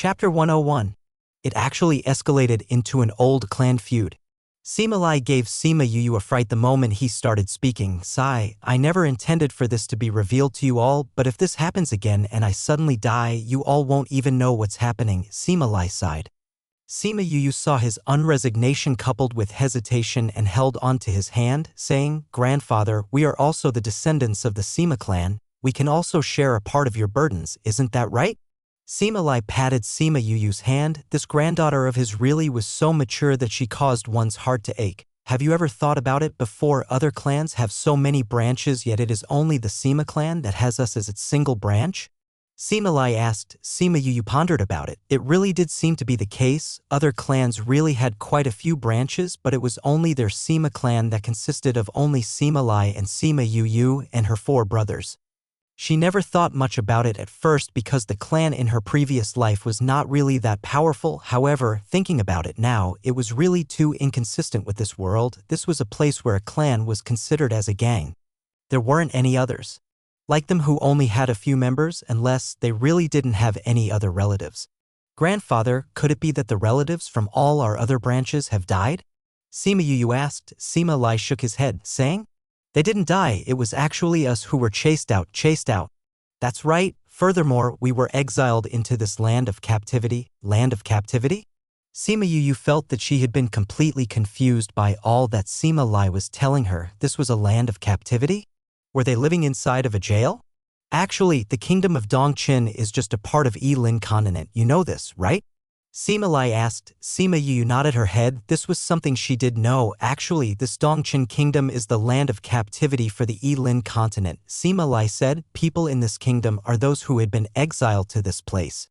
Chapter 101. It actually escalated into an old clan feud. Sima Lai gave Sima Yu a fright the moment he started speaking. Sigh, I never intended for this to be revealed to you all, but if this happens again and I suddenly die, you all won't even know what's happening, Sima Lai sighed. Sima Yu saw his unresignation coupled with hesitation and held onto his hand, saying, Grandfather, we are also the descendants of the Sima clan. We can also share a part of your burdens, isn't that right? Sima Lai patted Sima Yu's hand. This granddaughter of his really was so mature that she caused one's heart to ache. Have you ever thought about it before? Other clans have so many branches, yet it is only the Sima clan that has us as its single branch? Sima Lai asked. Sima Yu pondered about it. It really did seem to be the case. Other clans really had quite a few branches, but it was only their Sima clan that consisted of only Sima Lai and Sima Yu and her 4 brothers. She never thought much about it at first because the clan in her previous life was not really that powerful. However, thinking about it now, it was really too inconsistent with this world. This was a place where a clan was considered as a gang. There weren't any others like them who only had a few members unless they really didn't have any other relatives. Grandfather, could it be that the relatives from all our other branches have died? Sima Yu asked. Sima Lai shook his head, saying, they didn't die, it was actually us who were chased out. That's right. Furthermore, we were exiled into this land of captivity. Land of captivity? Sima Yu felt that she had been completely confused by all that Sima Lai was telling her. This was a land of captivity? Were they living inside of a jail? Actually, the kingdom of Dongqin is just a part of Yilin continent. You know this, right? Sima Lai asked. Sima Yu nodded her head. This was something she did know. Actually, this Dongqin kingdom is the land of captivity for the Yilin continent. Sima Lai said, people in this kingdom are those who had been exiled to this place.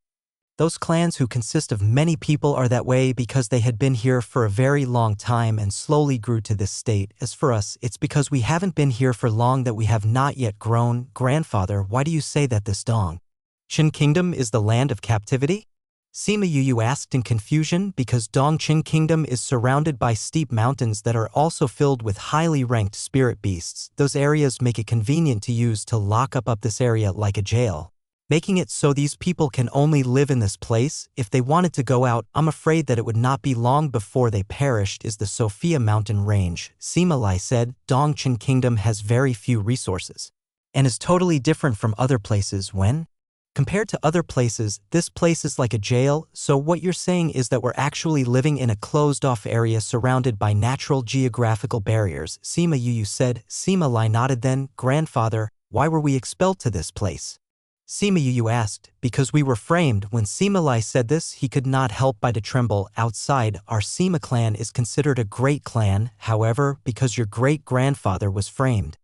Those clans who consist of many people are that way because they had been here for a very long time and slowly grew to this state. As for us, it's because we haven't been here for long that we have not yet grown. Grandfather, why do you say that this Dongqin kingdom is the land of captivity? Sima Yu asked in confusion. Because Dongqin Kingdom is surrounded by steep mountains that are also filled with highly ranked spirit beasts. Those areas make it convenient to use to lock up this area like a jail, making it so these people can only live in this place. If they wanted to go out, I'm afraid that it would not be long before they perished. Is the Sophia mountain range, Sima Lai said. Dongqin Kingdom has very few resources and is totally different from other places. When compared to other places, this place is like a jail. So what you're saying is that we're actually living in a closed-off area surrounded by natural geographical barriers, Sima Yu said. Sima Lai nodded. Then, Grandfather, why were we expelled to this place? Sima Yu asked. Because we were framed. When Sima Lai said this, he could not help but to tremble. Outside, our Sima clan is considered a great clan. However, because your great-grandfather was framed,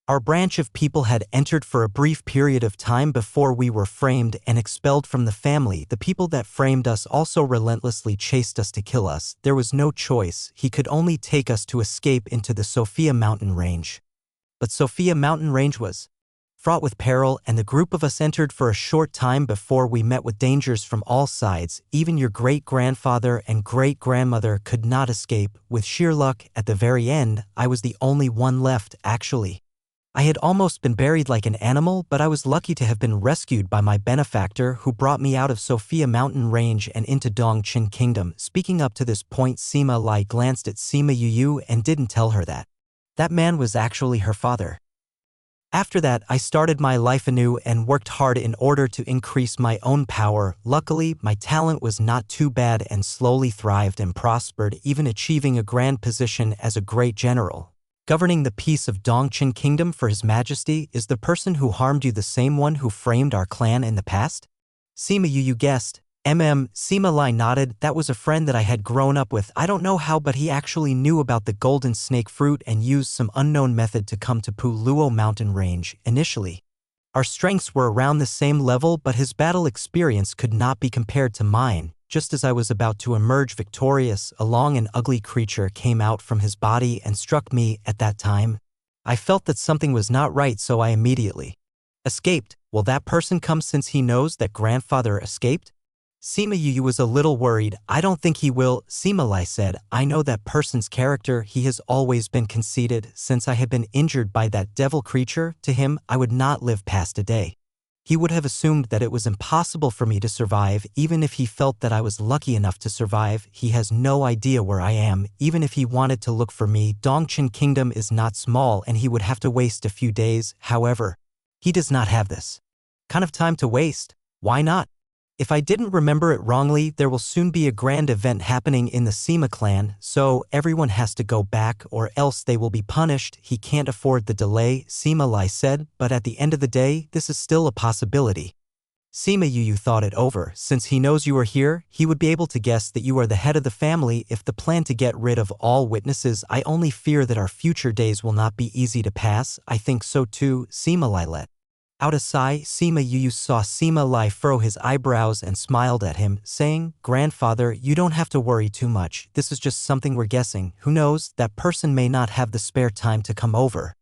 our branch of people had entered for a brief period of time before we were framed and expelled from the family. The people that framed us also relentlessly chased us to kill us. There was no choice. He could only take us to escape into the Sophia mountain range. But Sophia mountain range was fraught with peril, and the group of us entered for a short time before we met with dangers from all sides. Even your great-grandfather and great-grandmother could not escape. With sheer luck, at the very end, I was the only one left, actually. I had almost been buried like an animal, but I was lucky to have been rescued by my benefactor who brought me out of Sophia mountain range and into Dongqin Kingdom. Speaking up to this point, Sima Lai glanced at Sima Yu and didn't tell her that that man was actually her father. After that, I started my life anew and worked hard in order to increase my own power. Luckily, my talent was not too bad and slowly thrived and prospered, even achieving a grand position as a great general, governing the peace of Dongqin Kingdom for His Majesty. Is the person who harmed you the same one who framed our clan in the past? Sima Yu guessed. Sima Lai nodded. That was a friend that I had grown up with. I don't know how, but he actually knew about the golden snake fruit and used some unknown method to come to Luo mountain range. Initially, our strengths were around the same level, but his battle experience could not be compared to mine. Just as I was about to emerge victorious, a long and ugly creature came out from his body and struck me. At that time, I felt that something was not right, so I immediately escaped. Will that person come since he knows that grandfather escaped? Sima Yu was a little worried. I don't think he will, Sima Lai said. I know that person's character. He has always been conceited. Since I had been injured by that devil creature, to him, I would not live past a day. He would have assumed that it was impossible for me to survive, even if he felt that I was lucky enough to survive. He has no idea where I am, even if he wanted to look for me. Dongchen Kingdom is not small and he would have to waste a few days. However, he does not have this kind of time to waste. Why not? If I didn't remember it wrongly, there will soon be a grand event happening in the Sima clan, so everyone has to go back or else they will be punished. He can't afford the delay, Sima Lai said, but at the end of the day, this is still a possibility. Sima Yu thought it over. Since he knows you are here, he would be able to guess that you are the head of the family. If the plan to get rid of all witnesses, I only fear that our future days will not be easy to pass. I think so too, Sima Lai let out a sigh. Sima Yu saw Sima Lai furrow his eyebrows and smiled at him, saying, "Grandfather, you don't have to worry too much. This is just something we're guessing. Who knows, that person may not have the spare time to come over.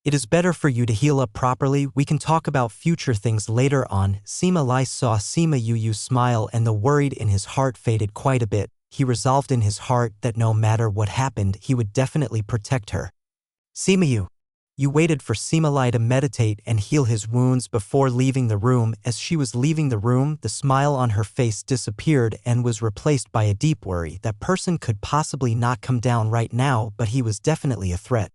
It is better for you to heal up properly. We can talk about future things later on." Sima Lai saw Sima Yu smile and the worried in his heart faded quite a bit. He resolved in his heart that no matter what happened, he would definitely protect her. Sima Yu waited for Sima Lai to meditate and heal his wounds before leaving the room. As she was leaving the room, the smile on her face disappeared and was replaced by a deep worry. That person could possibly not come down right now, but he was definitely a threat.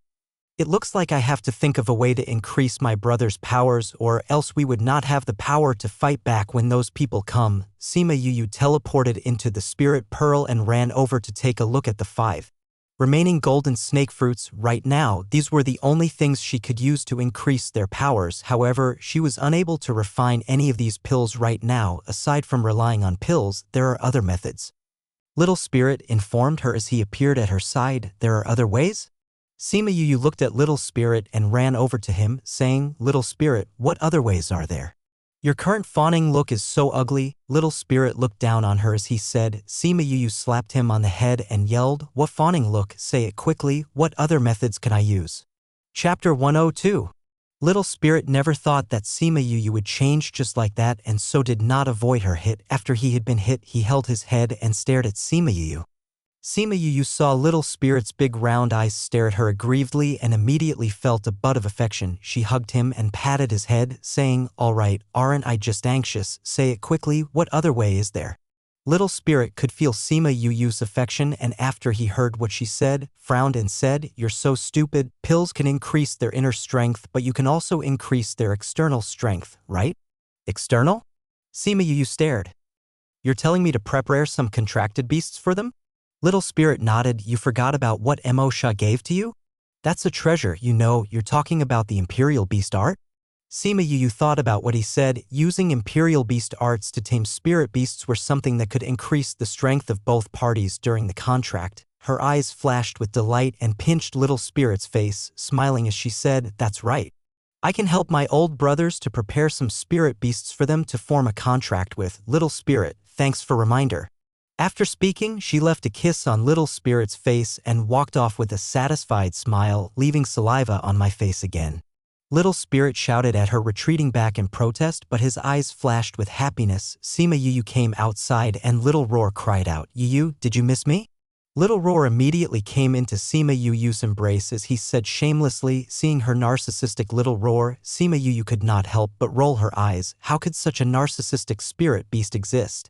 It looks like I have to think of a way to increase my brother's powers, or else we would not have the power to fight back when those people come. Sima Yu teleported into the spirit pearl and ran over to take a look at the 5 remaining golden snake fruits. Right now, these were the only things she could use to increase their powers. However, she was unable to refine any of these pills right now. Aside from relying on pills, there are other methods. Little Spirit informed her as he appeared at her side. There are other ways? Sima Yu looked at Little Spirit and ran over to him, saying, "Little Spirit, what other ways are there? Your current fawning look is so ugly." Little Spirit looked down on her as he said. Sima Yu slapped him on the head and yelled, "What fawning look? Say it quickly. What other methods can I use?" Chapter 102. Little Spirit never thought that Sima Yu would change just like that, and so did not avoid her hit. After he had been hit, he held his head and stared at Sima Yu. Sima Yu saw Little Spirit's big round eyes stare at her aggrievedly and immediately felt a bud of affection. She hugged him and patted his head, saying, "All right, aren't I just anxious? Say it quickly. What other way is there?" Little Spirit could feel Sima Yu's affection, and after he heard what she said, frowned and said, "You're so stupid. Pills can increase their inner strength, but you can also increase their external strength, right?" "External?" Sima Yu stared. "You're telling me to prepare some contracted beasts for them?" Little Spirit nodded. "You forgot about what Mo Sha gave to you? That's a treasure, you know. You're talking about the Imperial Beast art?" Sima Yu thought about what he said. Using Imperial Beast arts to tame spirit beasts were something that could increase the strength of both parties during the contract. Her eyes flashed with delight and pinched Little Spirit's face, smiling as she said, "That's right. I can help my old brothers to prepare some spirit beasts for them to form a contract with." Little Spirit, thanks for reminder. After speaking, she left a kiss on Little Spirit's face and walked off with a satisfied smile, leaving saliva on my face again. Little Spirit shouted at her, retreating back in protest, but his eyes flashed with happiness. Sima Yu came outside and Little Roar cried out, "Yu, did you miss me?" Little Roar immediately came into Sima Yu's embrace as he said shamelessly. Seeing her narcissistic Little Roar, Sima Yu could not help but roll her eyes. How could such a narcissistic spirit beast exist?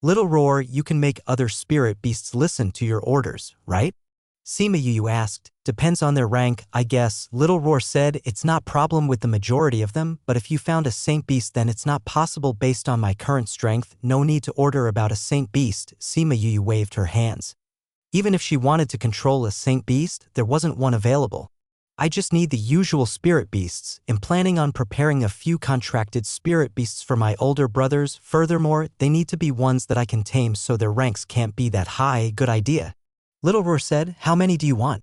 "Little Roar, you can make other spirit beasts listen to your orders, right?" Sima Yu asked. "Depends on their rank, I guess." Little Roar said, "It's not problem with the majority of them, but if you found a saint beast then it's not possible based on my current strength. No need to order about a saint beast." Sima Yu waved her hands. Even if she wanted to control a saint beast, there wasn't one available. "I just need the usual spirit beasts. I'm planning on preparing a few contracted spirit beasts for my older brothers. Furthermore, they need to be ones that I can tame so their ranks can't be that high." "Good idea." Little Roar said, "How many do you want?"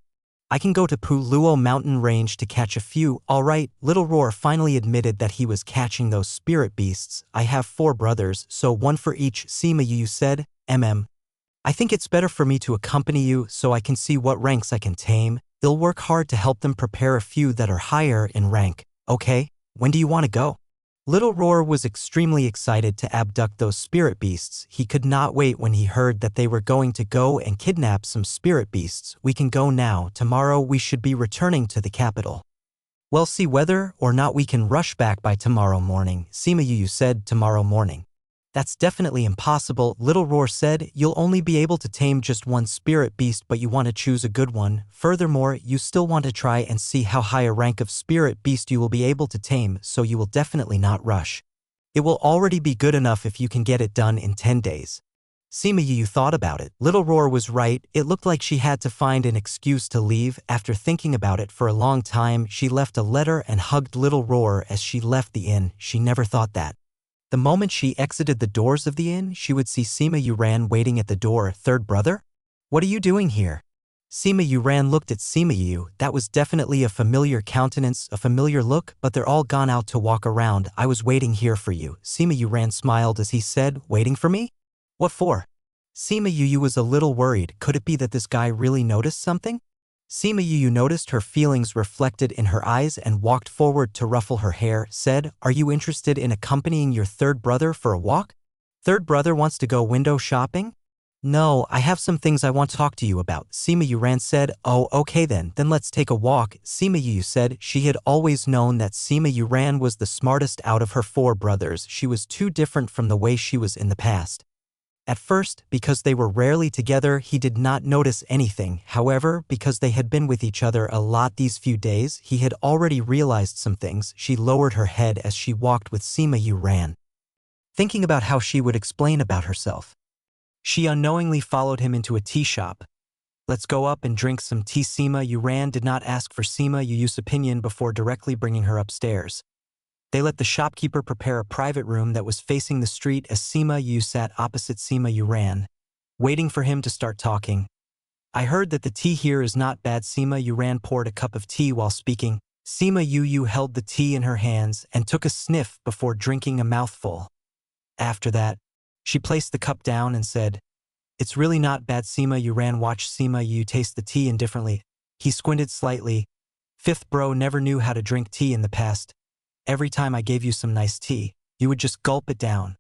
"I can go to Puluo mountain range to catch a few." "All right." Little Roar finally admitted that he was catching those spirit beasts. "I have 4 brothers, so one for each." Sima Yu said, I think it's better for me to accompany you so I can see what ranks I can tame. They'll work hard to help them prepare a few that are higher in rank." "Okay, when do you want to go?" Little Roar was extremely excited to abduct those spirit beasts. He could not wait when he heard that they were going to go and kidnap some spirit beasts. "We can go now. Tomorrow we should be returning to the capital." Well, see, whether or not we can rush back by tomorrow morning, Sima Yu said tomorrow morning. That's definitely impossible, Little Roar said. You'll only be able to tame just one spirit beast, but you want to choose a good one. Furthermore, you still want to try and see how high a rank of spirit beast you will be able to tame, so you will definitely not rush. It will already be good enough if you can get it done in 10 days. Sima Yu thought about it. Little Roar was right. It looked like she had to find an excuse to leave. After thinking about it for a long time, she left a letter and hugged Little Roar as she left the inn. She never thought that the moment she exited the doors of the inn, she would see Sima Yuran waiting at the door. Third brother? What are you doing here? Sima Yuran looked at Sima Yu. That was definitely a familiar countenance, a familiar look, but they're all gone out to walk around. I was waiting here for you. Sima Yuran smiled as he said, waiting for me? What for? Sima Yu was a little worried. Could it be that this guy really noticed something? Sima Yu noticed her feelings reflected in her eyes and walked forward to ruffle her hair, said, Are you interested in accompanying your third brother for a walk? Third brother wants to go window shopping? No, I have some things I want to talk to you about. Sima Yuran said, Oh, okay then let's take a walk. Sima Yu said she had always known that Sima Yuran was the smartest out of her four brothers. She was too different from the way she was in the past. At first, because they were rarely together, he did not notice anything. However, because they had been with each other a lot these few days, he had already realized some things. She lowered her head as she walked with Sima Yuran, thinking about how she would explain about herself. She unknowingly followed him into a tea shop. Let's go up and drink some tea. Sima Yuran did not ask for Sima Yu's opinion before directly bringing her upstairs. They let the shopkeeper prepare a private room that was facing the street as Sima Yu sat opposite Sima Yuran, waiting for him to start talking. I heard that the tea here is not bad. Sima Yuran poured a cup of tea while speaking. Sima Yu held the tea in her hands and took a sniff before drinking a mouthful. After that, she placed the cup down and said, It's really not bad. Sima Yuran watched Sima Yu taste the tea indifferently. He squinted slightly. Fifth bro never knew how to drink tea in the past. Every time I gave you some nice tea, you would just gulp it down.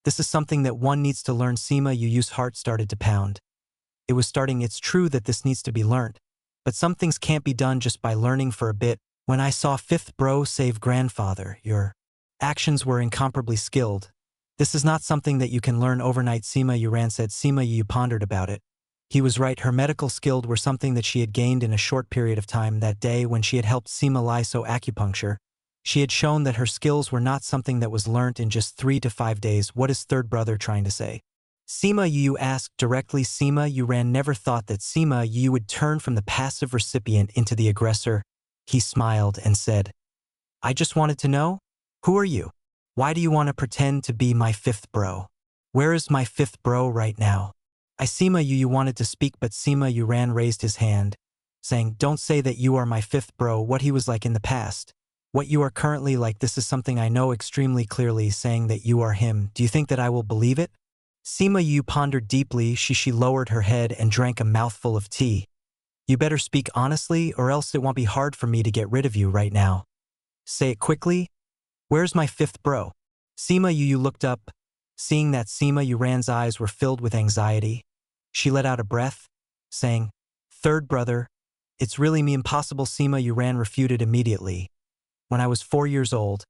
This is something that one needs to learn. Sima Yu's heart started to pound. It was starting. It's true that this needs to be learned, but some things can't be done just by learning for a bit. When I saw fifth bro save grandfather, your actions were incomparably skilled. This is not something that you can learn overnight. Sima Yuran said. Sima Yu pondered about it. He was right. Her medical skills were something that she had gained in a short period of time. That day when she had helped Sima Liso acupuncture, she had shown that her skills were not something that was learnt in just 3 to 5 days. What is third brother trying to say? Sima Yu asked directly. Sima Yuran never thought that Sima Yu would turn from the passive recipient into the aggressor. He smiled and said, I just wanted to know, who are you? Why do you want to pretend to be my fifth bro? Where is my fifth bro right now? Sima Yu wanted to speak, but Sima Yuran raised his hand, saying, Don't say that you are my fifth bro. What he was like in the past, what you are currently like, this is something I know extremely clearly. Saying that you are him, do you think that I will believe it? Sima Yu pondered deeply. She lowered her head and drank a mouthful of tea. You better speak honestly, or else it won't be hard for me to get rid of you right now. Say it quickly. Where's my fifth bro? Sima Yu looked up. Seeing that Sima Yuran's eyes were filled with anxiety, she let out a breath, saying, Third brother, it's really me. Impossible. Sima Yuran refuted immediately. When I was 4 years old,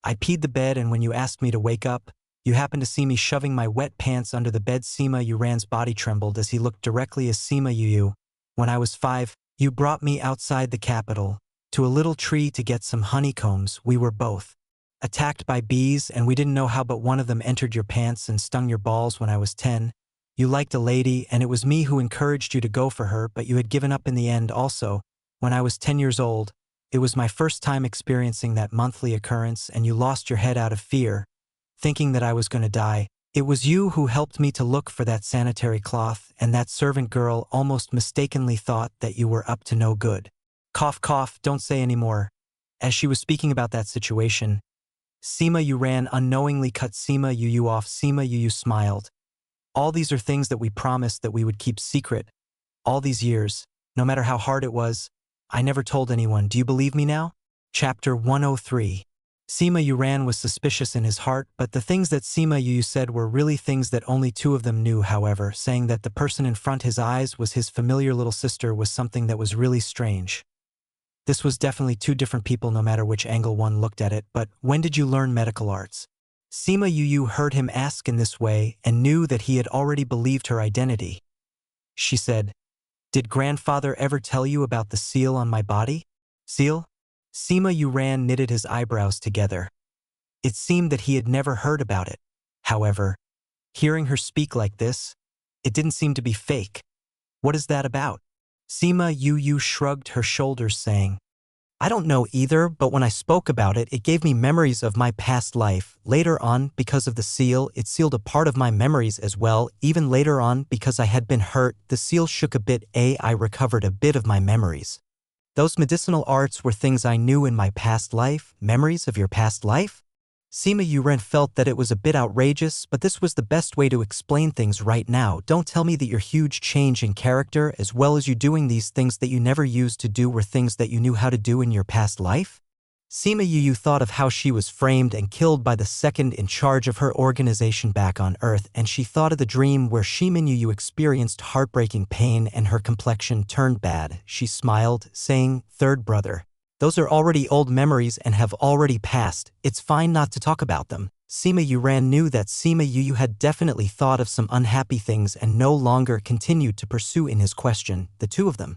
I peed the bed, and when you asked me to wake up, you happened to see me shoving my wet pants under the bed. Sima Yuran's body trembled as he looked directly at Sima Yu. When I was 5, you brought me outside the capital, to a little tree to get some honeycombs. We were both attacked by bees, and we didn't know how, but one of them entered your pants and stung your balls. When I was 10, you liked a lady, and it was me who encouraged you to go for her, but you had given up in the end also. When I was 10 years old, it was my first time experiencing that monthly occurrence, and you lost your head out of fear, thinking that I was going to die. It was you who helped me to look for that sanitary cloth, and that servant girl almost mistakenly thought that you were up to no good. Cough, cough, don't say any more. As she was speaking about that situation, Sima Yuran unknowingly cut Sima Yu off. Sima Yu smiled. All these are things that we promised that we would keep secret. All these years, no matter how hard it was, I never told anyone. Do you believe me now? Chapter 103. Sima Yuran was suspicious in his heart, but the things that Sima Yu said were really things that only two of them knew. However, saying that the person in front his eyes was his familiar little sister was something that was really strange. This was definitely two different people no matter which angle one looked at it, but when did you learn medical arts? Sima Yu heard him ask in this way and knew that he had already believed her identity. She said, "Did grandfather ever tell you about the seal on my body?" Seal? Sima Yuran knitted his eyebrows together. It seemed that he had never heard about it. However, hearing her speak like this, it didn't seem to be fake. What is that about? Sima Yu shrugged her shoulders, saying, "I don't know either, but when I spoke about it, it gave me memories of my past life. Later on, because of the seal, it sealed a part of my memories as well. Even later on, because I had been hurt, the seal shook a bit. I recovered a bit of my memories. Those medicinal arts were things I knew in my past life. Memories of your past life?" Sima Yuren felt that it was a bit outrageous, but this was the best way to explain things right now. Don't tell me that your huge change in character, as well as you doing these things that you never used to do, were things that you knew how to do in your past life? Sima Yu thought of how she was framed and killed by the second in charge of her organization back on Earth, and she thought of the dream where Shimin Yu experienced heartbreaking pain and her complexion turned bad. She smiled, saying, "Third brother. Those are already old memories and have already passed. It's fine not to talk about them." Sima Yuran knew that Sima Yu had definitely thought of some unhappy things and no longer continued to pursue in his question. The two of them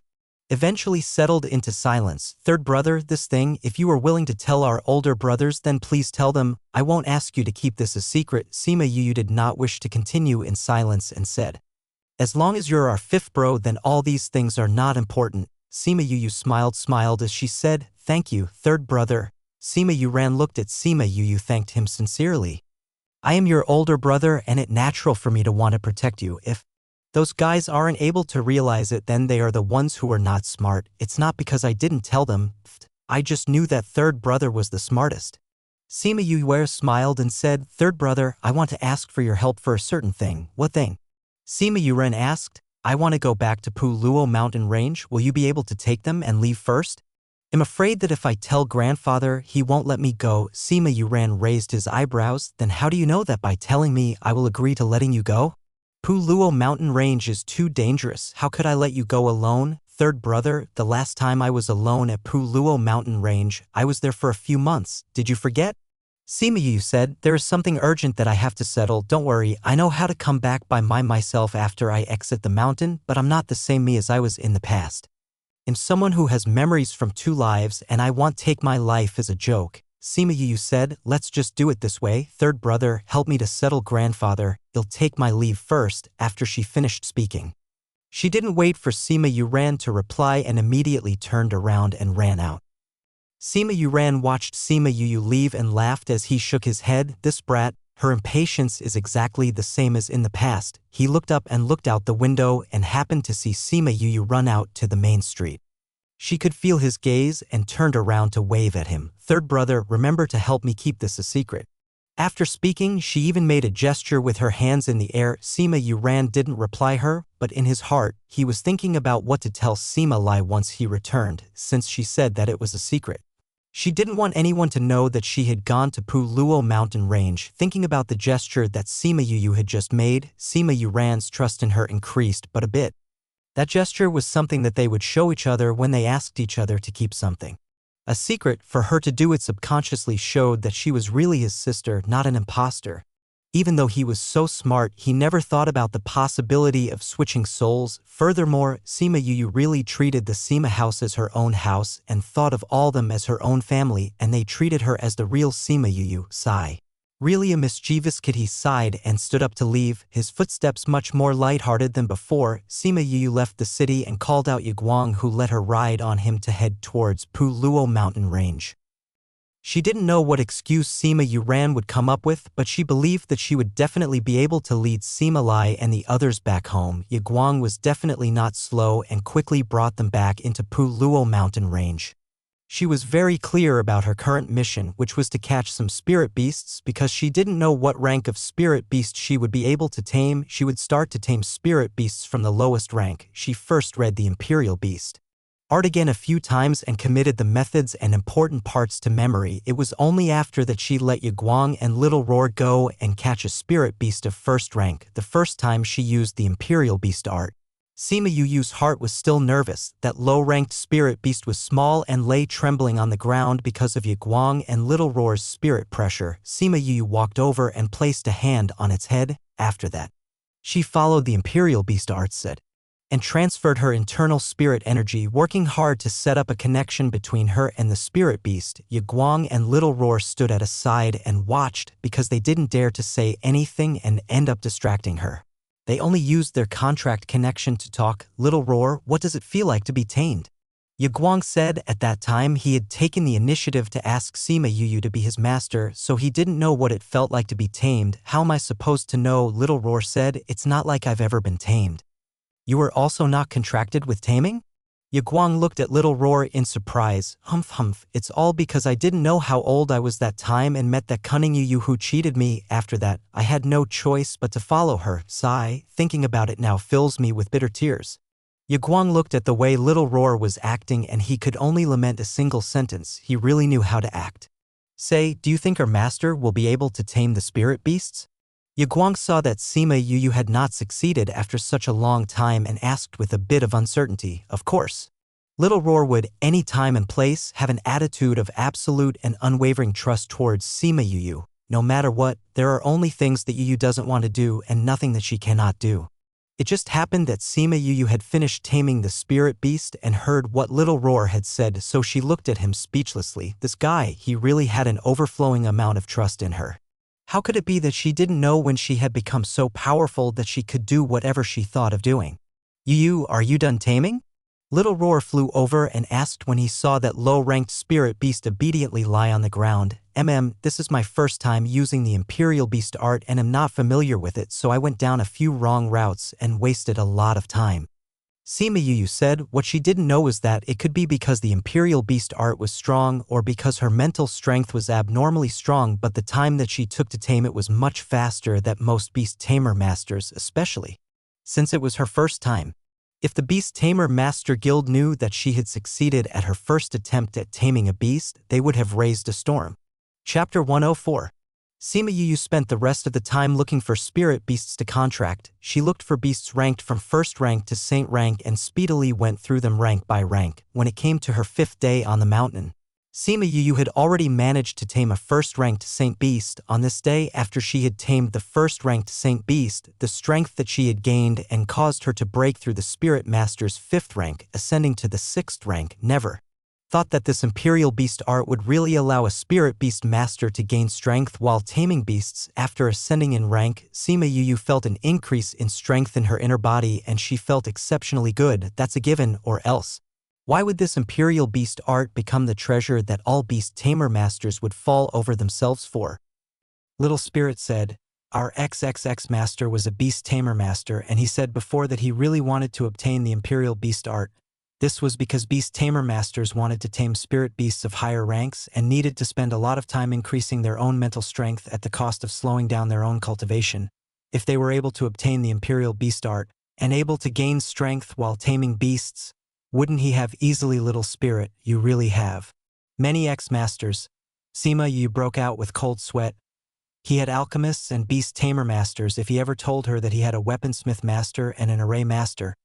eventually settled into silence. "Third brother, this thing, if you are willing to tell our older brothers, then please tell them. I won't ask you to keep this a secret." Sima Yu did not wish to continue in silence and said, "As long as you're our fifth bro, then all these things are not important." Sima Yu smiled as she said, "Thank you, third brother." Sima Yuran looked at Sima Yu thanked him sincerely. "I am your older brother and it's natural for me to want to protect you. If those guys aren't able to realize it, then they are the ones who are not smart. It's not because I didn't tell them. I just knew that third brother was the smartest." Sima Yu smiled and said, "Third brother, I want to ask for your help for a certain thing." "What thing?" Sima Yuren asked. "I want to go back to Pu Luo mountain range. Will you be able to take them and leave first?" "I'm afraid that if I tell grandfather, he won't let me go." Sima Yuran raised his eyebrows. "Then how do you know that by telling me I will agree to letting you go?" "Pu Luo mountain range is too dangerous. How could I let you go alone?" "Third brother, the last time I was alone at Pu Luo mountain range, I was there for a few months. Did you forget?" Sima Yu said, "There is something urgent that I have to settle. Don't worry, I know how to come back by myself after I exit the mountain, but I'm not the same me as I was in the past. I'm someone who has memories from 2 lives and I won't take my life as a joke." Sima Yu said, "Let's just do it this way. Third brother, help me to settle grandfather. He'll take my leave first." After she finished speaking, she didn't wait for Sima Yuran to reply and immediately turned around and ran out. Sima Yuran watched Sima Yu leave and laughed as he shook his head. "This brat, her impatience is exactly the same as in the past." He looked up and looked out the window and happened to see Sima Yu run out to the main street. She could feel his gaze and turned around to wave at him. "Third brother, remember to help me keep this a secret." After speaking, she even made a gesture with her hands in the air. Sima Yuran didn't reply her, but in his heart, he was thinking about what to tell Sima Lai once he returned, since she said that it was a secret. She didn't want anyone to know that she had gone to Pu Luo mountain range. Thinking about the gesture that Sima Yu had just made, Sima Yuran's trust in her increased but a bit. That gesture was something that they would show each other when they asked each other to keep something a secret. For her to do it subconsciously showed that she was really his sister, not an imposter. Even though he was so smart, he never thought about the possibility of switching souls. Furthermore, Sima Yu really treated the Sima house as her own house and thought of all them as her own family, and they treated her as the real Sima Yu. Sigh. Really a mischievous kid. He sighed and stood up to leave, his footsteps much more lighthearted than before. Sima Yu left the city and called out Yiguang, who let her ride on him to head towards Pu Luo mountain range. She didn't know what excuse Sima Yuran would come up with, but she believed that she would definitely be able to lead Sima Lai and the others back home. Yiguang was definitely not slow and quickly brought them back into Pu Luo mountain range. She was very clear about her current mission, which was to catch some spirit beasts. Because she didn't know what rank of spirit beast she would be able to tame, she would start to tame spirit beasts from the lowest rank. She first read the Imperial Beast art again a few times and committed the methods and important parts to memory. It was only after that she let Yiguang and Little Roar go and catch a spirit beast of first rank. The first time she used the Imperial Beast art, Sima Yuyu's heart was still nervous. That low-ranked spirit beast was small and lay trembling on the ground because of Yiguang and Little Roar's spirit pressure. Sima Yuyu walked over and placed a hand on its head. After that, she followed the imperial beast art said, and transferred her internal spirit energy, working hard to set up a connection between her and the spirit beast. Yiguang and Little Roar stood at a side and watched because they didn't dare to say anything and end up distracting her. They only used their contract connection to talk. Little Roar, what does it feel like to be tamed? Yiguang said at that time he had taken the initiative to ask Sima Yuyu to be his master, so he didn't know what it felt like to be tamed. How am I supposed to know? Little Roar said, it's not like I've ever been tamed. You were also not contracted with taming? Yiguang looked at Little Roar in surprise. Humph, it's all because I didn't know how old I was that time and met that cunning Yuyu who cheated me. After that, I had no choice but to follow her. Sigh, thinking about it now fills me with bitter tears. Yiguang looked at the way Little Roar was acting and he could only lament a single sentence. He really knew how to act. Say, do you think our master will be able to tame the spirit beasts? Yiguang saw that Sima Yuyu had not succeeded after such a long time and asked with a bit of uncertainty. Of course. Little Roar would, any time and place, have an attitude of absolute and unwavering trust towards Sima Yuyu. No matter what, there are only things that Yuyu doesn't want to do and nothing that she cannot do. It just happened that Sima Yuyu had finished taming the spirit beast and heard what Little Roar had said, so she looked at him speechlessly. This guy, he really had an overflowing amount of trust in her. How could it be that she didn't know when she had become so powerful that she could do whatever she thought of doing? Yuyu, are you done taming? Little Roar flew over and asked when he saw that low-ranked spirit beast obediently lie on the ground. This is my first time using the Imperial Beast art and am not familiar with it, so I went down a few wrong routes and wasted a lot of time. Sima Yuyu said what she didn't know was that it could be because the Imperial Beast art was strong or because her mental strength was abnormally strong, but the time that she took to tame it was much faster than most beast tamer masters, especially since it was her first time. If the Beast Tamer Master Guild knew that she had succeeded at her first attempt at taming a beast, they would have raised a storm. Chapter 104. Sima Yuyu spent the rest of the time looking for spirit beasts to contract. She looked for beasts ranked from first rank to saint rank and speedily went through them rank by rank. When it came to her 5th day on the mountain, Sima Yuyu had already managed to tame a first-ranked saint beast. On this day, after she had tamed the first-ranked saint beast, the strength that she had gained and caused her to break through the spirit master's 5th rank, ascending to the 6th rank. Never thought that this imperial beast art would really allow a spirit beast master to gain strength while taming beasts. After ascending in rank, Sima Yuyu felt an increase in strength in her inner body and she felt exceptionally good. That's a given, or else why would this imperial beast art become the treasure that all beast tamer masters would fall over themselves for? Little Spirit said, our XXX master was a beast tamer master and he said before that he really wanted to obtain the imperial beast art. This was because beast tamer masters wanted to tame spirit beasts of higher ranks and needed to spend a lot of time increasing their own mental strength at the cost of slowing down their own cultivation. If they were able to obtain the imperial beast art and able to gain strength while taming beasts, wouldn't he have easily? Little Spirit, you really have many ex-masters. Sima Yuyu broke out with cold sweat. He had alchemists and beast tamer masters. If he ever told her that he had a weaponsmith master and an array master,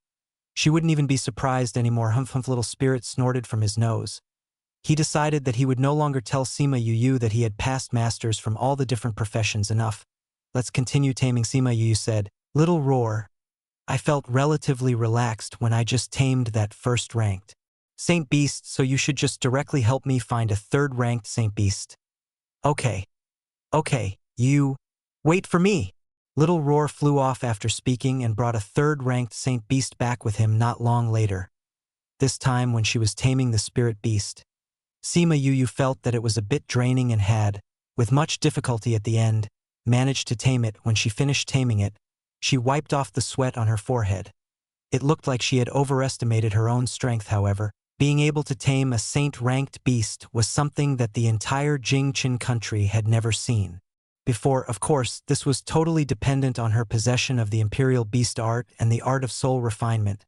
she wouldn't even be surprised anymore. Humph. Little Spirit snorted from his nose. He decided that he would no longer tell Sima Yuyu that he had past masters from all the different professions. Enough. Let's continue taming, Sima Yuyu said. Little Roar, I felt relatively relaxed when I just tamed that first-ranked saint beast, so you should just directly help me find a third-ranked saint beast. Okay, you wait for me. Little Roar flew off after speaking and brought a third-ranked saint beast back with him not long later. This time when she was taming the spirit beast, Sima Yuyu felt that it was a bit draining and had, with much difficulty at the end, managed to tame it. When she finished taming it, she wiped off the sweat on her forehead. It looked like she had overestimated her own strength, however. Being able to tame a saint-ranked beast was something that the entire Jingqin country had never seen before. Of course, this was totally dependent on her possession of the imperial beast art and the art of soul refinement,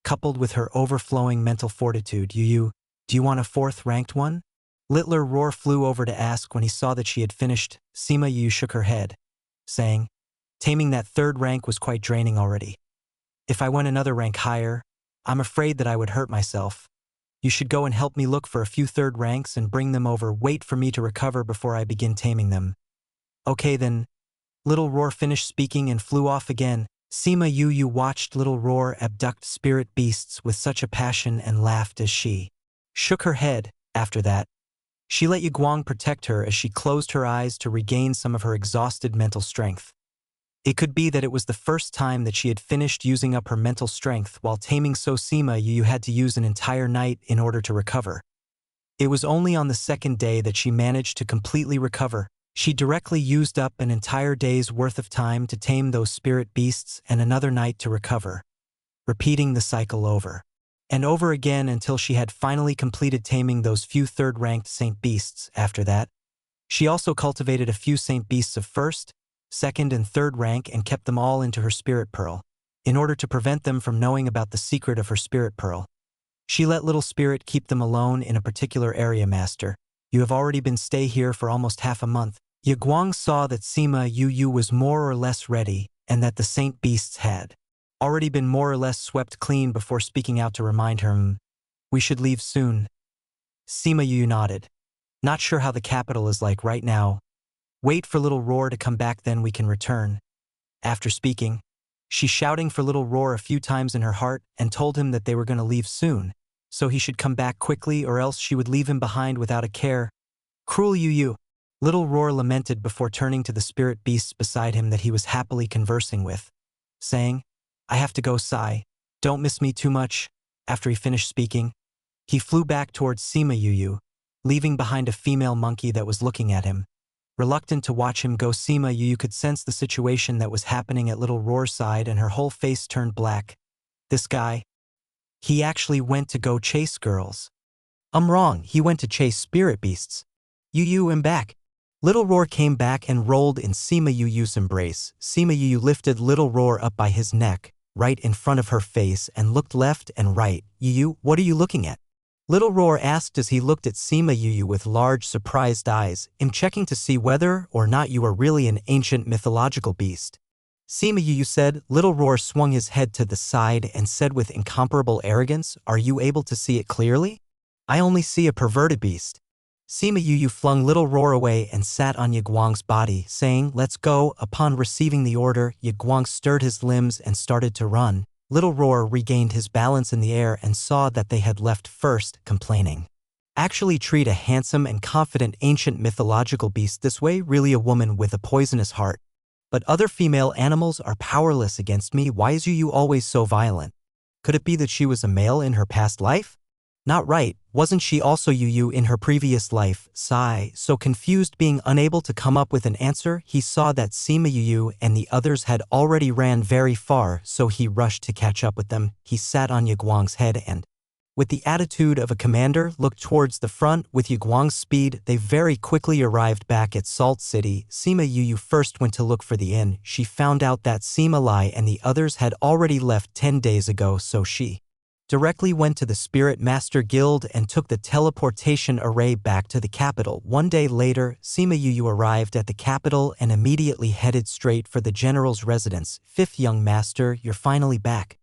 coupled with her overflowing mental fortitude. Yuyu, do you want a 4th-ranked one? Little Roar flew over to ask when he saw that she had finished. Sima Yuyu shook her head, saying, taming that 3rd rank was quite draining already. If I went another rank higher, I'm afraid that I would hurt myself. You should go and help me look for a few third ranks and bring them over. Wait for me to recover before I begin taming them. Okay then. Little Roar finished speaking and flew off again. Sima Yu watched Little Roar abduct spirit beasts with such a passion and laughed as she shook her head. After that, she let Yiguang protect her as she closed her eyes to regain some of her exhausted mental strength. It could be that it was the first time that she had finished using up her mental strength while taming, so Sima Yu had to use an entire night in order to recover. It was only on the second day that she managed to completely recover. She directly used up an entire day's worth of time to tame those spirit beasts and another night to recover, repeating the cycle over and over again until she had finally completed taming those few third-ranked saint beasts. After that, she also cultivated a few saint beasts of first, second, and third rank and kept them all into her spirit pearl, in order to prevent them from knowing about the secret of her spirit pearl. She let Little Spirit keep them alone in a particular area. Master, you have already been stay here for almost half a month. Yiguang saw that Sima Yu was more or less ready and that the saint beasts had already been more or less swept clean before speaking out to remind her, we should leave soon. Sima Yu nodded. Not sure how the capital is like right now. Wait for Little Roar to come back, then we can return. After speaking, she shouting for Little Roar a few times in her heart and told him that they were going to leave soon, so he should come back quickly or else she would leave him behind without a care. Cruel Yu. Little Roar lamented before turning to the spirit beasts beside him that he was happily conversing with, saying, I have to go, Sai. Don't miss me too much. After he finished speaking, he flew back towards Sima Yu, leaving behind a female monkey that was looking at him. Reluctant to watch him go, Sima Yu could sense the situation that was happening at Little Roar's side and her whole face turned black. This guy, he actually went to go chase girls. I'm wrong, he went to chase spirit beasts. Yu, I'm back. Little Roar came back and rolled in Sima Yu's embrace. Sima Yu lifted Little Roar up by his neck, right in front of her face, and looked left and right. Yu, what are you looking at? Little Roar asked as he looked at Sima Yu with large, surprised eyes. I'm checking to see whether or not you are really an ancient mythological beast. Sima Yu said. Little Roar swung his head to the side and said with incomparable arrogance, are you able to see it clearly? I only see a perverted beast. Sima Yu flung Little Roar away and sat on Yiguang's body, saying, let's go. Upon receiving the order, Yiguang stirred his limbs and started to run. Little Roar regained his balance in the air and saw that they had left first, complaining. Actually treat a handsome and confident ancient mythological beast this way? Really a woman with a poisonous heart? But other female animals are powerless against me. Why is Yu always so violent? Could it be that she was a male in her past life? Not right, wasn't she also Yu in her previous life? Sai, so confused, being unable to come up with an answer, he saw that Sima Yu and the others had already ran very far, so he rushed to catch up with them. He sat on Yiguang's head and, with the attitude of a commander, looked towards the front. With Yiguang's speed, they very quickly arrived back at Salt City. Sima Yu first went to look for the inn. She found out that Sima Lai and the others had already left 10 days ago, so she directly went to the Spirit Master Guild and took the teleportation array back to the capital. 1 day later, Sima Yu arrived at the capital and immediately headed straight for the general's residence. Fifth young master, you're finally back.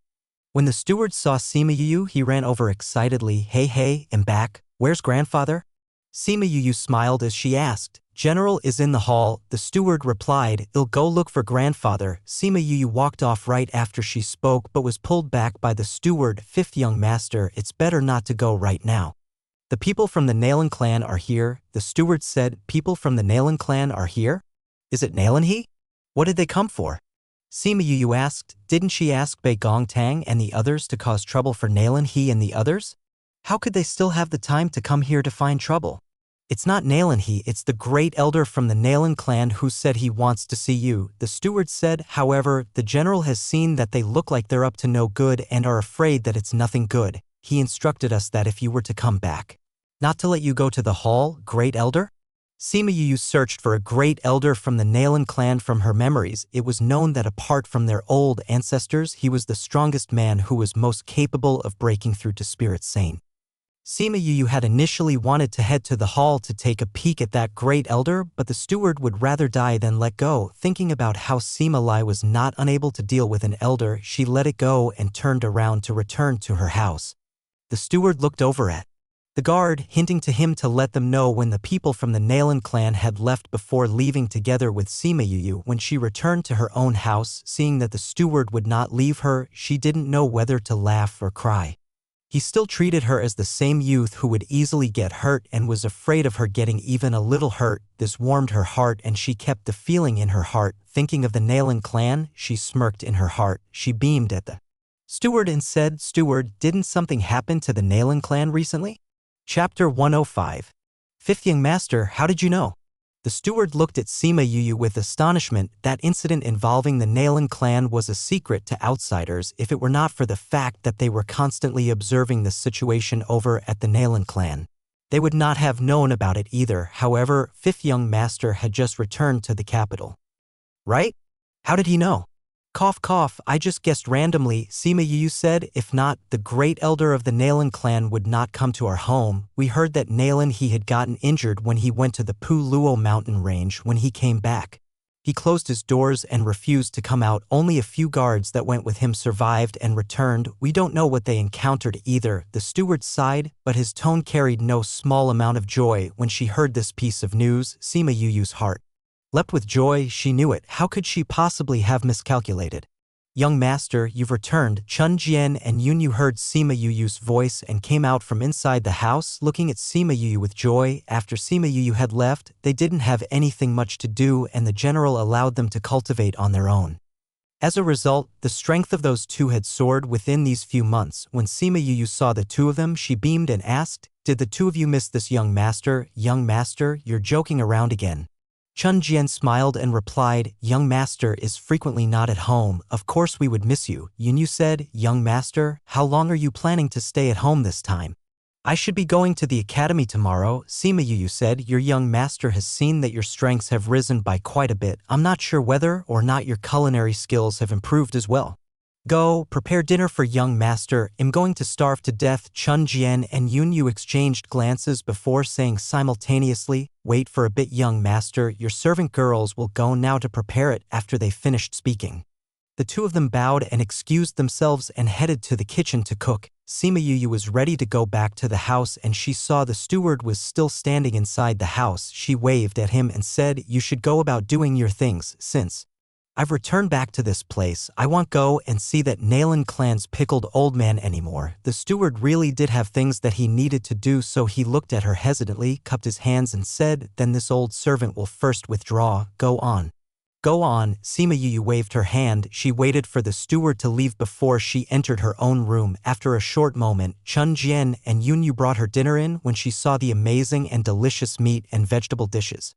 When the steward saw Sima Yu, he ran over excitedly. Hey, I'm back. Where's grandfather? Sima Yu smiled as she asked. General is in the hall, the steward replied. I'll go look for grandfather. Sima Yu walked off right after she spoke but was pulled back by the steward. Fifth young master, it's better not to go right now. The people from the Nailin clan are here, the steward said. People from the Nailin clan are here? Is it Nailin he? What did they come for? Sima Yu asked. Didn't she ask Bei Gong Tang and the others to cause trouble for Nailin he and the others? How could they still have the time to come here to find trouble? It's not Nailin he, it's the great elder from the Nailin clan who said he wants to see you, the steward said. However, the general has seen that they look like they're up to no good and are afraid that it's nothing good. He instructed us that if you were to come back, not to let you go to the hall, great elder? Sima Yu searched for a great elder from the Nailin clan. From her memories, it was known that apart from their old ancestors, he was the strongest man who was most capable of breaking through to Spirit Saint. Sima Yu had initially wanted to head to the hall to take a peek at that great elder, but the steward would rather die than let go. Thinking about how Sima Lai was not unable to deal with an elder, she let it go and turned around to return to her house. The steward looked over at the guard, hinting to him to let them know when the people from the Nalan clan had left before leaving together with Sima Yu. When she returned to her own house, seeing that the steward would not leave her, she didn't know whether to laugh or cry. He still treated her as the same youth who would easily get hurt and was afraid of her getting even a little hurt. This warmed her heart and she kept the feeling in her heart. Thinking of the Nalan clan, she smirked in her heart. She beamed at the steward and said, "Steward, didn't something happen to the Nalan clan recently?" Chapter 105. Fifth Young Master, how did you know? The steward looked at Sima Yu with astonishment. That incident involving the Nalan clan was a secret to outsiders if it were not for the fact that they were constantly observing the situation over at the Nalan clan. They would not have known about it either. However, Fifth Young Master had just returned to the capital. Right? How did he know? Cough cough, I just guessed randomly, Sima Yu said. If not, the great elder of the Nalan clan would not come to our home. We heard that Nalan he had gotten injured when he went to the Pu Luo mountain range. When he came back, he closed his doors and refused to come out. Only a few guards that went with him survived and returned. We don't know what they encountered either. The steward sighed, but his tone carried no small amount of joy. When she heard this piece of news, Sima Yu's heart leapt with joy. She knew it. How could she possibly have miscalculated? Young master, you've returned. Chun Jian and Yun Yu heard Sima Yu's voice and came out from inside the house, looking at Sima Yu with joy. After Sima Yu had left, they didn't have anything much to do and the general allowed them to cultivate on their own. As a result, the strength of those two had soared within these few months. When Sima Yu saw the two of them, she beamed and asked, "Did the two of you miss this young master?" "Young master, you're joking around again." Chun Jian smiled and replied, "Young master is frequently not at home. Of course we would miss you." Yun Yu said, "Young master, how long are you planning to stay at home this time?" "I should be going to the academy tomorrow." Sima Yu said, "Your young master has seen that your strengths have risen by quite a bit. I'm not sure whether or not your culinary skills have improved as well. Go, prepare dinner for young master. I'm going to starve to death." Chun Jian and Yun Yu exchanged glances before saying simultaneously, "Wait for a bit, young master. Your servant girls will go now to prepare it." After they finished speaking, the two of them bowed and excused themselves and headed to the kitchen to cook. Sima Yu was ready to go back to the house and she saw the steward was still standing inside the house. She waved at him and said, "You should go about doing your things. Since I've returned back to this place, I won't go and see that Nalan clan's pickled old man anymore." The steward really did have things that he needed to do, so he looked at her hesitantly, cupped his hands and said, "Then this old servant will first withdraw. Go on." "Go on." Sima Yu waved her hand. She waited for the steward to leave before she entered her own room. After a short moment, Chun Jian and Yun Yu brought her dinner in. When she saw the amazing and delicious meat and vegetable dishes,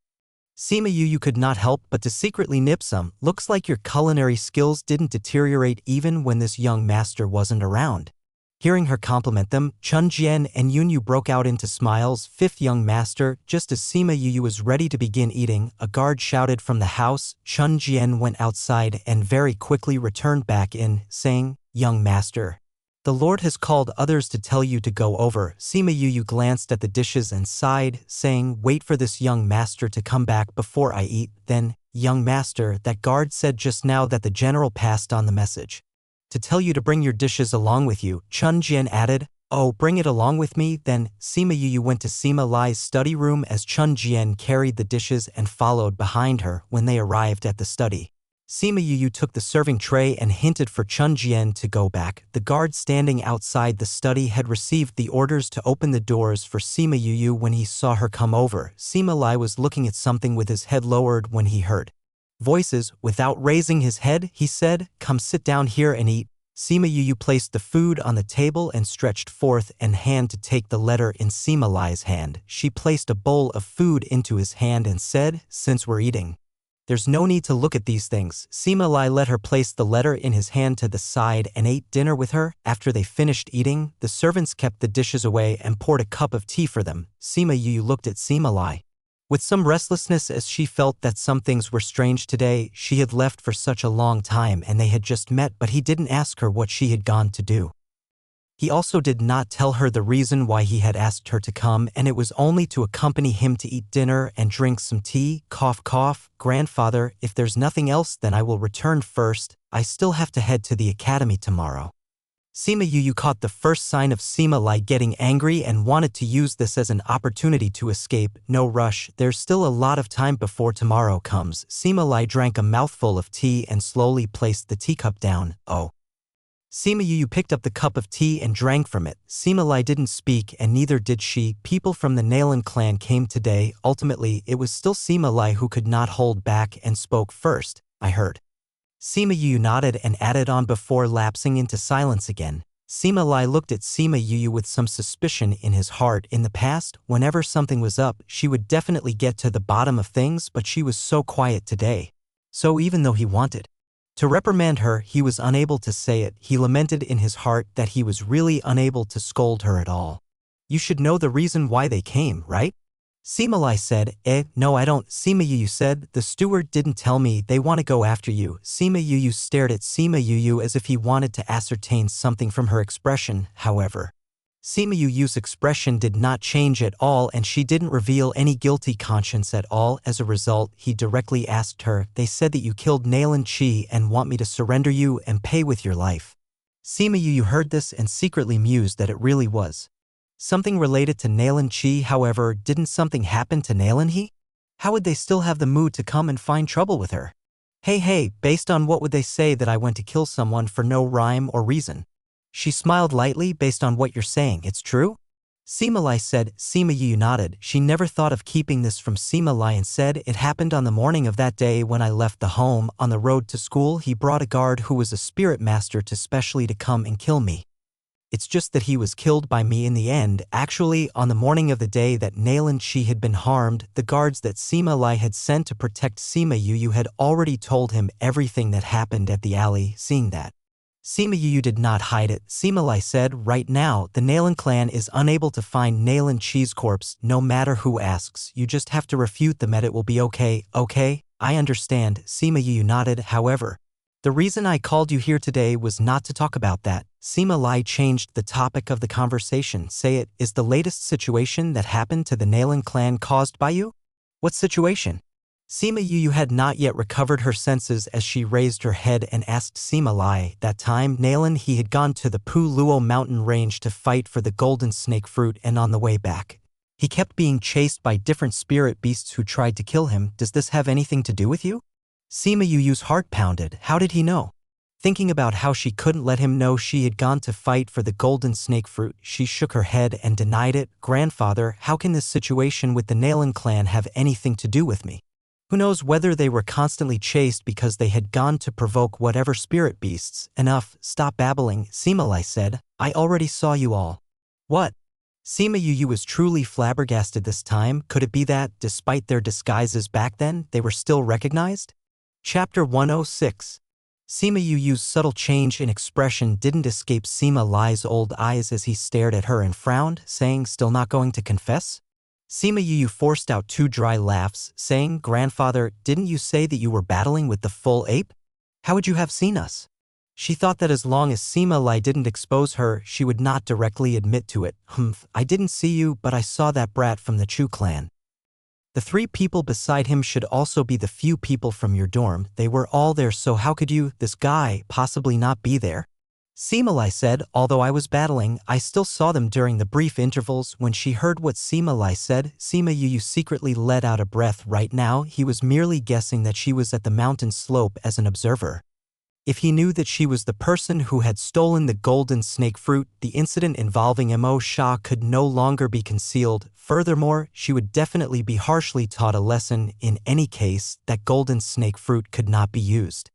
Sima Yu could not help but to secretly nip some. "Looks like your culinary skills didn't deteriorate even when this young master wasn't around." Hearing her compliment them, Chun Jian and Yun Yu broke out into smiles. "Fifth young master." Just as Sima Yu was ready to begin eating, a guard shouted from the house. Chun Jian went outside and very quickly returned back in, saying, "Young master, the Lord has called others to tell you to go over." Sima Yu glanced at the dishes and sighed, saying, "Wait for this young master to come back before I eat." Then, "Young master, that guard said just now that the general passed on the message to tell you to bring your dishes along with you." Chun Jian added, "Oh, bring it along with me?" Then, Sima Yu went to Sima Lai's study room as Chun Jian carried the dishes and followed behind her. When they arrived at the study, Sima Yu took the serving tray and hinted for Chun Jian to go back. The guard standing outside the study had received the orders to open the doors for Sima Yu. When he saw her come over, Sima Lai was looking at something with his head lowered. When he heard voices, without raising his head, he said, "Come sit down here and eat." Sima Yu placed the food on the table and stretched forth an hand to take the letter in Sima Lai's hand. She placed a bowl of food into his hand and said, "Since we're eating, there's no need to look at these things." Sima Lai let her place the letter in his hand to the side and ate dinner with her. After they finished eating, the servants kept the dishes away and poured a cup of tea for them. Sima Yu looked at Sima Lai with some restlessness as she felt that some things were strange today. She had left for such a long time and they had just met, but he didn't ask her what she had gone to do. He also did not tell her the reason why he had asked her to come, and it was only to accompany him to eat dinner and drink some tea. Cough, cough. Grandfather, if there's nothing else, then I will return first. I still have to head to the academy tomorrow. Sima Yu caught the first sign of Sima Lai getting angry and wanted to use this as an opportunity to escape. No rush, there's still a lot of time before tomorrow comes. Sima Lai drank a mouthful of tea and slowly placed the teacup down. Oh. Sima Yu picked up the cup of tea and drank from it. Sima Lai didn't speak, and neither did she. People from the Nalan clan came today. Ultimately, it was still Sima Lai who could not hold back and spoke first. I heard. Sima Yu nodded and added on before lapsing into silence again. Sima Lai looked at Sima Yu with some suspicion in his heart. In the past, whenever something was up, she would definitely get to the bottom of things, but she was so quiet today. So even though he wanted to reprimand her, he was unable to say it. He lamented in his heart that he was really unable to scold her at all. You should know the reason why they came, right? Sima Lai said, no I don't. Sima Yu said, the steward didn't tell me. They want to go after you. Sima Yu stared at Sima Yu as if he wanted to ascertain something from her expression. However, Sima Yu's expression did not change at all, and she didn't reveal any guilty conscience at all. As a result, he directly asked her, they said that you killed Nalan Chi and want me to surrender you and pay with your life. Sima Yu heard this and secretly mused that it really was something related to Nalan Chi. However, didn't something happen to Nalan He? How would they still have the mood to come and find trouble with her? Hey, based on what would they say that I went to kill someone for no rhyme or reason? She smiled lightly. Based on what you're saying, it's true? Sima Lai said. Sima Yu nodded. She never thought of keeping this from Sima Lai and said, it happened on the morning of that day when I left the home. On the road to school, he brought a guard who was a spirit master to specially to come and kill me. It's just that he was killed by me in the end. Actually, on the morning of the day that Nalan Chi had been harmed, the guards that Sima Lai had sent to protect Sima Yu had already told him everything that happened at the alley. Seeing that, Sima Yu did not hide it. Sima Lai said, right now, the Nalan clan is unable to find Nalan Chi's corpse. No matter who asks, you just have to refute them and it will be okay. Okay, I understand. Sima Yu nodded. However, the reason I called you here today was not to talk about that. Sima Lai changed the topic of the conversation. Say it, is the latest situation that happened to the Nalan clan caused by you? What situation? Sima Yu had not yet recovered her senses as she raised her head and asked Sima Lai. That time, Nalan he had gone to the Pu Luo mountain range to fight for the golden snake fruit, and on the way back, he kept being chased by different spirit beasts who tried to kill him. Does this have anything to do with you? Sima Yu's heart pounded. How did he know? Thinking about how she couldn't let him know she had gone to fight for the golden snake fruit, she shook her head and denied it. Grandfather, how can this situation with the Nalan clan have anything to do with me? Who knows whether they were constantly chased because they had gone to provoke whatever spirit beasts. Enough, stop babbling, Sima Lai said. I already saw you all. What? Sima Yu was truly flabbergasted this time. Could it be that, despite their disguises back then, they were still recognized? Chapter 106. Sima Yu's subtle change in expression didn't escape Sima Lai's old eyes as he stared at her and frowned, saying, still not going to confess? Sima Yu forced out two dry laughs, saying, Grandfather, didn't you say that you were battling with the full ape? How would you have seen us? She thought that as long as Sima Lai didn't expose her, she would not directly admit to it. I didn't see you, but I saw that brat from the Chu clan. The three people beside him should also be the few people from your dorm. They were all there, so how could you, this guy, possibly not be there? Sima Lai said, although I was battling, I still saw them during the brief intervals. When she heard what Sima Lai said, Sima Yu secretly let out a breath. Right now, he was merely guessing that she was at the mountain slope as an observer. If he knew that she was the person who had stolen the golden snake fruit, the incident involving Mo Sha could no longer be concealed. Furthermore, she would definitely be harshly taught a lesson in any case that golden snake fruit could not be used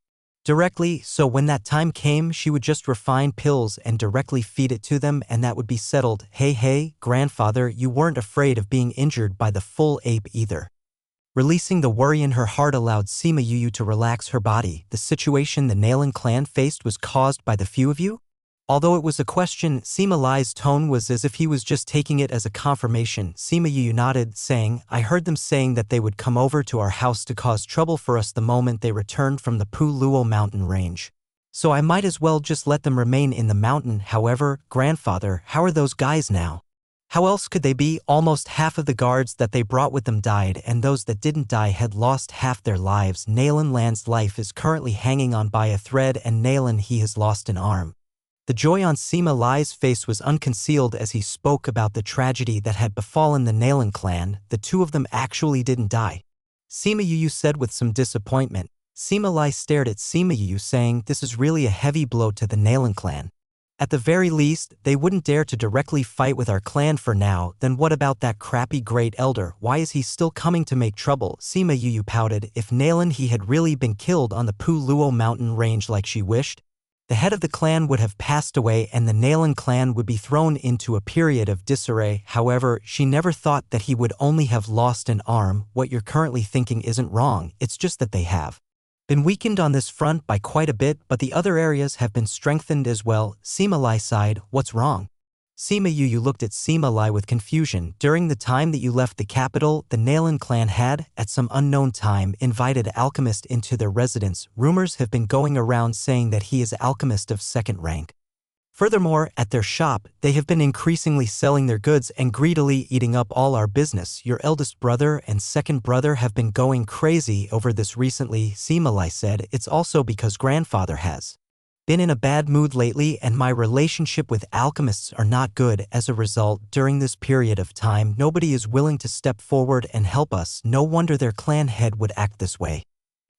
directly, so when that time came, she would just refine pills and directly feed it to them, and that would be settled. Hey, grandfather, you weren't afraid of being injured by the full ape either. Releasing the worry in her heart allowed Sima Yu to relax her body. The situation the Nalan clan faced was caused by the few of you? Although it was a question, Sima Lai's tone was as if he was just taking it as a confirmation. Sima Yu nodded, saying, I heard them saying that they would come over to our house to cause trouble for us the moment they returned from the Pu Luo mountain range. So I might as well just let them remain in the mountain. However, grandfather, how are those guys now? How else could they be? Almost half of the guards that they brought with them died, and those that didn't die had lost half their lives. Nalan Land's life is currently hanging on by a thread, and Nalan, he has lost an arm. The joy on Sima Lai's face was unconcealed as he spoke about the tragedy that had befallen the Nalan clan. The two of them actually didn't die. Sima Yu said with some disappointment. Sima Lai stared at Sima Yu saying, this is really a heavy blow to the Nalan clan. At the very least, they wouldn't dare to directly fight with our clan for now. Then what about that crappy great elder? Why is he still coming to make trouble? Sima Yu pouted. If Nalan he had really been killed on the Pu Luo mountain range like she wished, the head of the clan would have passed away and the Nalan clan would be thrown into a period of disarray. However, she never thought that he would only have lost an arm. What you're currently thinking isn't wrong, it's just that they have been weakened on this front by quite a bit, but the other areas have been strengthened as well. Sima Lai sighed. What's wrong? Sima Yu looked at Sima Lai with confusion. During the time that you left the capital, the Nalan clan had, at some unknown time, invited Alchemist into their residence. Rumors have been going around saying that he is Alchemist of second rank. Furthermore, at their shop, they have been increasingly selling their goods and greedily eating up all our business. Your eldest brother and second brother have been going crazy over this recently, Sima Lai said. It's also because grandfather has been in a bad mood lately and my relationship with alchemists are not good. As a result, during this period of time, nobody is willing to step forward and help us. No wonder their clan head would act this way.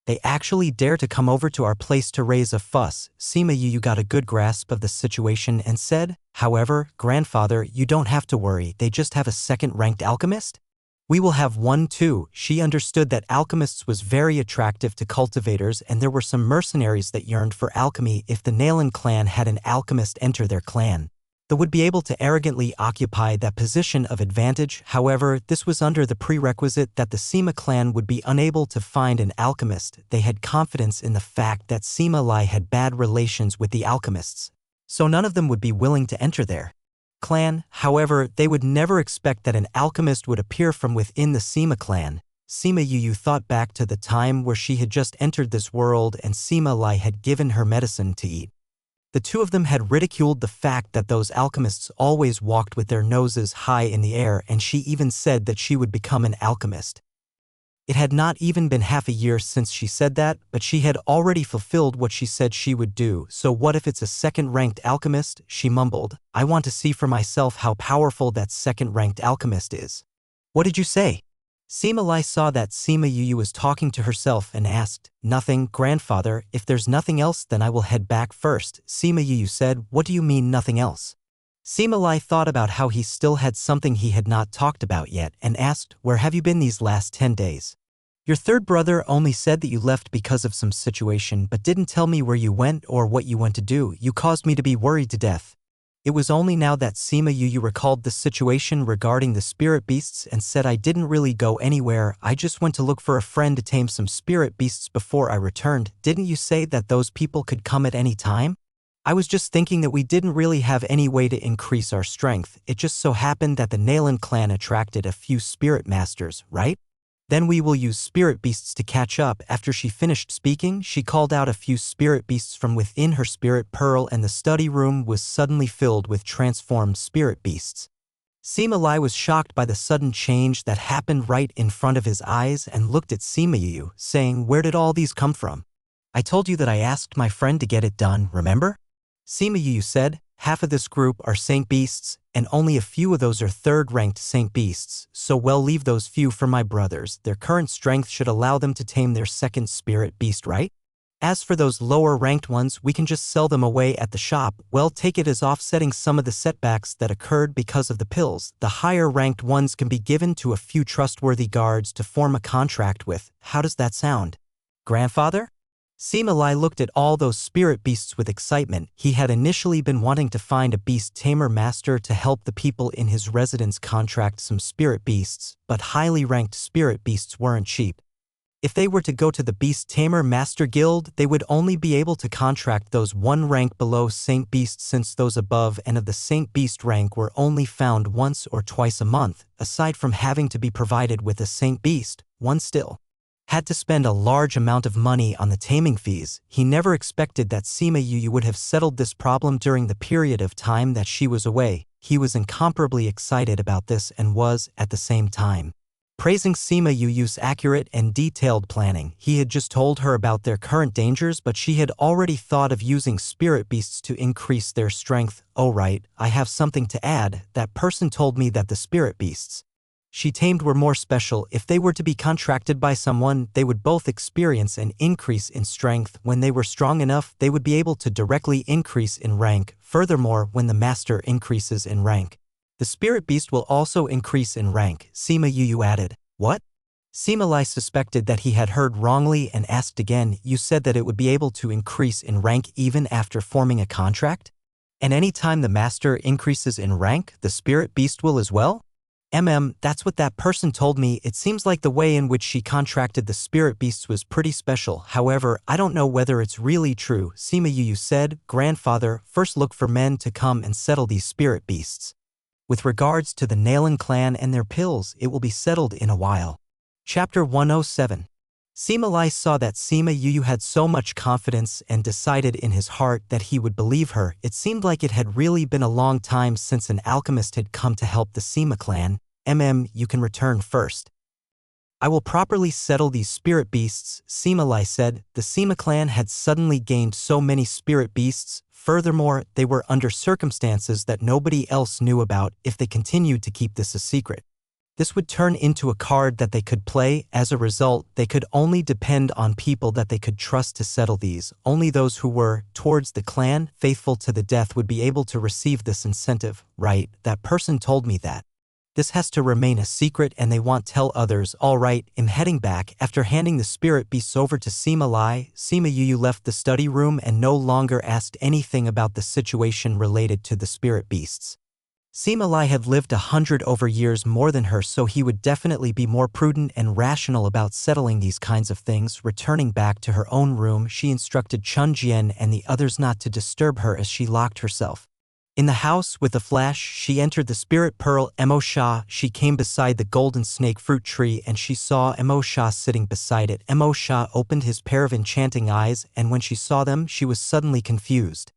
They actually dare to come over to our place to raise a fuss. Sima Yu got a good grasp of the situation and said, however, grandfather, you don't have to worry. They just have a second-ranked alchemist? We will have one too. She understood that alchemists was very attractive to cultivators and there were some mercenaries that yearned for alchemy. If the Nalan clan had an alchemist enter their clan, they would be able to arrogantly occupy that position of advantage. However, this was under the prerequisite that the Sima clan would be unable to find an alchemist. They had confidence in the fact that Sima Lai had bad relations with the alchemists, so none of them would be willing to enter their clan. However, they would never expect that an alchemist would appear from within the Sima clan. Sima Yu thought back to the time where she had just entered this world and Sima Lai had given her medicine to eat. The two of them had ridiculed the fact that those alchemists always walked with their noses high in the air, and she even said that she would become an alchemist. It had not even been half a year since she said that, but she had already fulfilled what she said she would do. So what if it's a second-ranked alchemist? She mumbled. I want to see for myself how powerful that second-ranked alchemist is. What did you say? Sima Lai saw that Sima Yu was talking to herself and asked, nothing, grandfather. If there's nothing else, then I will head back first. Sima Yu said, what do you mean nothing else? Sima Lai thought about how he still had something he had not talked about yet and asked, where have you been these last 10 days? Your third brother only said that you left because of some situation but didn't tell me where you went or what you went to do. You caused me to be worried to death. It was only now that Sima Yu recalled the situation regarding the spirit beasts and said I didn't really go anywhere. I just went to look for a friend to tame some spirit beasts before I returned. Didn't you say that those people could come at any time? I was just thinking that we didn't really have any way to increase our strength. It just so happened that the Nalan clan attracted a few spirit masters, right? Then we will use spirit beasts to catch up. After she finished speaking, she called out a few spirit beasts from within her spirit pearl and the study room was suddenly filled with transformed spirit beasts. Sima Lai was shocked by the sudden change that happened right in front of his eyes and looked at Sima Yu, saying, where did all these come from? I told you that I asked my friend to get it done, remember? Sima Yu said, half of this group are Saint Beasts, and only a few of those are third-ranked Saint Beasts, so well leave those few for my brothers. Their current strength should allow them to tame their second spirit beast, right? As for those lower-ranked ones, we can just sell them away at the shop. Well, take it as offsetting some of the setbacks that occurred because of the pills. The higher-ranked ones can be given to a few trustworthy guards to form a contract with. How does that sound? Grandfather? Sima Lai looked at all those spirit beasts with excitement. He had initially been wanting to find a beast tamer master to help the people in his residence contract some spirit beasts, but highly ranked spirit beasts weren't cheap. If they were to go to the Beast Tamer Master Guild, they would only be able to contract those one rank below Saint Beast, since those above and of the Saint Beast rank were only found once or twice a month. Aside from having to be provided with a Saint Beast, one still had to spend a large amount of money on the taming fees. He never expected that Sima Yu would have settled this problem during the period of time that she was away. He was incomparably excited about this and was, at the same time, praising Sima Yu's accurate and detailed planning. He had just told her about their current dangers, but she had already thought of using spirit beasts to increase their strength. Oh right, I have something to add. That person told me that the spirit beasts she tamed were more special. If they were to be contracted by someone, they would both experience an increase in strength. When they were strong enough, they would be able to directly increase in rank. Furthermore, when the master increases in rank, the spirit beast will also increase in rank. Sima Yu added. What? Sima Lai suspected that he had heard wrongly and asked again. You said that it would be able to increase in rank even after forming a contract? And any time the master increases in rank, the spirit beast will as well? That's what that person told me. It seems like the way in which she contracted the spirit beasts was pretty special. However, I don't know whether it's really true. Sima Yu said, Grandfather, first look for men to come and settle these spirit beasts. With regards to the Nalan clan and their pills, it will be settled in a while. Chapter 107. Sima Lai saw that Sima Yu had so much confidence and decided in his heart that he would believe her. It seemed like it had really been a long time since an alchemist had come to help the Sima clan. You can return first. I will properly settle these spirit beasts, Sima Lai said. The Sima clan had suddenly gained so many spirit beasts. Furthermore, they were under circumstances that nobody else knew about. If they continued to keep this a secret, this would turn into a card that they could play. As a result, they could only depend on people that they could trust to settle these. Only those who were, towards the clan, faithful to the death would be able to receive this incentive. Right, that person told me that. This has to remain a secret and they won't tell others. All right, I'm heading back. After handing the spirit beasts over to Sima Lai, Sima Yu left the study room and no longer asked anything about the situation related to the spirit beasts. Sima Lai had lived 100 over years more than her, so he would definitely be more prudent and rational about settling these kinds of things. Returning back to her own room, she instructed Chun Jian and the others not to disturb her as she locked herself in the house. With a flash, she entered the spirit pearl Mo Sha. She came beside the golden snake fruit tree and she saw Mo Sha sitting beside it. Mo Sha opened his pair of enchanting eyes, and when she saw them, she was suddenly confused.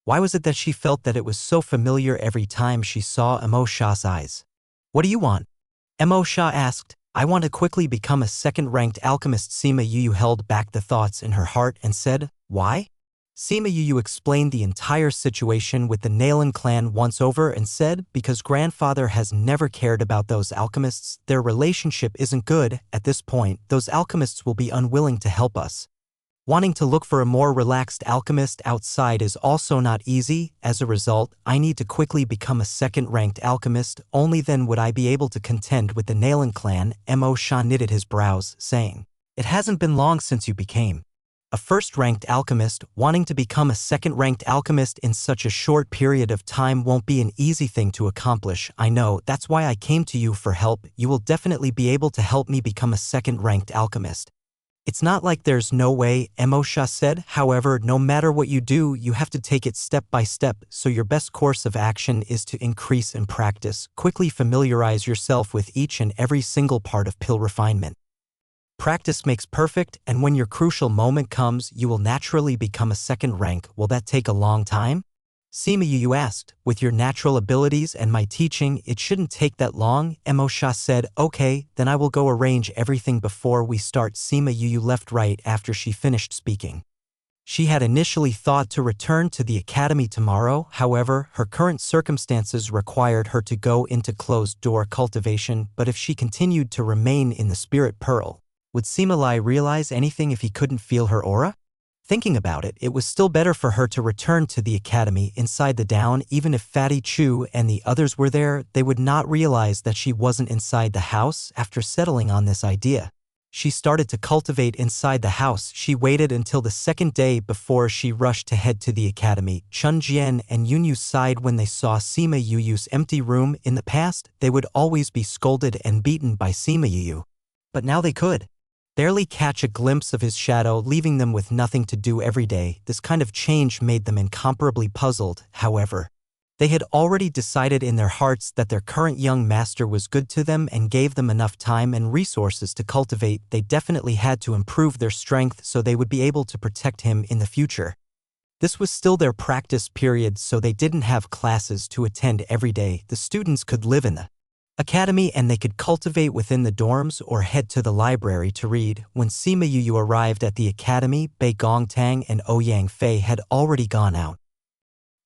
Why was it that she felt that it was so familiar every time she saw Mo Sha's eyes? What do you want? Mo Sha asked. I want to quickly become a second-ranked alchemist. Sima Yu held back the thoughts in her heart and said, Why? Sima Yu explained the entire situation with the Nalan clan once over and said, Because grandfather has never cared about those alchemists. Their relationship isn't good. At this point, those alchemists will be unwilling to help us. Wanting to look for a more relaxed alchemist outside is also not easy. As a result, I need to quickly become a second-ranked alchemist. Only then would I be able to contend with the Nalan clan. Mo Sha knitted his brows, saying, It hasn't been long since you became a first-ranked alchemist. Wanting to become a second-ranked alchemist in such a short period of time won't be an easy thing to accomplish. I know, that's why I came to you for help. You will definitely be able to help me become a second-ranked alchemist. It's not like there's no way, Mo Sha said. However, no matter what you do, you have to take it step by step, so your best course of action is to increase in practice. Quickly familiarize yourself with each and every single part of pill refinement. Practice makes perfect, and when your crucial moment comes, you will naturally become a second rank. Will that take a long time? Sima Yu asked. With your natural abilities and my teaching, it shouldn't take that long. Mo Sha said, Okay, then I will go arrange everything before we start. Sima Yu left right after she finished speaking. She had initially thought to return to the academy tomorrow. However, her current circumstances required her to go into closed-door cultivation. But if she continued to remain in the Spirit Pearl, would Sima Lai realize anything if he couldn't feel her aura? Thinking about it, it was still better for her to return to the academy inside the down. Even if Fatty Chu and the others were there, they would not realize that she wasn't inside the house. After settling on this idea, she started to cultivate inside the house. She waited until the second day before she rushed to head to the academy. Chun Jian and Yunyu sighed when they saw Sima Yu's empty room. In the past, they would always be scolded and beaten by Sima Yu, but now they could barely catch a glimpse of his shadow, leaving them with nothing to do every day. This kind of change made them incomparably puzzled. However, They had already decided in their hearts that their current young master was good to them and gave them enough time and resources to cultivate. They definitely had to improve their strength so they would be able to protect him in the future. This was still their practice period, so they didn't have classes to attend every day. The students could live in the academy and they could cultivate within the dorms or head to the library to read. When Sima Yu arrived at the academy, Bei Gongtang and Ouyang Fei had already gone out.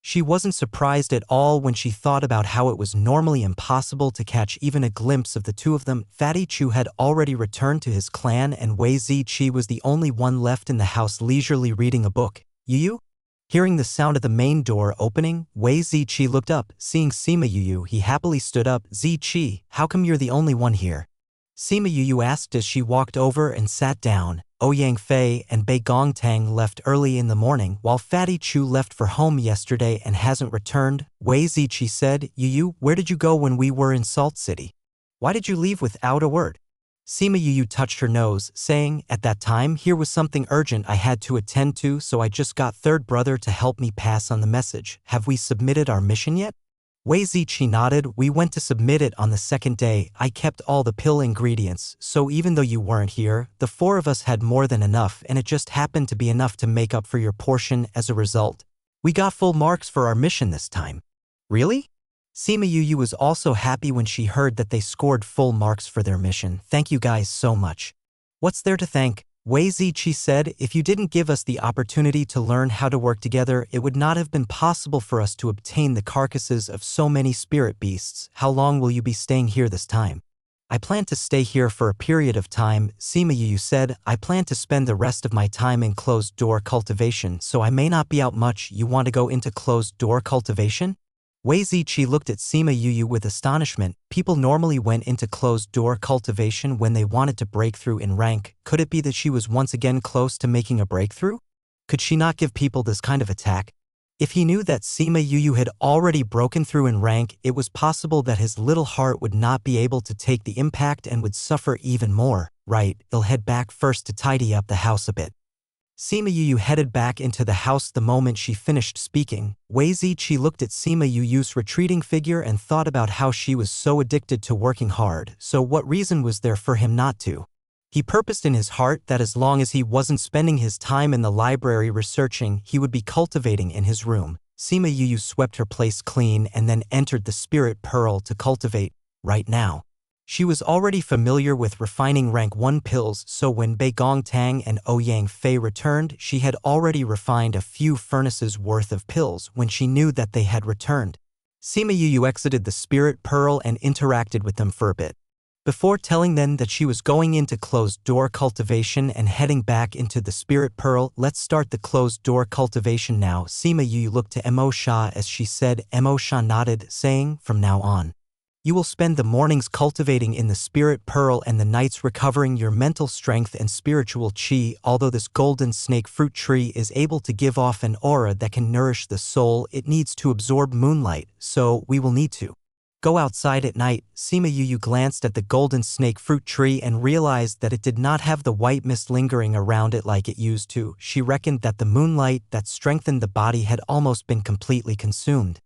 She wasn't surprised at all when she thought about how it was normally impossible to catch even a glimpse of the two of them. Fatty Chu had already returned to his clan and Wei Ziqi was the only one left in the house leisurely reading a book. Yu? Hearing the sound of the main door opening, Wei Ziqi looked up. Seeing Sima Yu, he happily stood up. Ziqi, how come you're the only one here? Sima Yu asked as she walked over and sat down. Ouyang Fei and Bei Gongtang left early in the morning, while Fatty Chu left for home yesterday and hasn't returned. Wei Ziqi said, Yu, where did you go when we were in Salt City? Why did you leave without a word? Sima Yu touched her nose, saying, at that time here was something urgent I had to attend to, so I just got third brother to help me pass on the message. Have we submitted our mission yet? Wei Ziqi nodded. We went to submit it on the second day. I kept all the pill ingredients, so even though you weren't here, the four of us had more than enough and it just happened to be enough to make up for your portion. As a result, we got full marks for our mission this time. Really? Sima Yu was also happy when she heard that they scored full marks for their mission. Thank you guys so much. What's there to thank? Wei Ziqi said, if you didn't give us the opportunity to learn how to work together, it would not have been possible for us to obtain the carcasses of so many spirit beasts. How long will you be staying here this time? I plan to stay here for a period of time, Sima Yu said. I plan to spend the rest of my time in closed-door cultivation, so I may not be out much. You want to go into closed-door cultivation? Wei Ziqi looked at Sima Yu with astonishment. People normally went into closed-door cultivation when they wanted to break through in rank. Could it be that she was once again close to making a breakthrough? Could she not give people this kind of attack? If he knew that Sima Yu had already broken through in rank, it was possible that his little heart would not be able to take the impact and would suffer even more. Right, he'll head back first to tidy up the house a bit. Sima Yu headed back into the house the moment she finished speaking. Wei Ziqi looked at Sima Yu's retreating figure and thought about how she was so addicted to working hard, so what reason was there for him not to? He purposed in his heart that as long as he wasn't spending his time in the library researching, he would be cultivating in his room. Sima Yu swept her place clean and then entered the spirit pearl to cultivate. Right now, she was already familiar with refining rank 1 pills, so when Bei Gongtang and Ouyang Fei returned, she had already refined a few furnaces worth of pills when she knew that they had returned. Sima Yu exited the spirit pearl and interacted with them for a bit. Before telling them that she was going into closed-door cultivation and heading back into the spirit pearl, let's start the closed-door cultivation now. Sima Yu looked to Mo Sha as she said. Mo Sha nodded, saying, from now on, you will spend the mornings cultivating in the spirit pearl and the nights recovering your mental strength and spiritual chi. Although this golden snake fruit tree is able to give off an aura that can nourish the soul, it needs to absorb moonlight, so we will need to go outside at night. Sima Yu glanced at the golden snake fruit tree and realized that it did not have the white mist lingering around it like it used to. She reckoned that the moonlight that strengthened the body had almost been completely consumed.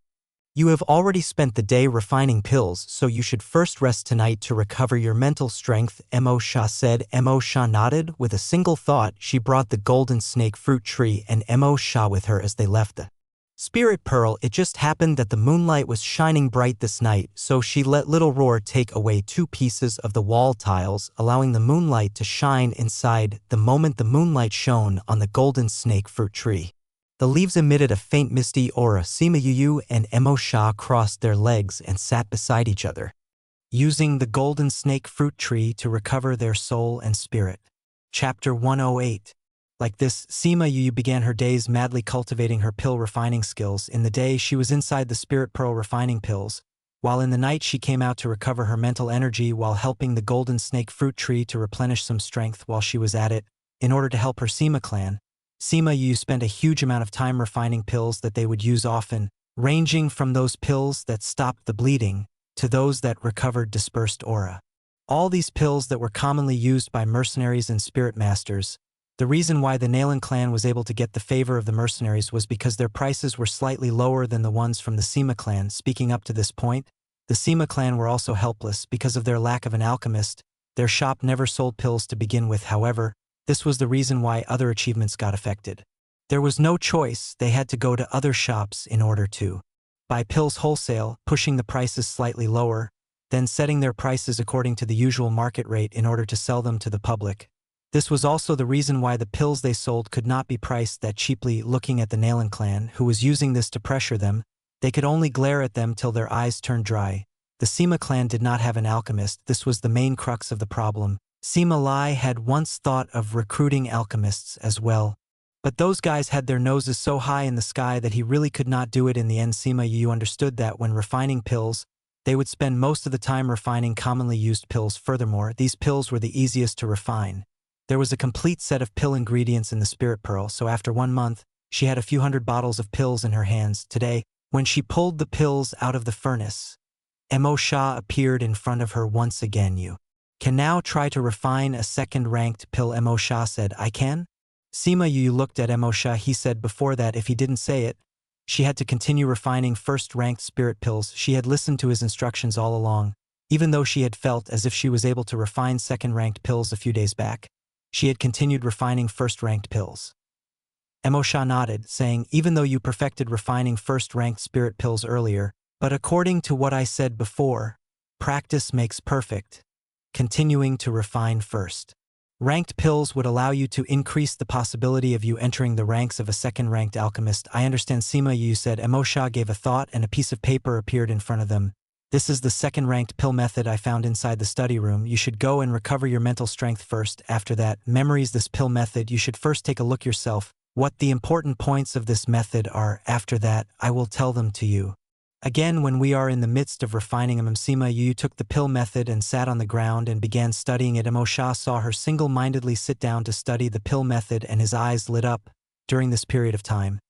You have already spent the day refining pills, so you should first rest tonight to recover your mental strength, Mo Sha said. Mo Sha nodded. With a single thought, she brought the golden snake fruit tree and Mo Sha with her as they left the spirit pearl. It just happened that the moonlight was shining bright this night, so she let Little Roar take away 2 pieces of the wall tiles, allowing the moonlight to shine inside. The moment the moonlight shone on the golden snake fruit tree, the leaves emitted a faint misty aura. Sima Yu and Mo Sha crossed their legs and sat beside each other, using the golden snake fruit tree to recover their soul and spirit. Chapter 108. Like this, Sima Yu began her days madly cultivating her pill refining skills. In the day, she was inside the spirit pearl refining pills, while in the night she came out to recover her mental energy while helping the golden snake fruit tree to replenish some strength while she was at it. In order to help her Sima clan, Sima Yu spent a huge amount of time refining pills that they would use often, ranging from those pills that stopped the bleeding to those that recovered dispersed aura. All these pills that were commonly used by mercenaries and spirit masters, The reason why the Nalan clan was able to get the favor of the mercenaries was because their prices were slightly lower than the ones from the Sima clan. Speaking up to this point, the Sima clan were also helpless because of their lack of an alchemist. Their shop never sold pills to begin with. However, this was the reason why other achievements got affected. There was no choice, they had to go to other shops in order to buy pills wholesale, pushing the prices slightly lower, then setting their prices according to the usual market rate in order to sell them to the public. This was also the reason why the pills they sold could not be priced that cheaply. Looking at the Nalan clan, who was using this to pressure them, they could only glare at them till their eyes turned dry. The Sima clan did not have an alchemist. This was the main crux of the problem. Sima Lai had once thought of recruiting alchemists as well, but those guys had their noses so high in the sky that he really could not do it. In the end, Sima Yu understood that when refining pills, they would spend most of the time refining commonly used pills. Furthermore, these pills were the easiest to refine. There was a complete set of pill ingredients in the spirit pearl, so after 1 month, she had a few hundred bottles of pills in her hands. Today, when she pulled the pills out of the furnace, Mo Sha appeared in front of her once again. You can now try to refine a second-ranked pill, Mo Sha said. I can? Sima Yu looked at Mo Sha. He said before that if he didn't say it, she had to continue refining first-ranked spirit pills. She had listened to his instructions all along, even though she had felt as if she was able to refine second-ranked pills a few days back. She had continued refining first-ranked pills. Mo Sha nodded, saying, even though you perfected refining first-ranked spirit pills earlier, but according to what I said before, practice makes perfect. Continuing to refine first-ranked pills would allow you to increase the possibility of you entering the ranks of a second-ranked alchemist. I understand, Sima Yu said. Mo Sha gave a thought and a piece of paper appeared in front of them. This is the second-ranked pill method I found inside the study room. You should go and recover your mental strength first. After that, memorize this pill method. You should first take a look yourself what the important points of this method are. After that, I will tell them to you. Again, when we are in the midst of refining them, Sima Yu took the pill method and sat on the ground and began studying it. Mo Sha saw her single-mindedly sit down to study the pill method and his eyes lit up during this period of time.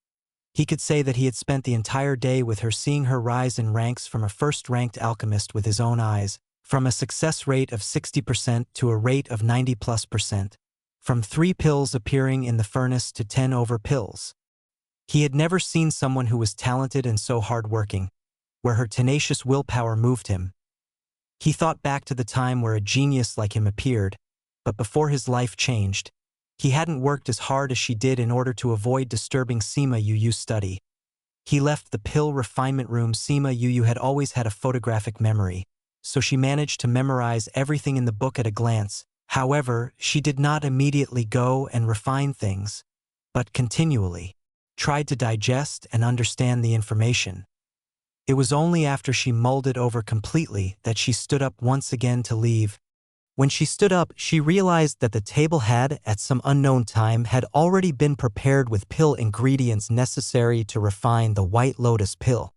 He could say that he had spent the entire day with her, seeing her rise in ranks from a first-ranked alchemist with his own eyes, from a success rate of 60% to a rate of 90+%, from 3 pills appearing in the furnace to 10 over pills. He had never seen someone who was talented and so hard-working, where her tenacious willpower moved him. He thought back to the time where a genius like him appeared, but before his life changed, he hadn't worked as hard as she did in order to avoid disturbing Sima Yu's study. He left the pill refinement room. Sima Yu had always had a photographic memory, so she managed to memorize everything in the book at a glance. However, she did not immediately go and refine things, but continually tried to digest and understand the information. It was only after she mulled it over completely that she stood up once again to leave. When she stood up, she realized that the table had, at some unknown time, had already been prepared with pill ingredients necessary to refine the White Lotus pill.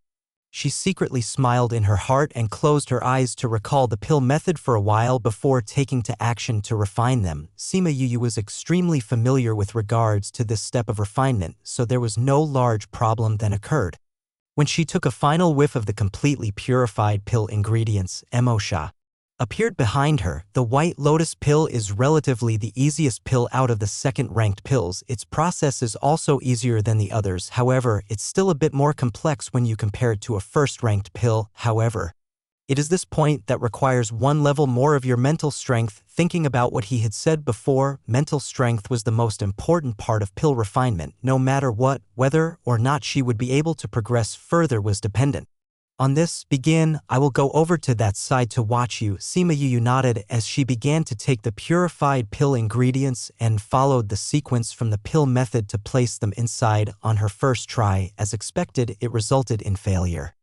She secretly smiled in her heart and closed her eyes to recall the pill method for a while before taking to action to refine them. Sima Yu was extremely familiar with regards to this step of refinement, so there was no large problem then occurred. When she took a final whiff of the completely purified pill ingredients, Mo Sha appeared behind her. The White Lotus pill is relatively the easiest pill out of the second-ranked pills. Its process is also easier than the others. However, it's still a bit more complex when you compare it to a first-ranked pill. However, it is this point that requires 1 level more of your mental strength. Thinking about what he had said before, mental strength was the most important part of pill refinement. No matter what, whether or not she would be able to progress further was dependent on this. Begin. I will go over to that side to watch you. Sima Yu nodded as she began to take the purified pill ingredients and followed the sequence from the pill method to place them inside. On her first try, as expected, it resulted in failure.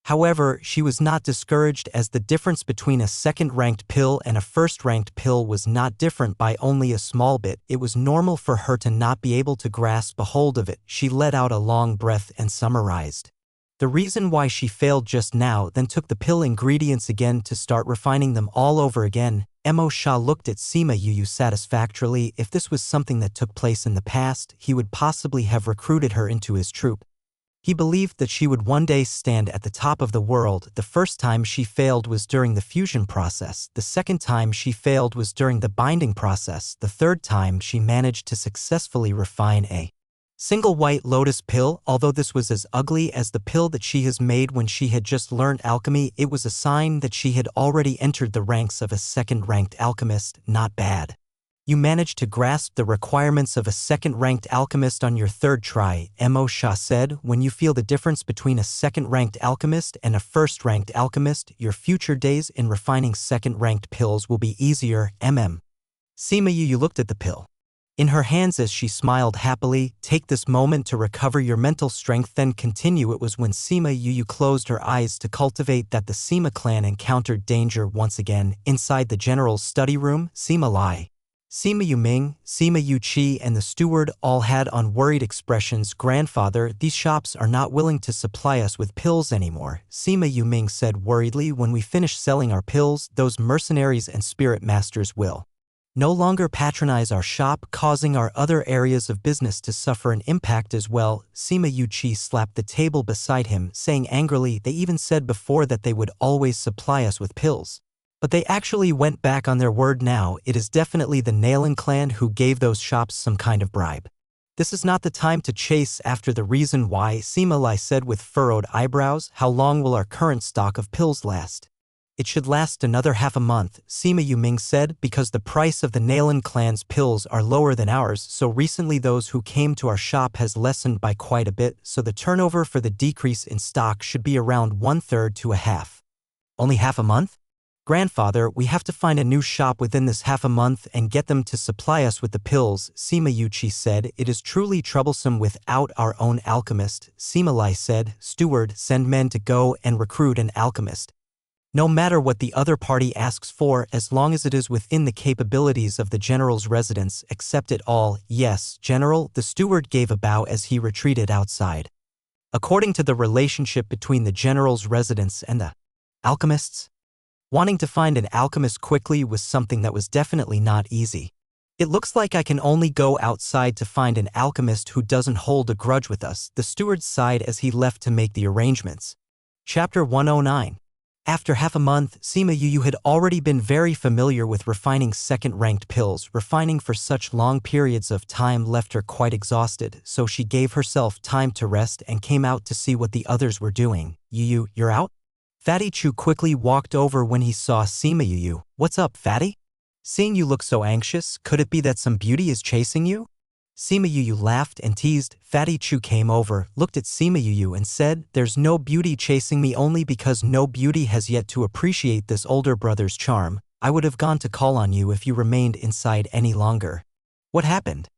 However, she was not discouraged, as the difference between a second-ranked pill and a first-ranked pill was not different by only a small bit. It was normal for her to not be able to grasp a hold of it. She let out a long breath and summarized the reason why she failed just now, then took the pill ingredients again to start refining them all over again. Mo Sha looked at Sima Yu satisfactorily. If this was something that took place in the past, he would possibly have recruited her into his troop. He believed that she would one day stand at the top of the world. The first time she failed was during the fusion process. The second time she failed was during the binding process. The third time she managed to successfully refine a single white lotus pill. Although this was as ugly as the pill that she has made when she had just learned alchemy, it was a sign that she had already entered the ranks of a second-ranked alchemist. Not bad. You managed to grasp the requirements of a second-ranked alchemist on your third try, Mo Shah said. When you feel the difference between a second-ranked alchemist and a first-ranked alchemist, your future days in refining second-ranked pills will be easier. Sima Yu looked at the pill in her hands as she smiled happily. Take this moment to recover your mental strength, then continue. It was when Sima Yu closed her eyes to cultivate that the Sima clan encountered danger once again. Inside the general's study room, Sima Lai, Sima Yu Ming, Sima Yu Qi, and the steward all had on worried expressions. Grandfather, these shops are not willing to supply us with pills anymore, Sima Yu Ming said worriedly. When we finish selling our pills, those mercenaries and spirit masters will no longer patronize our shop, causing our other areas of business to suffer an impact as well. Sima Yu Qi slapped the table beside him, saying angrily, they even said before that they would always supply us with pills. But they actually went back on their word now. It is definitely the Nailin clan who gave those shops some kind of bribe. This is not the time to chase after the reason why, Sima Lai said with furrowed eyebrows. How long will our current stock of pills last? It should last another half a month, Sima Yu Ming said, because the price of the Nailin clan's pills are lower than ours, so recently those who came to our shop has lessened by quite a bit, so the turnover for the decrease in stock should be around 1/3 to a half. Only half a month? Grandfather, we have to find a new shop within this half a month and get them to supply us with the pills, Sima Yu Qi said. It is truly troublesome without our own alchemist, Sima Lai said. Steward, send men to go and recruit an alchemist. No matter what the other party asks for, as long as it is within the capabilities of the general's residence, accept it all. Yes, General, the steward gave a bow as he retreated outside. According to the relationship between the general's residence and the alchemists, wanting to find an alchemist quickly was something that was definitely not easy. It looks like I can only go outside to find an alchemist who doesn't hold a grudge with us, the steward sighed as he left to make the arrangements. Chapter 109. After half a month, Sima Yu had already been very familiar with refining second-ranked pills. Refining for such long periods of time left her quite exhausted, so she gave herself time to rest and came out to see what the others were doing. Yu, you're out? Fatty Chu quickly walked over when he saw Sima Yu. What's up, Fatty? Seeing you look so anxious, could it be that some beauty is chasing you? Sima Yu laughed and teased. Fatty Chu came over, looked at Sima Yu and said, there's no beauty chasing me, only because no beauty has yet to appreciate this older brother's charm. I would have gone to call on you if you remained inside any longer. What happened?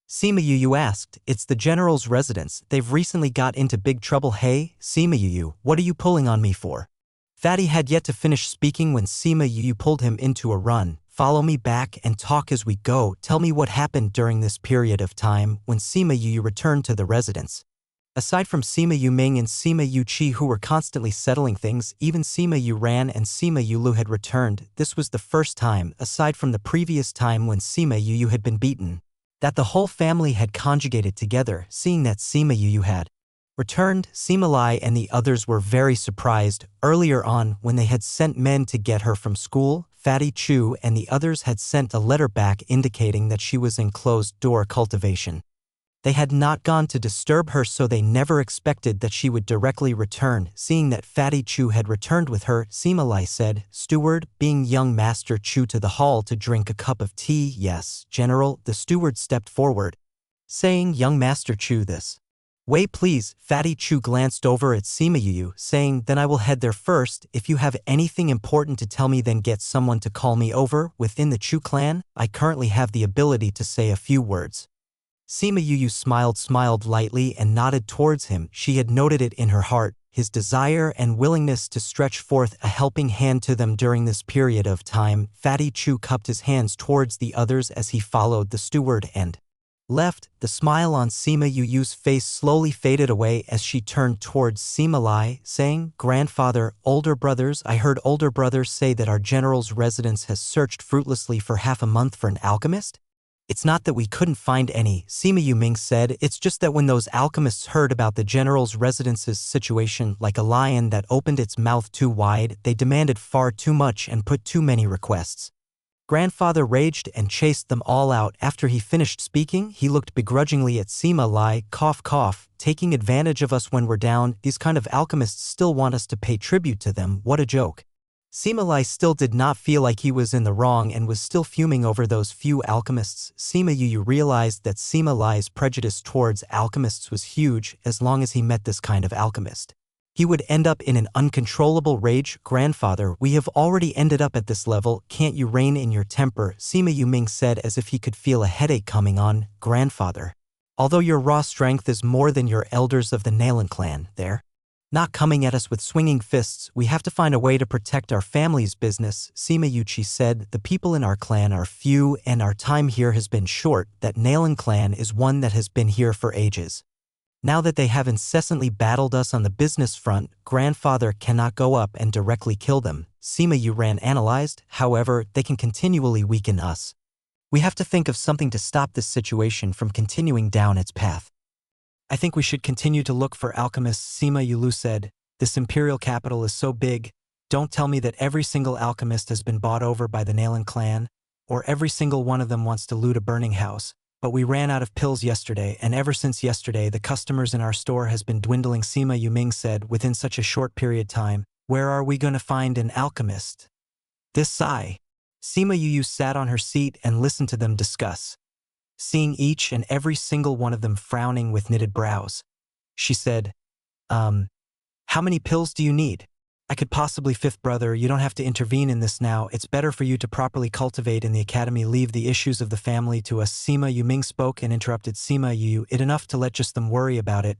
Sima Yu asked. It's the general's residence. They've recently got into big trouble. Hey, Sima Yu, what are you pulling on me for? Fatty had yet to finish speaking when Sima Yu pulled him into a run. Follow me back and talk as we go. Tell me what happened during this period of time when Sima Yu returned to the residence. Aside from Sima Yu Ming and Sima Yu Qi, who were constantly settling things, even Sima Yu Ran and Sima Yu Lu had returned. This was the first time, aside from the previous time when Sima Yu had been beaten, that the whole family had conjugated together. Seeing that Sima Yu had returned, Sima Lai and the others were very surprised. Earlier on, when they had sent men to get her from school, Fatty Chu and the others had sent a letter back indicating that she was in closed-door cultivation. They had not gone to disturb her, so they never expected that she would directly return. Seeing that Fatty Chu had returned with her, Sima Lai said, Steward, being young Master Chu to the hall to drink a cup of tea. Yes, General, the steward stepped forward, saying, young Master Chu, this way please. Fatty Chu glanced over at Sima Yu, saying, then I will head there first. If you have anything important to tell me, then get someone to call me over. Within the Chu clan, I currently have the ability to say a few words. Sima Yu smiled lightly and nodded towards him. She had noted it in her heart, his desire and willingness to stretch forth a helping hand to them during this period of time. Fatty Chu cupped his hands towards the others as he followed the steward and left. The smile on Sima Yu's face slowly faded away as she turned towards Sima Lai, saying, Grandfather, older brothers, I heard older brothers say that our general's residence has searched fruitlessly for half a month for an alchemist? It's not that we couldn't find any, Sima Yuming said, it's just that when those alchemists heard about the general's residence's situation like a lion that opened its mouth too wide, they demanded far too much and put too many requests. Grandfather raged and chased them all out. After he finished speaking, he looked begrudgingly at Sima Lai, cough cough, taking advantage of us when we're down. These kind of alchemists still want us to pay tribute to them, what a joke. Sima Lai still did not feel like he was in the wrong and was still fuming over those few alchemists. Sima Yu realized that Sima Lai's prejudice towards alchemists was huge as long as he met this kind of alchemist. He would end up in an uncontrollable rage. Grandfather, we have already ended up at this level, can't you rein in your temper? Sima Yuming said as if he could feel a headache coming on. Grandfather, although your raw strength is more than your elders of the Nalan clan, they're not coming at us with swinging fists. We have to find a way to protect our family's business. Sima Yuchi said, the people in our clan are few and our time here has been short. That Nalan clan is one that has been here for ages. Now that they have incessantly battled us on the business front, grandfather cannot go up and directly kill them. Sima Yuran analyzed, however, they can continually weaken us. We have to think of something to stop this situation from continuing down its path. I think we should continue to look for alchemists, Sima Yulu said. This imperial capital is so big. Don't tell me that every single alchemist has been bought over by the Nalan clan, or every single one of them wants to loot a burning house. But we ran out of pills yesterday, and ever since yesterday the customers in our store has been dwindling. Sima Yuming said, within such a short period of time, where are we going to find an alchemist? This sigh. Sima Yu sat on her seat and listened to them discuss, seeing each and every single one of them frowning with knitted brows. She said, how many pills do you need? I could possibly, fifth brother, you don't have to intervene in this now. It's better for you to properly cultivate in the academy. Leave the issues of the family to us. Sima Yuming spoke and interrupted Sima Yu. It enough to let just them worry about it.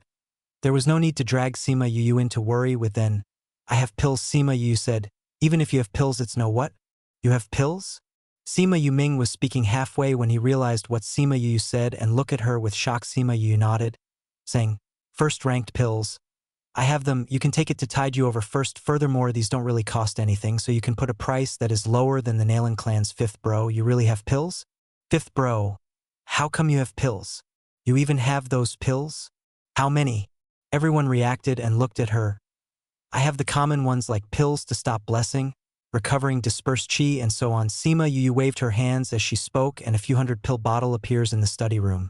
There was no need to drag Sima Yu into worry with then. I have pills, Sima Yu said. Even if you have pills, it's no what? You have pills? Sima Yuming was speaking halfway when he realized what Sima Yu said and looked at her with shock. Sima Yu nodded, saying, first-ranked pills. I have them, you can take it to tide you over first. Furthermore, these don't really cost anything, so you can put a price that is lower than the Nalan clan's. Fifth bro, you really have pills? Fifth bro, how come you have pills? You even have those pills? How many? Everyone reacted and looked at her. I have the common ones like pills to stop blessing, recovering dispersed chi and so on. Sima Yu waved her hands as she spoke and a few hundred pill bottle appears in the study room.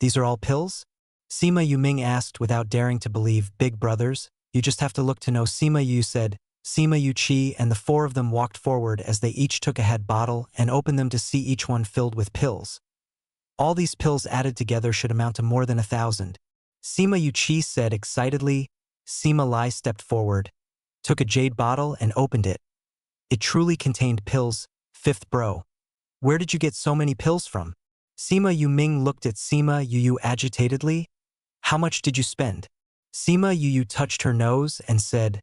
These are all pills? Sima Yuming asked without daring to believe. Big brothers, you just have to look to know. Sima Yu said. Sima Yu Chi and the four of them walked forward as they each took a head bottle and opened them to see each one filled with pills. All these pills added together should amount to more than 1,000. Sima Yu Chi said excitedly. Sima Lai stepped forward, took a jade bottle and opened it. It truly contained pills. Fifth bro, where did you get so many pills from? Sima Yuming looked at Sima Yu agitatedly. How much did you spend? Sima Yu touched her nose and said,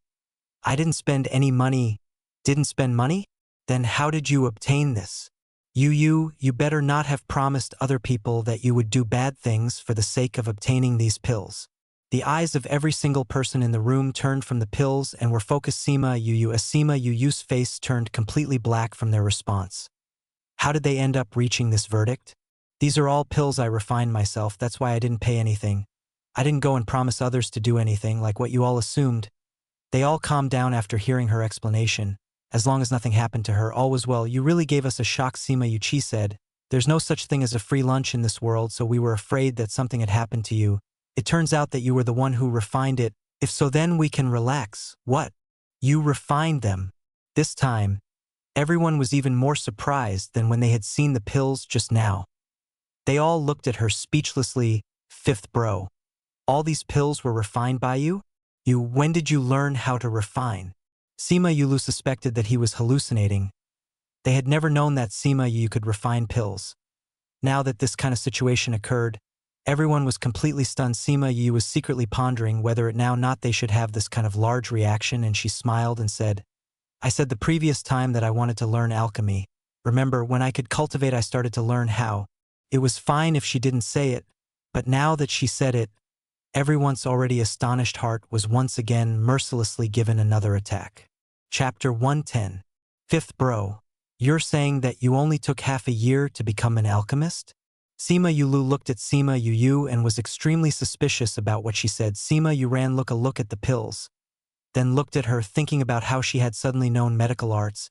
I didn't spend any money. Didn't spend money? Then how did you obtain this? You better not have promised other people that you would do bad things for the sake of obtaining these pills. The eyes of every single person in the room turned from the pills and were focused Sima Yu as Sima Yu's face turned completely black from their response. How did they end up reaching this verdict? These are all pills. I refined myself, that's why I didn't pay anything. I didn't go and promise others to do anything like what you all assumed. They all calmed down after hearing her explanation. As long as nothing happened to her, all was well. You really gave us a shock, Sima Yu said. There's no such thing as a free lunch in this world, so we were afraid that something had happened to you. It turns out that you were the one who refined it. If so, then we can relax. What? You refined them? This time, everyone was even more surprised than when they had seen the pills just now. They all looked at her speechlessly. Fifth bro, all these pills were refined by you? When did you learn how to refine? Sima Yulu suspected that he was hallucinating. They had never known that Sima Yu could refine pills. Now that this kind of situation occurred, everyone was completely stunned. Sima Yu was secretly pondering whether it now not they should have this kind of large reaction, and she smiled and said, I said the previous time that I wanted to learn alchemy. Remember, when I could cultivate I started to learn how. It was fine if she didn't say it, but now that she said it, everyone's already astonished heart was once again mercilessly given another attack. Chapter 110. Fifth bro, you're saying that you only took half a year to become an alchemist? Sima Yulu looked at Sima Yu and was extremely suspicious about what she said. Sima Yu ran a look at the pills, then looked at her, thinking about how she had suddenly known medical arts.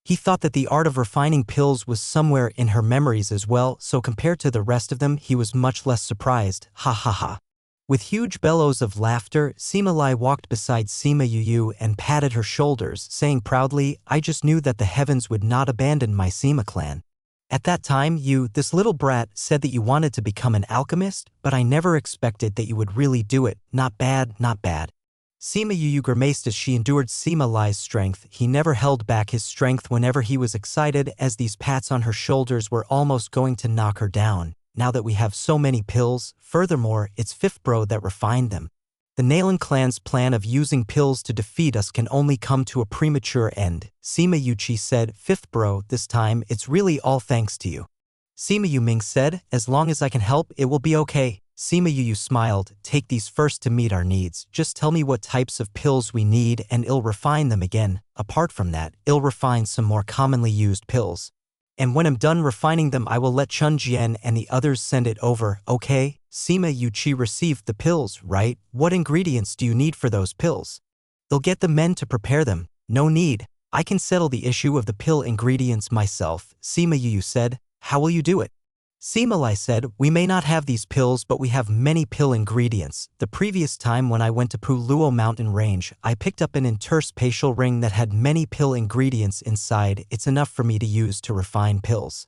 He thought that the art of refining pills was somewhere in her memories as well, so compared to the rest of them, he was much less surprised. Ha ha ha. With huge bellows of laughter, Sima Lai walked beside Sima Yu and patted her shoulders, saying proudly, "I just knew that the heavens would not abandon my Sima clan. At that time, this little brat, said that you wanted to become an alchemist, but I never expected that you would really do it. Not bad, not bad." Sima Yu grimaced as she endured Sima Lai's strength. He never held back his strength whenever he was excited, as these pats on her shoulders were almost going to knock her down. Now that we have so many pills, furthermore, it's Fifth Bro that refined them. The Nalan clan's plan of using pills to defeat us can only come to a premature end. Sima Yuchi said, "Fifth Bro, this time, it's really all thanks to you." Sima Yuming said, "As long as I can help, it will be okay." Sima Yu smiled, "Take these first to meet our needs. Just tell me what types of pills we need and I'll refine them again. Apart from that, I'll refine some more commonly used pills. And when I'm done refining them, I will let Chun Jian and the others send it over, okay?" Sima Yuchi received the pills, right? What ingredients do you need for those pills? They'll get the men to prepare them. No need. I can settle the issue of the pill ingredients myself, Sima Yu said. How will you do it? Sima Lai said, "We may not have these pills, but we have many pill ingredients. The previous time when I went to Puluo mountain range, I picked up an interspatial ring that had many pill ingredients inside. It's enough for me to use to refine pills."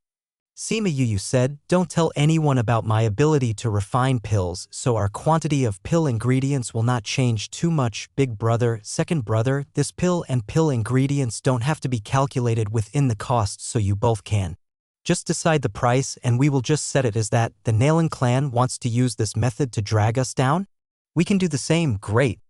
Sima Yu said, "Don't tell anyone about my ability to refine pills, so our quantity of pill ingredients will not change too much. Big brother, second brother, this pill and pill ingredients don't have to be calculated within the cost, so you both can just decide the price and we will just set it as that. The Nalan clan wants to use this method to drag us down? We can do the same, great."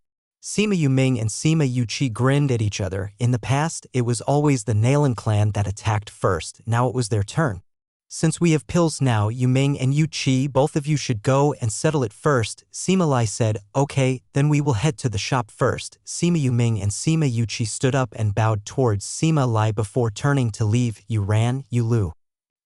Sima Yuming and Sima Yuchi grinned at each other. In the past, it was always the Nalan clan that attacked first. Now it was their turn. "Since we have pills now, Yuming and Yuchi, both of you should go and settle it first," Sima Lai said. "Okay, then we will head to the shop first." Sima Yuming and Sima Yuchi stood up and bowed towards Sima Lai before turning to leave. "You ran, you Lu.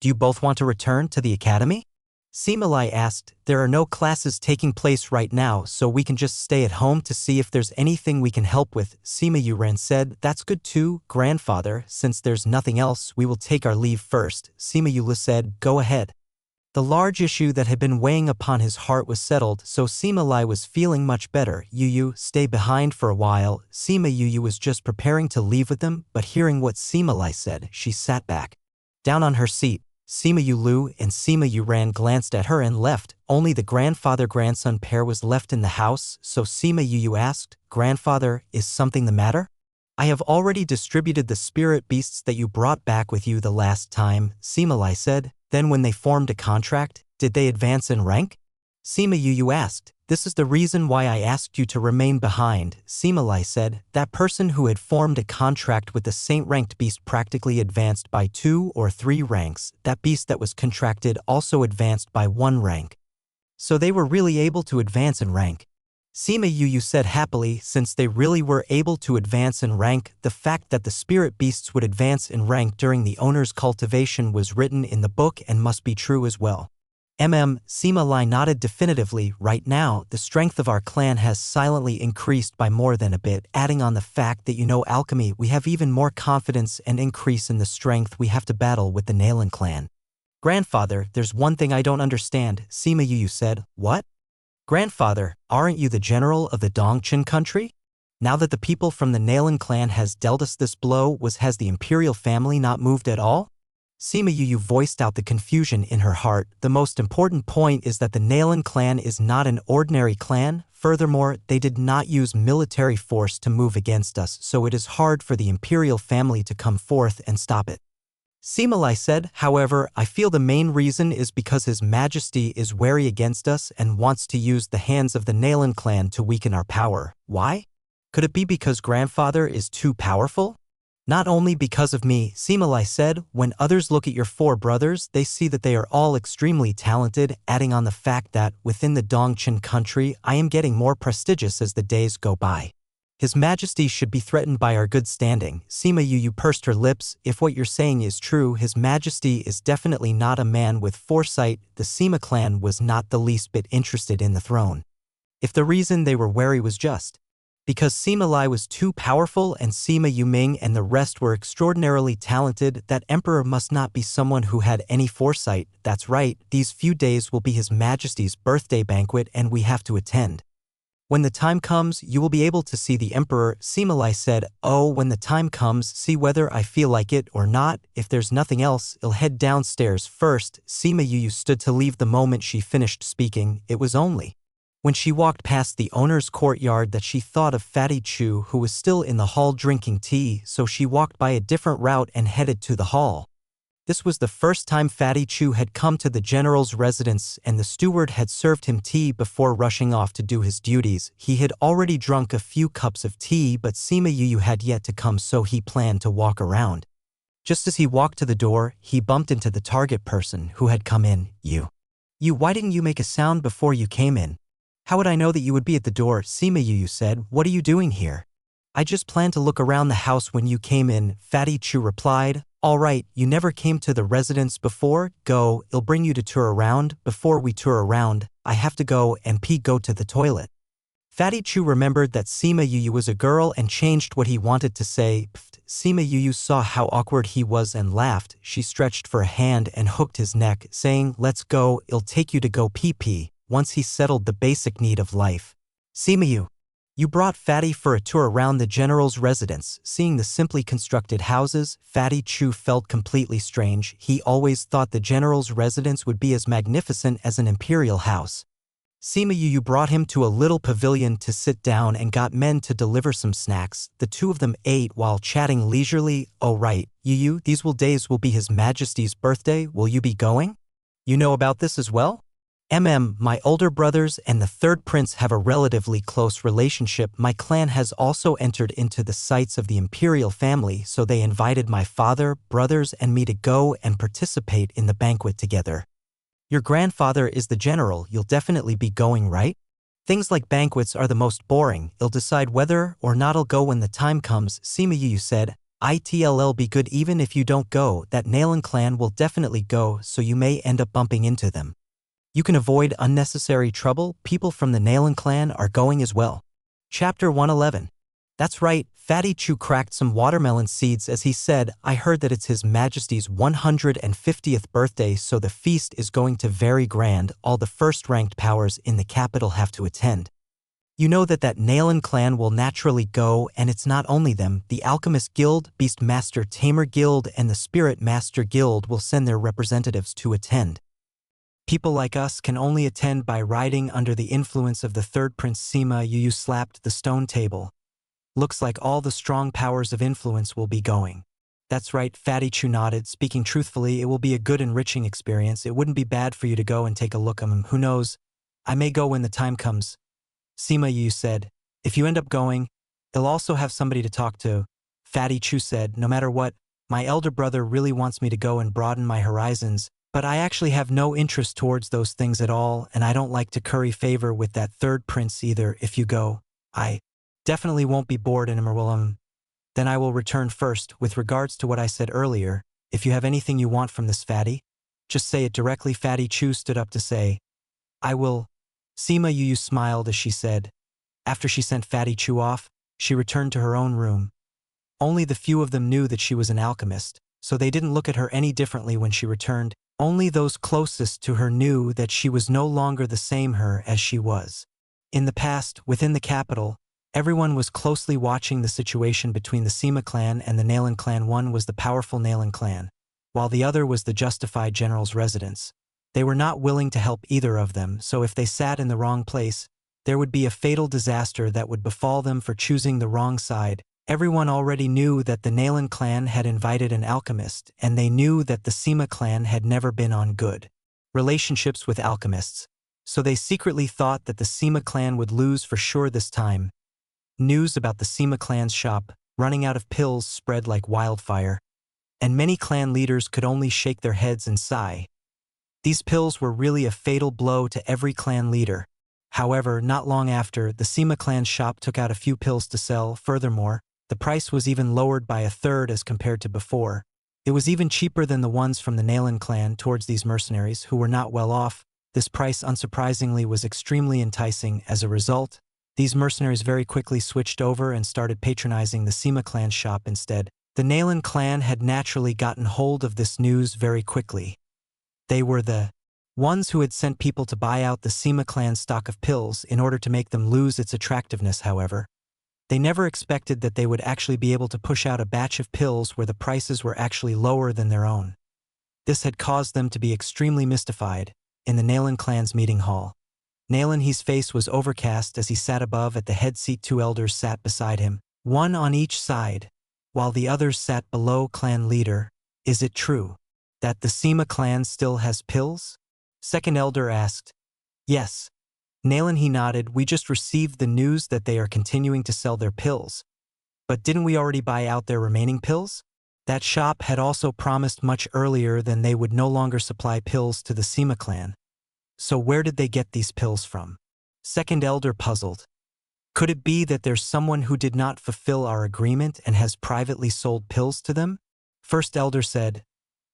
Do you both want to return to the academy?" Sima Lai asked. "There are no classes taking place right now, so we can just stay at home to see if there's anything we can help with." Sima Yuran said, "That's good too, grandfather. Since there's nothing else, we will take our leave first." Sima Yula said, "Go ahead." The large issue that had been weighing upon his heart was settled, so Sima Lai was feeling much better. "Yu, stay behind for a while." Sima Yu was just preparing to leave with them, but hearing what Sima Lai said, she sat back down on her seat. Sima Yulu and Sima Yuran glanced at her and left. Only the grandfather-grandson pair was left in the house, so Sima Yu asked, "Grandfather, is something the matter?" "I have already distributed the spirit beasts that you brought back with you the last time," Sima Lai said. "Then when they formed a contract, did they advance in rank?" Sima Yu asked. "This is the reason why I asked you to remain behind," Sima Lai said. "That person who had formed a contract with the saint-ranked beast practically advanced by 2 or 3 ranks. That beast that was contracted also advanced by 1 rank. So they were really able to advance in rank." Sima Yu said happily, since they really were able to advance in rank, the fact that the spirit beasts would advance in rank during the owner's cultivation was written in the book and must be true as well. Sima Lai nodded definitively. "Right now, the strength of our clan has silently increased by more than a bit. Adding on the fact that you know alchemy, we have even more confidence and increase in the strength we have to battle with the Nalan clan." "Grandfather, there's one thing I don't understand," Sima Yu said. "What?" "Grandfather, aren't you the general of the Dongchen country? Now that the people from the Nalan clan has dealt us this blow, has the imperial family not moved at all?" Sima Yu voiced out the confusion in her heart. "The most important point is that the Nalan clan is not an ordinary clan. Furthermore, they did not use military force to move against us, so it is hard for the imperial family to come forth and stop it." Sima Lai said, "However, I feel the main reason is because His Majesty is wary against us and wants to use the hands of the Nalan clan to weaken our power. Why? Could it be because grandfather is too powerful?" "Not only because of me," Sima Lai said. "When others look at your 4 brothers, they see that they are all extremely talented, adding on the fact that, within the Dongchen country, I am getting more prestigious as the days go by. His Majesty should be threatened by our good standing. Sima Yu pursed her lips. If what you're saying is true, His Majesty is definitely not a man with foresight. The Sima clan was not the least bit interested in the throne. If the reason they were wary was just because Sima Lai was too powerful and Sima Yuming and the rest were extraordinarily talented, that emperor must not be someone who had any foresight. That's right, these few days will be His Majesty's birthday banquet and we have to attend. When the time comes, you will be able to see the emperor, Sima Lai said. Oh, when the time comes, see whether I feel like it or not. If there's nothing else, I'll head downstairs first. Sima Yu stood to leave the moment she finished speaking. It was only when she walked past the owner's courtyard that she thought of Fatty Chu, who was still in the hall drinking tea, so she walked by a different route and headed to the hall. This was the first time Fatty Chu had come to the general's residence, and the steward had served him tea before rushing off to do his duties. He had already drunk a few cups of tea, but Sima Yu had yet to come, so he planned to walk around. Just as he walked to the door, he bumped into the target person who had come in. You, why didn't you make a sound before you came in? How would I know that you would be at the door? Sima Yu said. What are you doing here? I just planned to look around the house when you came in, Fatty Chu replied. All right, you never came to the residence before? Go, I'll bring you to tour around. Before we tour around, I have to go and go to the toilet. Fatty Chu remembered that Sima Yu was a girl and changed what he wanted to say. Pfft. Sima Yu saw how awkward he was and laughed. She stretched for a hand and hooked his neck, saying, let's go, I'll take you to go pee-pee. Once he settled the basic need of life. Sima Yu, you brought Fatty for a tour around the general's residence. Seeing the simply constructed houses, Fatty Chu felt completely strange. He always thought the general's residence would be as magnificent as an imperial house. Sima Yu brought him to a little pavilion to sit down and got men to deliver some snacks. The two of them ate while chatting leisurely. Oh right, Yu, these days will be His Majesty's birthday. Will you be going? You know about this as well? My older brothers and the third prince have a relatively close relationship. My clan has also entered into the sights of the imperial family, so they invited my father, brothers, and me to go and participate in the banquet together. Your grandfather is the general. You'll definitely be going, right? Things like banquets are the most boring. I'll decide whether or not I'll go when the time comes, Sima Yu said. It'll be good even if you don't go. That Nalan clan will definitely go, so you may end up bumping into them. You can avoid unnecessary trouble. People from the Nalan clan are going as well. Chapter 111. That's right, Fatty Chu cracked some watermelon seeds as he said, I heard that it's His Majesty's 150th birthday, so the feast is going to very grand. All the first-ranked powers in the capital have to attend. You know that Nalan clan will naturally go, and it's not only them. The Alchemist Guild, Beast Master Tamer Guild, and the Spirit Master Guild will send their representatives to attend. People like us can only attend by riding under the influence of the third prince. Sima Yu slapped the stone table. Looks like all the strong powers of influence will be going. That's right, Fatty Chu nodded. Speaking truthfully, it will be a good enriching experience. It wouldn't be bad for you to go and take a look at them. Who knows? I may go when the time comes. Sima Yu said. If you end up going, I'll also have somebody to talk to. Fatty Chu said. No matter what, my elder brother really wants me to go and broaden my horizons. But I actually have no interest towards those things at all, and I don't like to curry favor with that third prince either. If you go, I definitely won't be bored in Emerwilum. Then I will return first. With regards to what I said earlier, if you have anything you want from this Fatty, just say it directly. Fatty Chu stood up to say, I will. Sima Yu smiled as she said. After she sent Fatty Chu off, she returned to her own room. Only the few of them knew that she was an alchemist, so they didn't look at her any differently when she returned. Only those closest to her knew that she was no longer the same her as she was. In the past, within the capital, everyone was closely watching the situation between the Sima clan and the Nalan clan. One was the powerful Nalan clan, while the other was the justified general's residence. They were not willing to help either of them, so if they sat in the wrong place, there would be a fatal disaster that would befall them for choosing the wrong side. Everyone already knew that the Nalan clan had invited an alchemist, and they knew that the Sima clan had never been on good relationships with alchemists, so they secretly thought that the Sima clan would lose for sure this time. News about the Sima clan's shop running out of pills spread like wildfire, and many clan leaders could only shake their heads and sigh. These pills were really a fatal blow to every clan leader. However, not long after, the Sima clan's shop took out a few pills to sell. Furthermore, the price was even lowered by a third as compared to before. It was even cheaper than the ones from the Nalan clan towards these mercenaries who were not well off. This price, unsurprisingly, was extremely enticing. As a result, these mercenaries very quickly switched over and started patronizing the Sima clan's shop instead. The Nalan clan had naturally gotten hold of this news very quickly. They were the ones who had sent people to buy out the Sima clan's stock of pills in order to make them lose its attractiveness. However, they never expected that they would actually be able to push out a batch of pills where the prices were actually lower than their own. This had caused them to be extremely mystified. In the Nalan clan's meeting hall, Nalan, his face was overcast as he sat above at the head seat. Two elders sat beside him, one on each side, while the others sat below. Clan leader, is it true that the Sima clan still has pills? Second elder asked. Yes. Nalan, he nodded. We just received the news that they are continuing to sell their pills. But didn't we already buy out their remaining pills? That shop had also promised much earlier than they would no longer supply pills to the Sima clan. So where did they get these pills from? Second elder puzzled. Could it be that there's someone who did not fulfill our agreement and has privately sold pills to them? First elder said.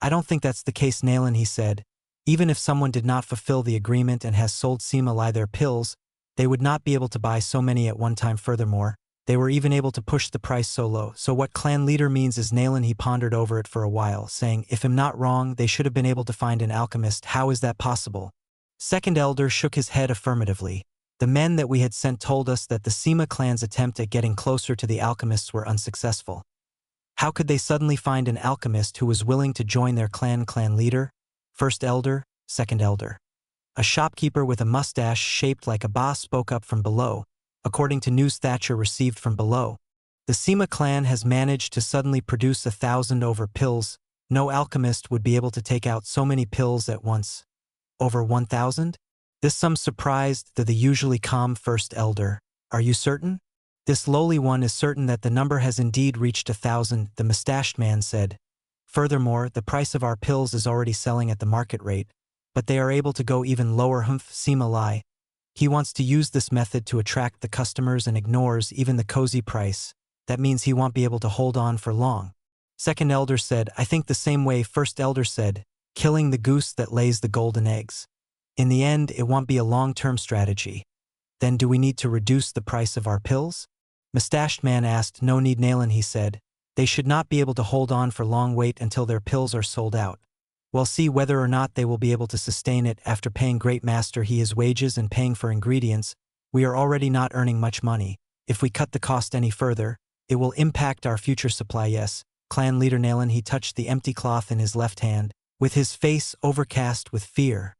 I don't think that's the case, Nalan, he said. Even if someone did not fulfill the agreement and has sold Sima their pills, they would not be able to buy so many at one time. Furthermore, they were even able to push the price so low. So what clan leader means is Nalan, he pondered over it for a while, saying, if I'm not wrong, they should have been able to find an alchemist. How is that possible? Second elder shook his head affirmatively. The men that we had sent told us that the Sima clan's attempt at getting closer to the alchemists were unsuccessful. How could they suddenly find an alchemist who was willing to join their clan leader? First elder, second elder. A shopkeeper with a mustache shaped like a boss spoke up from below. According to news Thatcher received from below, the Sima clan has managed to suddenly produce 1,000 over pills. No alchemist would be able to take out so many pills at once. Over 1,000? This sum surprised the usually calm first elder. Are you certain? This lowly one is certain that the number has indeed reached 1,000, the mustached man said. Furthermore, the price of our pills is already selling at the market rate, but they are able to go even lower. Sima lie. He wants to use this method to attract the customers and ignores even the cozy price. That means he won't be able to hold on for long. Second elder said, I think the same way. First elder said, killing the goose that lays the golden eggs. In the end, it won't be a long-term strategy. Then do we need to reduce the price of our pills? Mustached man asked. No need, Nalan, he said. They should not be able to hold on for long. Wait until their pills are sold out. We'll see whether or not they will be able to sustain it. After paying Great Master his wages and paying for ingredients, we are already not earning much money. If we cut the cost any further, it will impact our future supply. Yes, clan leader Nalan, he touched the empty cloth in his left hand, with his face overcast with fear.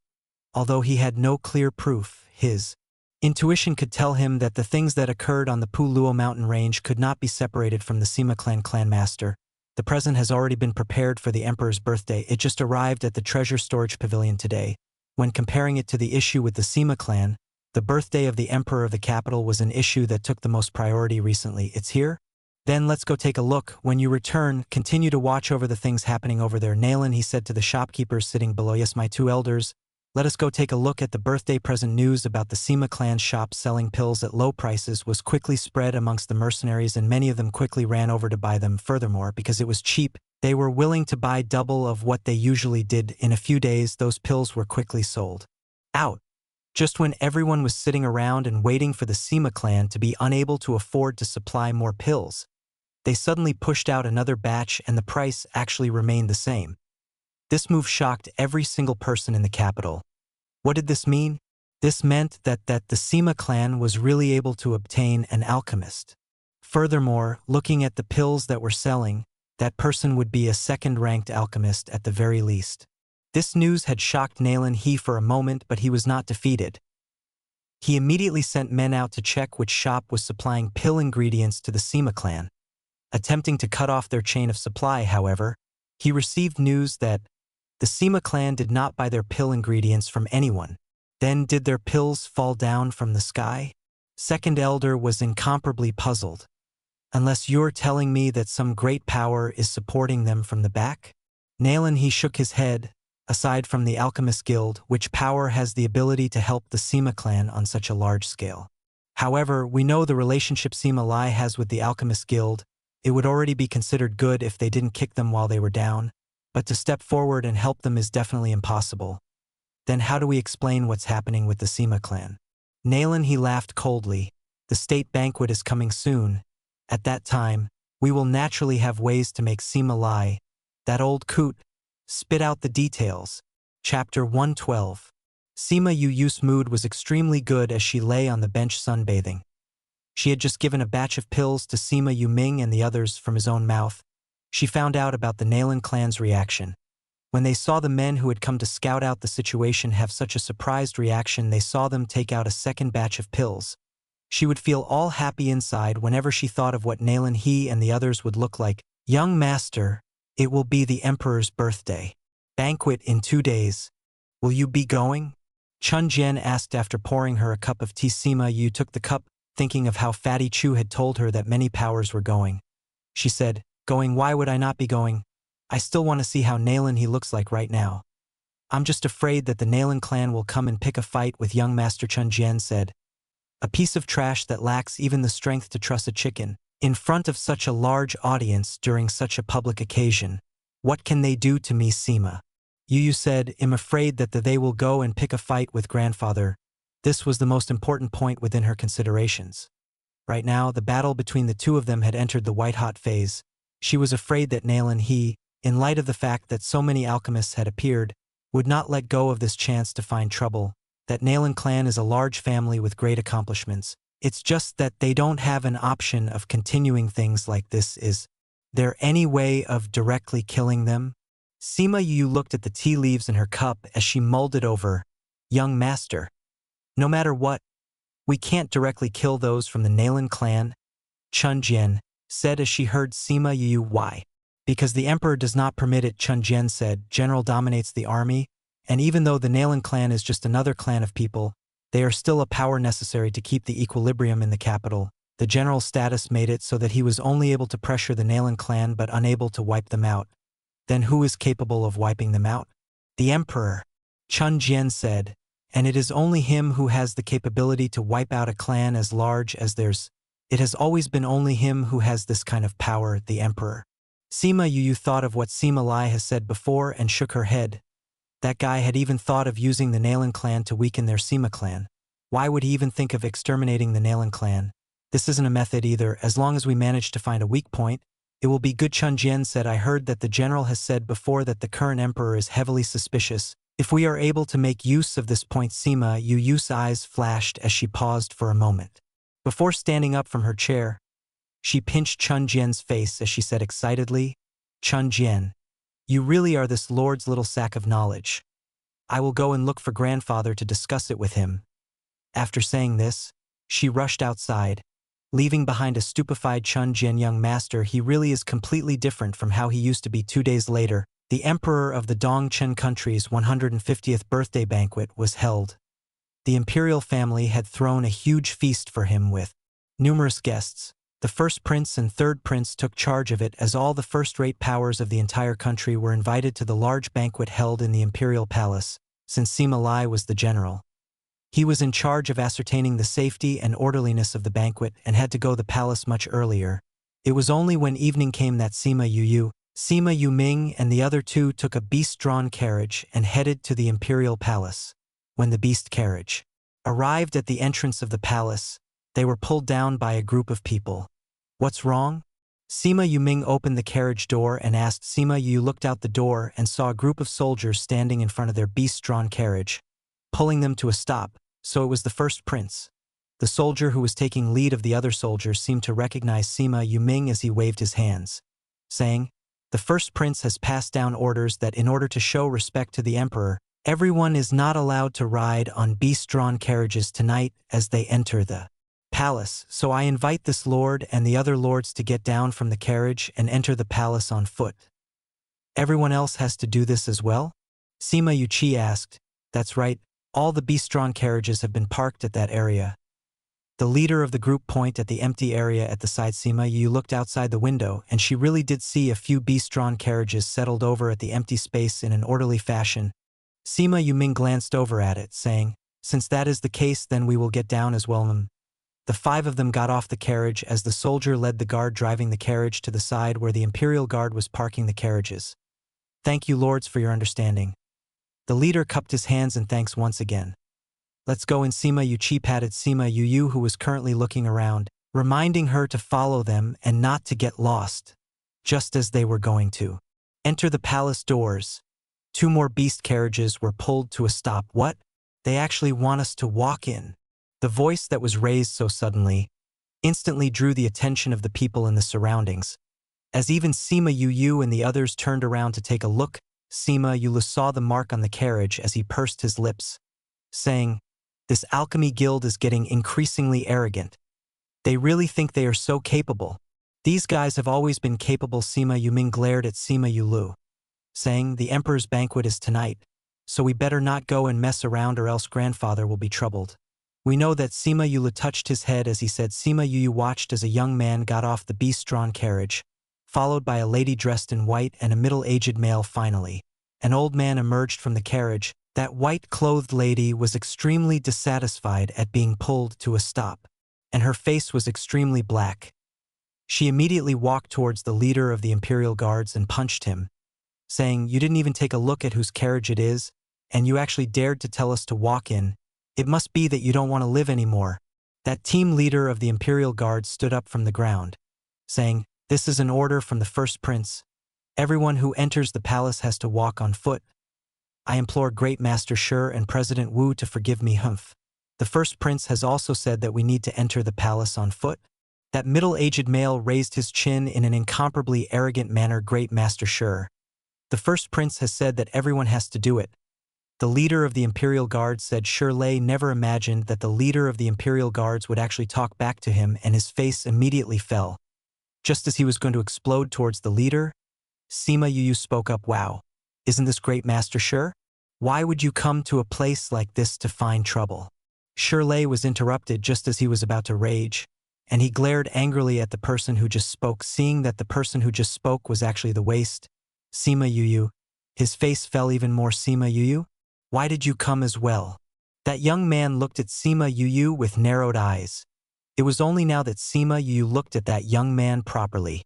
Although he had no clear proof, his intuition could tell him that the things that occurred on the Puluo mountain range could not be separated from the Sima clan master. The present has already been prepared for the emperor's birthday. It just arrived at the treasure storage pavilion today. When comparing it to the issue with the Sima clan, the birthday of the emperor of the capital was an issue that took the most priority recently. It's here? Then let's go take a look. When you return, continue to watch over the things happening over there. Nalan, he said to the shopkeepers sitting below. Yes, my two elders. Let us go take a look at the birthday present. News about the Sima clan's shop selling pills at low prices was quickly spread amongst the mercenaries, and many of them quickly ran over to buy them. Furthermore, because it was cheap, they were willing to buy double of what they usually did. In a few days, those pills were quickly sold out. Just when everyone was sitting around and waiting for the Sima clan to be unable to afford to supply more pills, they suddenly pushed out another batch, and the price actually remained the same. This move shocked every single person in the capital. What did this mean? This meant that the Sima clan was really able to obtain an alchemist. Furthermore, looking at the pills that were selling, that person would be a second-ranked alchemist at the very least. This news had shocked Nalan for a moment, but he was not defeated. He immediately sent men out to check which shop was supplying pill ingredients to the Sima clan. Attempting to cut off their chain of supply, however, he received news that the Sima clan did not buy their pill ingredients from anyone. Then did their pills fall down from the sky? Second elder was incomparably puzzled. Unless you're telling me that some great power is supporting them from the back? Nalan, he shook his head. Aside from the Alchemist Guild, which power has the ability to help the Sima clan on such a large scale. However, we know the relationship Sima Lai has with the Alchemist Guild. It would already be considered good if they didn't kick them while they were down, but to step forward and help them is definitely impossible. Then how do we explain what's happening with the Sima clan? Nalan, he laughed coldly. The state banquet is coming soon. At that time, we will naturally have ways to make Sima Lai, that old coot, spit out the details. Chapter 112. Sima Yu's mood was extremely good as she lay on the bench sunbathing. She had just given a batch of pills to Sima Yuming and the others from his own mouth. She found out about the Nalan clan's reaction. When they saw the men who had come to scout out the situation have such a surprised reaction, they saw them take out a second batch of pills. She would feel all happy inside whenever she thought of what Nalan, he and the others would look like. Young master, it will be the emperor's birthday. Banquet in 2 days. Will you be going? Chun Jian asked after pouring her a cup of tea. Sima Yu took the cup, thinking of how Fatty Chu had told her that many powers were going. She said, "Going? Why would I not be going? I still want to see how Nalan he looks like right now. I'm just afraid that the Nalan clan will come and pick a fight with young Master." Chun Jian said, "A piece of trash that lacks even the strength to truss a chicken. In front of such a large audience during such a public occasion. What can they do to me, Sima?" Yu said, "I'm afraid that they will go and pick a fight with grandfather." This was the most important point within her considerations. Right now, the battle between the two of them had entered the white-hot phase. She was afraid that Nalan, he, in light of the fact that so many alchemists had appeared, would not let go of this chance to find trouble. That Nalan clan is a large family with great accomplishments. It's just that they don't have an option of continuing things like this. Is there any way of directly killing them? Sima Yu looked at the tea leaves in her cup as she mulled it over. "Young master, no matter what, we can't directly kill those from the Nalan clan," Chun Jian said as she heard Sima Yu. "Why?" "Because the emperor does not permit it," Chun Jian said. "General dominates the army, and even though the Nalan clan is just another clan of people, they are still a power necessary to keep the equilibrium in the capital. The general status made it so that he was only able to pressure the Nalan clan but unable to wipe them out. Then who is capable of wiping them out? The emperor," Chun Jian said, "and it is only him who has the capability to wipe out a clan as large as theirs. It has always been only him who has this kind of power, the emperor." Sima Yu thought of what Sima Lai has said before and shook her head. That guy had even thought of using the Nalan clan to weaken their Sima clan. Why would he even think of exterminating the Nalan clan? This isn't a method either. As long as we manage to find a weak point, it will be good. Chun Jian said, "I heard that the general has said before that the current emperor is heavily suspicious. If we are able to make use of this point." Sima Yu's eyes flashed as she paused for a moment. Before standing up from her chair, she pinched Chun Jian's face as she said excitedly, "Chun Jian, you really are this lord's little sack of knowledge. I will go and look for grandfather to discuss it with him." After saying this, she rushed outside, leaving behind a stupefied Chun Jian. "Young master, he really is completely different from how he used to be." 2 days later, the emperor of the Dongchen country's 150th birthday banquet was held. The imperial family had thrown a huge feast for him with numerous guests. The first prince and third prince took charge of it, as all the first-rate powers of the entire country were invited to the large banquet held in the imperial palace, since Sima Lai was the general. He was in charge of ascertaining the safety and orderliness of the banquet and had to go to the palace much earlier. It was only when evening came that Sima Yuming and the other two took a beast-drawn carriage and headed to the imperial palace. When the beast carriage arrived at the entrance of the palace, they were pulled down by a group of people. "What's wrong?" Sima Yuming opened the carriage door and asked. Sima Yu looked out the door and saw a group of soldiers standing in front of their beast-drawn carriage, pulling them to a stop. So it was the first prince. The soldier who was taking lead of the other soldiers seemed to recognize Sima Yuming as he waved his hands, saying, "The first prince has passed down orders that in order to show respect to the emperor, everyone is not allowed to ride on beast-drawn carriages tonight as they enter the palace. So I invite this lord and the other lords to get down from the carriage and enter the palace on foot." "Everyone else has to do this as well?" Sima Yuchi asked. "That's right. All the beast-drawn carriages have been parked at that area." The leader of the group pointed at the empty area at the side. Sima Yu looked outside the window, and she really did see a few beast-drawn carriages settled over at the empty space in an orderly fashion. Sima Yuming glanced over at it, saying, "Since that is the case, then we will get down as well." The five of them got off the carriage as the soldier led the guard driving the carriage to the side where the imperial guard was parking the carriages. "Thank you, lords, for your understanding." The leader cupped his hands in thanks once again. "Let's go." And Sima Yu patted Sima Yu, who was currently looking around, reminding her to follow them and not to get lost. Just as they were going to enter the palace doors, two more beast carriages were pulled to a stop. "What? They actually want us to walk in?" The voice that was raised so suddenly instantly drew the attention of the people in the surroundings. As even Sima Yu and the others turned around to take a look, Sima Yu saw the mark on the carriage as he pursed his lips, saying, "This alchemy guild is getting increasingly arrogant. They really think they are so capable. These guys have always been capable." Sima Yuming glared at Sima Yulu, saying, "The emperor's banquet is tonight, so we better not go and mess around or else grandfather will be troubled." We know that Sima Yulu touched his head as he said. Sima Yu watched as a young man got off the beast-drawn carriage, followed by a lady dressed in white and a middle-aged male. Finally, an old man emerged from the carriage. That white-clothed lady was extremely dissatisfied at being pulled to a stop, and her face was extremely black. She immediately walked towards the leader of the Imperial Guards and punched him, saying, "You didn't even take a look at whose carriage it is, and you actually dared to tell us to walk in. It must be that you don't want to live anymore." That team leader of the Imperial Guard stood up from the ground, saying, "This is an order from the first prince. Everyone who enters the palace has to walk on foot. I implore Great Master Shi and President Wu to forgive me." The first prince has also said that we need to enter the palace on foot. That middle-aged male raised his chin in an incomparably arrogant manner. "Great Master Shi, the first prince has said that everyone has to do it." The leader of the Imperial Guard said. Shirley never imagined that the leader of the Imperial Guards would actually talk back to him, and his face immediately fell. Just as he was going to explode towards the leader, Sima Yu spoke up. "Wow, isn't this Great Master Shi? Why would you come to a place like this to find trouble?" Shirley was interrupted just as he was about to rage, and he glared angrily at the person who just spoke. Seeing that the person who just spoke was actually the waste, Sima Yu, his face fell even more. "Sima Yu, why did you come as well?" That young man looked at Sima Yu with narrowed eyes. It was only now that Sima Yu looked at that young man properly.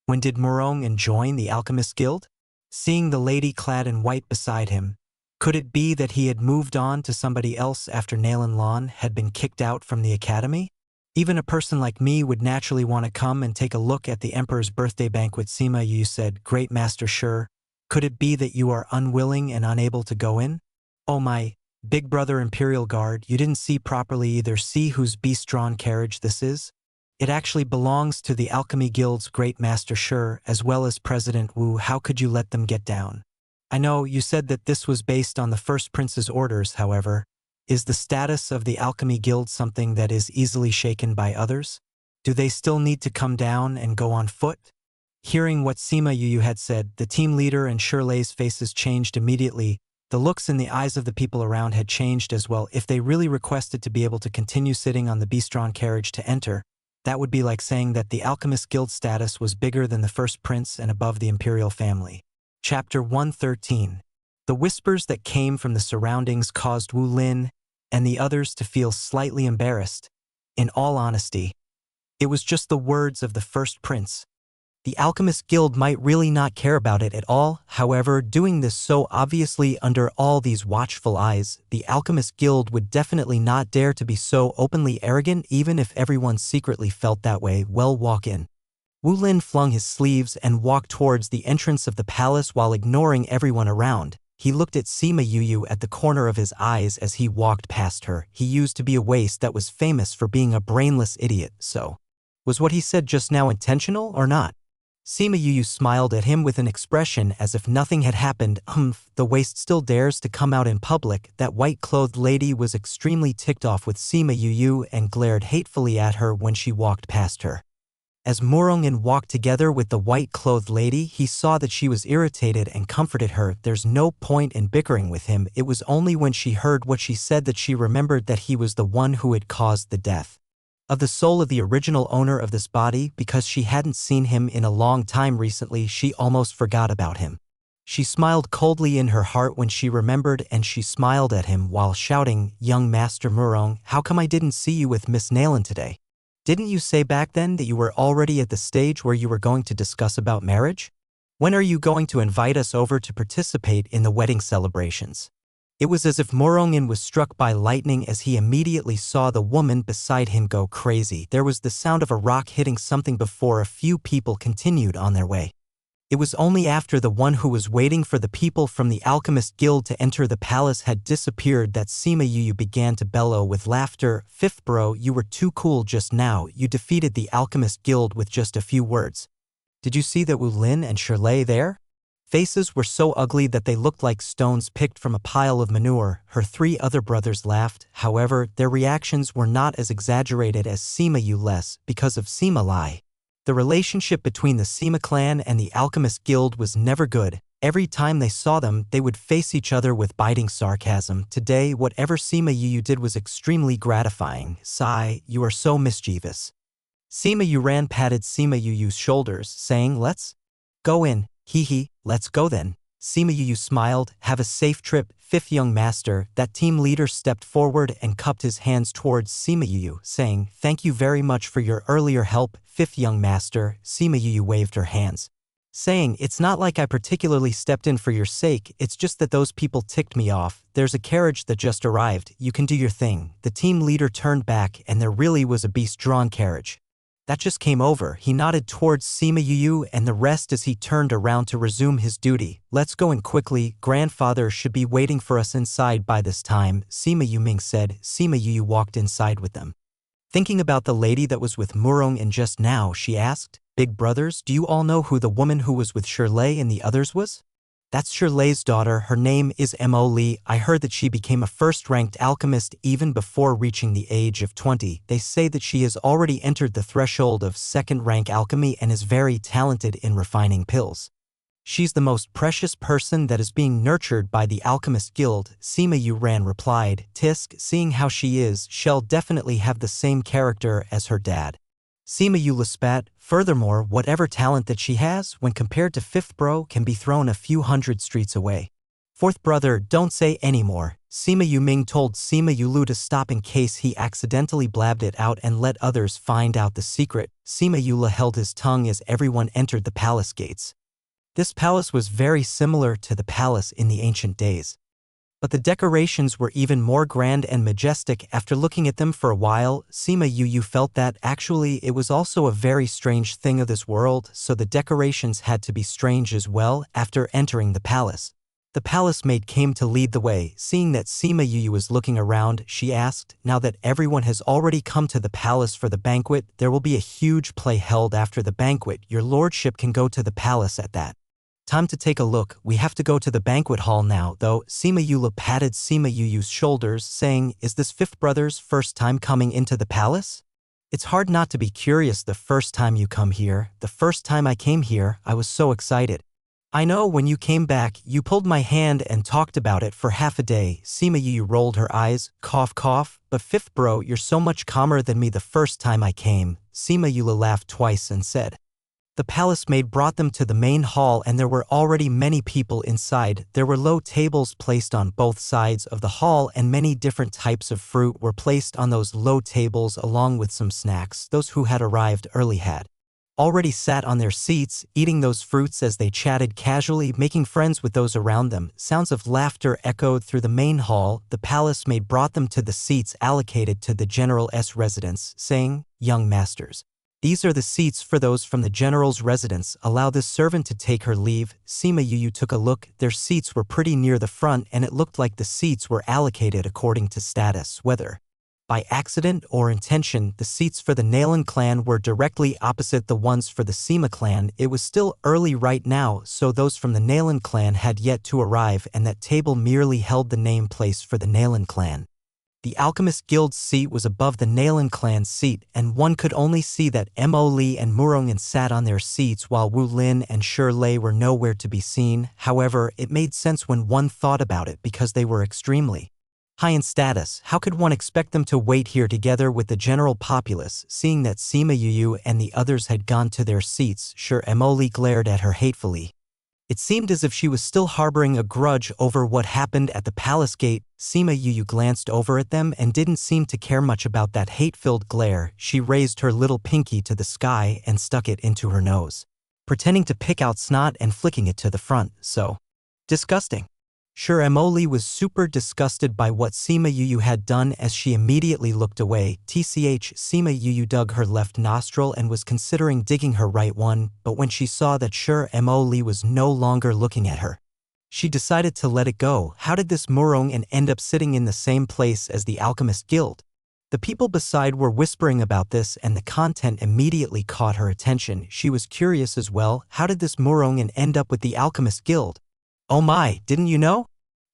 When did Murong join the Alchemist Guild? Seeing the lady clad in white beside him, could it be that he had moved on to somebody else after Nalan Lan had been kicked out from the academy? Even a person like me would naturally want to come and take a look at the emperor's birthday banquet. Sima Yu said, "Great Master Shi, could it be that you are unwilling and unable to go in?" "Oh my, big brother Imperial Guard, you didn't see properly either. See whose beast-drawn carriage this is? It actually belongs to the Alchemy Guild's Great Master Shi as well as President Wu. How could you let them get down?" "I know you said that this was based on the first prince's orders. However, is the status of the Alchemy Guild something that is easily shaken by others? Do they still need to come down and go on foot?" Hearing what Sima Yu had said, the team leader and Shirley's faces changed immediately. The looks in the eyes of the people around had changed as well. If they really requested to be able to continue sitting on the beast-drawn carriage to enter, that would be like saying that the Alchemist Guild status was bigger than the first prince and above the imperial family. Chapter 113. The whispers that came from the surroundings caused Wu Lin and the others to feel slightly embarrassed. In all honesty, it was just the words of the first prince. The Alchemist Guild might really not care about it at all. However, doing this so obviously under all these watchful eyes, the Alchemist Guild would definitely not dare to be so openly arrogant even if everyone secretly felt that way. "Well, walk in." Wu Lin flung his sleeves and walked towards the entrance of the palace while ignoring everyone around. He looked at Sima Yu at the corner of his eyes as he walked past her. He used to be a waste that was famous for being a brainless idiot, so was what he said just now intentional or not? Sima Yu smiled at him with an expression as if nothing had happened. The waste still dares to come out in public." That white-clothed lady was extremely ticked off with Sima Yu and glared hatefully at her when she walked past her. As Murongin walked together with the white-clothed lady, he saw that she was irritated and comforted her. There's no point in bickering with him. It was only when she heard what she said that she remembered that he was the one who had caused the death of the soul of the original owner of this body. Because she hadn't seen him in a long time recently, she almost forgot about him. She smiled coldly in her heart when she remembered, and she smiled at him while shouting, "Young Master Murong, how come I didn't see you with Miss Nayland today? Didn't you say back then that you were already at the stage where you were going to discuss about marriage? When are you going to invite us over to participate in the wedding celebrations?" It was as if Murongin was struck by lightning as he immediately saw the woman beside him go crazy. There was the sound of a rock hitting something before a few people continued on their way. It was only after the one who was waiting for the people from the Alchemist Guild to enter the palace had disappeared that Sima Yuyu began to bellow with laughter. "Fifth bro, you were too cool just now. You defeated the Alchemist Guild with just a few words. Did you see that Wu Lin and Shirley there? Faces were so ugly that they looked like stones picked from a pile of manure." Her three other brothers laughed. However, their reactions were not as exaggerated as Sima Yu's because of Sima Lai. The relationship between the Sima clan and the Alchemist Guild was never good. Every time they saw them, they would face each other with biting sarcasm. Today, whatever Sima Yu did was extremely gratifying. "Sigh, you are so mischievous." Sima Yuran patted Sima Yu's shoulders, saying, "Let's go in. Hee, let's go then." Sima Yu smiled. "Have a safe trip, fifth young master." That team leader stepped forward and cupped his hands towards Sima Yu, saying, "Thank you very much for your earlier help, fifth young master." Sima Yu waved her hands, saying, "It's not like I particularly stepped in for your sake, it's just that those people ticked me off. There's a carriage that just arrived, you can do your thing." The team leader turned back and there really was a beast-drawn carriage that just came over. He nodded towards Sima Yu and the rest as he turned around to resume his duty. "Let's go in quickly, grandfather should be waiting for us inside by this time," Sima Yuming said. Sima Yu walked inside with them. Thinking about the lady that was with Murong and just now, she asked, "Big brothers, do you all know who the woman who was with Shirley and the others was?" "That's Shirley's daughter, her name is Mo Li. I heard that she became a first-ranked alchemist even before reaching the age of 20. They say that she has already entered the threshold of second-rank alchemy and is very talented in refining pills. She's the most precious person that is being nurtured by the Alchemist Guild," Sima Yuran replied. "Tisk, seeing how she is, she'll definitely have the same character as her dad." Sima Yu spat. "Furthermore, whatever talent that she has, when compared to fifth bro, can be thrown a few hundred streets away." "Fourth brother, don't say any more." Sima Yuming told Sima Yulu to stop in case he accidentally blabbed it out and let others find out the secret. Sima Yula held his tongue as everyone entered the palace gates. This palace was very similar to the palace in the ancient days, but the decorations were even more grand and majestic. After looking at them for a while, Sima Yu felt that actually it was also a very strange thing of this world, so the decorations had to be strange as well. After entering the palace maid came to lead the way. Seeing that Sima Yu was looking around, she asked, "Now that everyone has already come to the palace for the banquet, there will be a huge play held after the banquet. Your lordship can go to the palace at that time to take a look. We have to go to the banquet hall now, though." Sima Yula patted Sima Yu's shoulders, saying, "Is this fifth brother's first time coming into the palace? It's hard not to be curious the first time you come here. The first time I came here, I was so excited. I know when you came back, you pulled my hand and talked about it for half a day." Sima Yu rolled her eyes, cough, "But fifth bro, you're so much calmer than me the first time I came." Sima Yula laughed twice and said, The palace maid brought them to the main hall and there were already many people inside. There were low tables placed on both sides of the hall and many different types of fruit were placed on those low tables along with some snacks. Those who had arrived early had already sat on their seats, eating those fruits as they chatted casually, making friends with those around them. Sounds of laughter echoed through the main hall. The palace maid brought them to the seats allocated to the general's residence, saying, "Young masters, these are the seats for those from the general's residence. Allow this servant to take her leave." Sima Yu took a look. Their seats were pretty near the front and it looked like the seats were allocated according to status, whether by accident or intention. The seats for the Nalan clan were directly opposite the ones for the Sima clan. It was still early right now, so those from the Nalan clan had yet to arrive and that table merely held the name place for the Nalan clan. The Alchemist Guild's seat was above the Nalan clan's seat, and one could only see that Mo Li and Murongan sat on their seats while Wu Lin and Shi Lei were nowhere to be seen. However, it made sense when one thought about it because they were extremely high in status. How could one expect them to wait here together with the general populace? Seeing that Sima Yu and the others had gone to their seats, Mo Li glared at her hatefully. It seemed as if she was still harboring a grudge over what happened at the palace gate. Sima Yu glanced over at them and didn't seem to care much about that hate-filled glare. She raised her little pinky to the sky and stuck it into her nose, pretending to pick out snot and flicking it to the front. So disgusting. Sure, Emily was super disgusted by what Sima Yu had done as she immediately looked away. Sima Yu dug her left nostril and was considering digging her right one, but when she saw that Emily was no longer looking at her, she decided to let it go. How did this Murong end up sitting in the same place as the Alchemist Guild? The people beside were whispering about this, and the content immediately caught her attention. She was curious as well. How did this Murong end up with the Alchemist Guild? Oh my, didn't you know?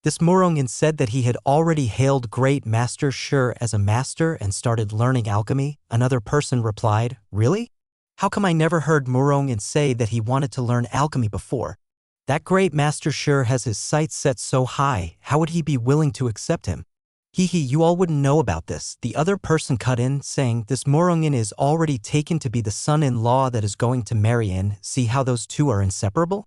This Murong said that he had already hailed Great Master Sure as a master and started learning alchemy. Another person replied, really? How come I never heard Murong say that he wanted to learn alchemy before? That Great Master Sure has his sights set so high, how would he be willing to accept him? You all wouldn't know about this. The other person cut in, saying, this Murong is already taken to be the son-in-law that is going to marry in. See how those two are inseparable?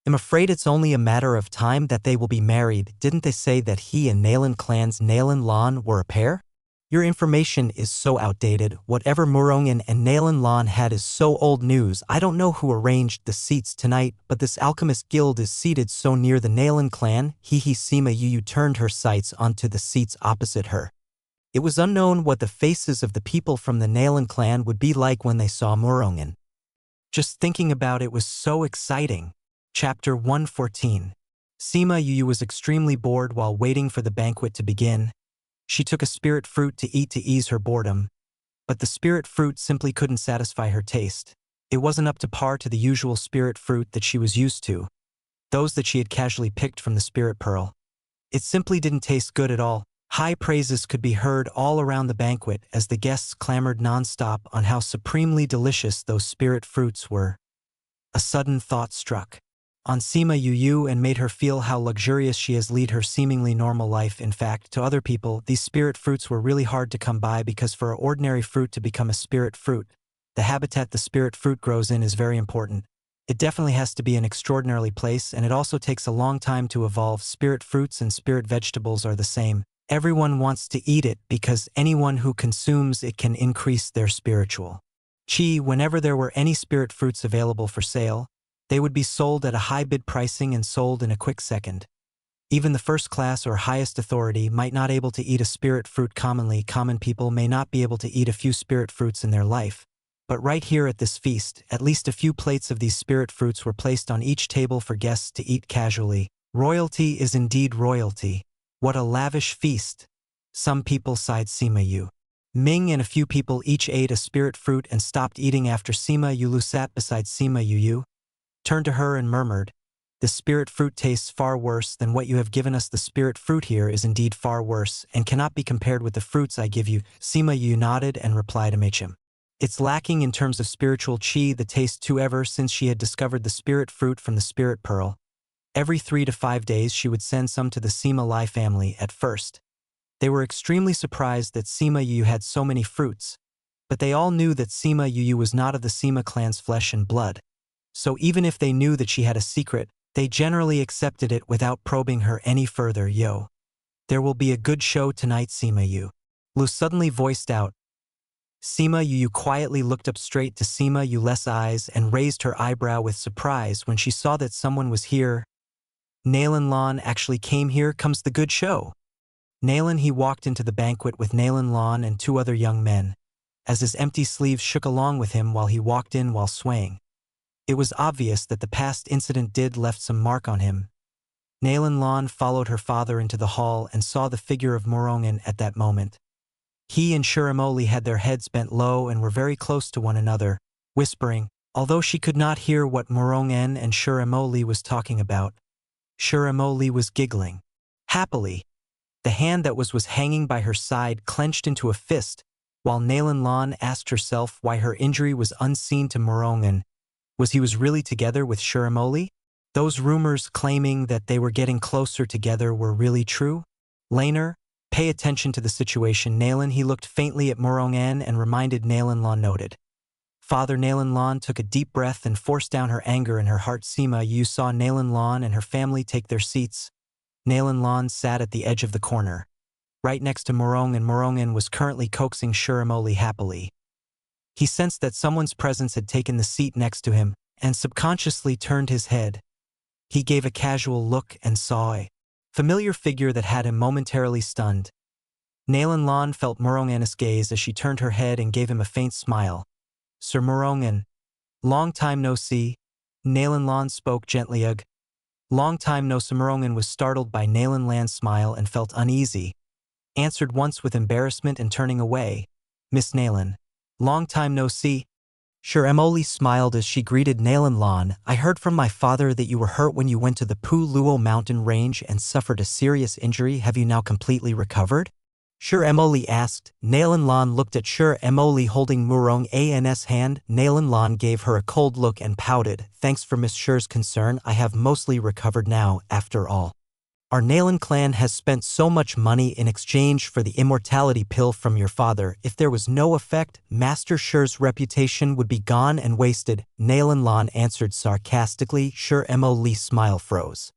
I'm afraid it's only a matter of time that they will be married. Didn't they say that he and Nalan clan's Nalan Lan were a pair? Your information is so outdated. Whatever Murong and Nalan Lan had is so old news. I don't know who arranged the seats tonight, but this Alchemist Guild is seated so near the Nalan clan. Sima Yu turned her sights onto the seats opposite her. It was unknown what the faces of the people from the Nalan clan would be like when they saw Murong. Just thinking about it was so exciting. Chapter 114. Sima Yu was extremely bored while waiting for the banquet to begin. She took a spirit fruit to eat to ease her boredom, but the spirit fruit simply couldn't satisfy her taste. It wasn't up to par to the usual spirit fruit that she was used to, those that she had casually picked from the spirit pearl. It simply didn't taste good at all. High praises could be heard all around the banquet as the guests clamored nonstop on how supremely delicious those spirit fruits were. A sudden thought struck on Sima Yu and made her feel how luxurious she has led her seemingly normal life. In fact, to other people, these spirit fruits were really hard to come by because for an ordinary fruit to become a spirit fruit, the habitat the spirit fruit grows in is very important. It definitely has to be an extraordinarily place, and it also takes a long time to evolve. Spirit fruits and spirit vegetables are the same. Everyone wants to eat it because anyone who consumes it can increase their spiritual chi. Whenever there were any spirit fruits available for sale, they would be sold at a high bid pricing and sold in a quick second. Even the first class or highest authority might not able to eat a spirit fruit commonly. Common people may not be able to eat a few spirit fruits in their life. But right here at this feast, at least a few plates of these spirit fruits were placed on each table for guests to eat casually. Royalty is indeed royalty. What a lavish feast. Some people sighed. Sima Yu, Ming and a few people each ate a spirit fruit and stopped eating after Sima Yu sat beside Sima Yu, turned to her and murmured, "The spirit fruit tastes far worse than what you have given us. The spirit fruit here is indeed far worse and cannot be compared with the fruits I give you." Sima Yu nodded and replied, "Amachim. It's lacking in terms of spiritual chi, the taste too." Ever since she had discovered the spirit fruit from the spirit pearl, every 3 to 5 days she would send some to the Sima Lai family. At first, they were extremely surprised that Sima Yu had so many fruits, but they all knew that Sima Yu was not of the Sima clan's flesh and blood. So even if they knew that she had a secret, they generally accepted it without probing her any further. "Yo, there will be a good show tonight." Sima Yu Lu suddenly voiced out. Sima Yu quietly looked up straight to Sima Yu's eyes and raised her eyebrow with surprise when she saw that someone was here. "Nalan Lan actually came here. Comes the good show." Nalan he walked into the banquet with Nalan Lan and 2 other young men, as his empty sleeves shook along with him while he walked in while swaying. It was obvious that the past incident did left some mark on him. Nalan Lan followed her father into the hall and saw the figure of Morongan at that moment. He and Shiramoli had their heads bent low and were very close to one another, whispering, although she could not hear what Morongan and Shiramoli was talking about. Shiramoli was giggling happily. The hand that was hanging by her side clenched into a fist, while Nalan Lan asked herself why her injury was unseen to Morongan. Was he really together with Shiramoli? Those rumors claiming that they were getting closer together were really true? Laner, pay attention to the situation. Nalan he looked faintly at Morongan and reminded Nalan Lan noted. Father Nalan Lan took a deep breath and forced down her anger in her heart. Sima Yu saw Nalan Lan and her family take their seats. Nalan Lan sat at the edge of the corner, right next to Morong, and Morongan was currently coaxing Shiramoli happily. He sensed that someone's presence had taken the seat next to him, and subconsciously turned his head. He gave a casual look and saw a familiar figure that had him momentarily stunned. Nalan Lan felt Morongan's gaze as she turned her head and gave him a faint smile. Sir Morongan, long time no see. Nalan Lan spoke gently. Ugh. Long time no see. Morongan was startled by Nalan Lan's smile and felt uneasy. Answered once with embarrassment and turning away. Miss Nalan. Long time no see. Sure Emily smiled as she greeted Nalan Lan. I heard from my father that you were hurt when you went to the Pu Luo mountain range and suffered a serious injury. Have you now completely recovered? Sure Emily asked. Nalan Lan looked at Sure Emily holding Murong An's hand. Nalan Lan gave her a cold look and pouted. Thanks for Miss Shure's concern. I have mostly recovered now, after all. Our Nalan clan has spent so much money in exchange for the immortality pill from your father. If there was no effect, Master Shure's reputation would be gone and wasted. Nalan Lan answered sarcastically. Sure Emily's smile froze.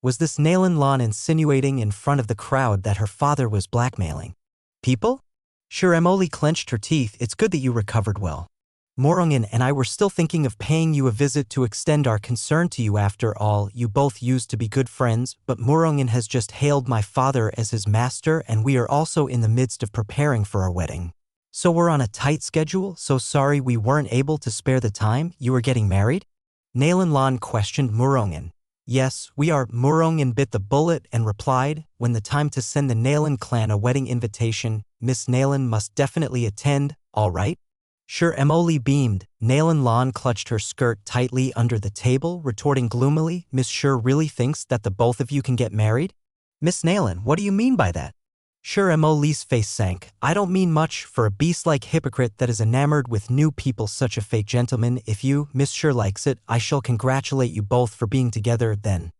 Was this Nalan Lan insinuating in front of the crowd that her father was blackmailing people? Sure Emily clenched her teeth. It's good that you recovered well. Morongan and I were still thinking of paying you a visit to extend our concern to you. After all, you both used to be good friends, but Morongan has just hailed my father as his master, and we are also in the midst of preparing for our wedding. So we're on a tight schedule. So sorry we weren't able to spare the time. You are getting married? Nalan Lan questioned Morongan. Yes, we are. Morongan bit the bullet and replied, when the time to send the Nalan clan a wedding invitation, Miss Nalan must definitely attend, all right? Sure Emily beamed. Nalan Lan clutched her skirt tightly under the table, retorting gloomily, Miss Sure really thinks that the both of you can get married? Miss Nalan, what do you mean by that? Sure Emily's face sank. I don't mean much for a beast-like hypocrite that is enamored with new people. Such a fake gentleman. If you, Miss Sure, likes it, I shall congratulate you both for being together then.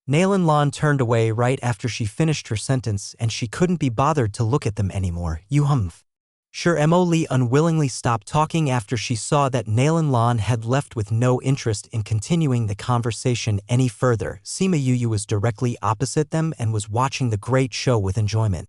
Nalan Lan turned away right after she finished her sentence, and she couldn't be bothered to look at them anymore. You humph. Sure Emily unwillingly stopped talking after she saw that Nalan Lan had left with no interest in continuing the conversation any further. Sima Yu was directly opposite them and was watching the great show with enjoyment.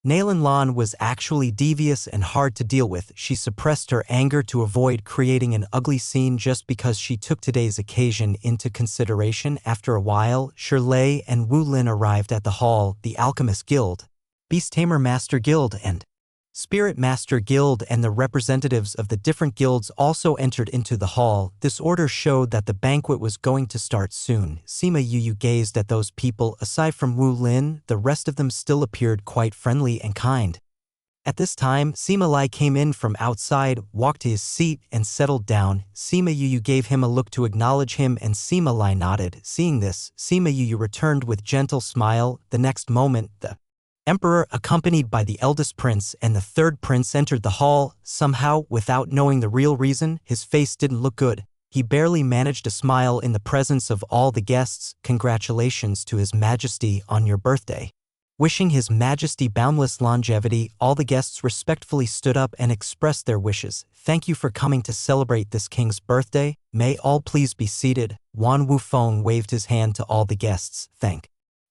Nalan Lan was actually devious and hard to deal with. She suppressed her anger to avoid creating an ugly scene just because she took today's occasion into consideration. After a while, Shirley and Wu Lin arrived at the hall. The Alchemist Guild, Beast Tamer Master Guild, and Spirit Master Guild and the representatives of the different guilds also entered into the hall. This order showed that the banquet was going to start soon. Sima Yu gazed at those people. Aside from Wu Lin, the rest of them still appeared quite friendly and kind. At this time, Sima Lai came in from outside, walked to his seat, and settled down. Sima Yu gave him a look to acknowledge him, and Sima Lai nodded. Seeing this, Sima Yu returned with gentle smile. The next moment, the Emperor, accompanied by the eldest prince and the third prince, entered the hall. Somehow, without knowing the real reason, his face didn't look good. He barely managed to smile in the presence of all the guests. Congratulations to His Majesty on your birthday. Wishing His Majesty boundless longevity, all the guests respectfully stood up and expressed their wishes. Thank you for coming to celebrate this king's birthday. May all please be seated. Wan Wufeng waved his hand to all the guests. Thank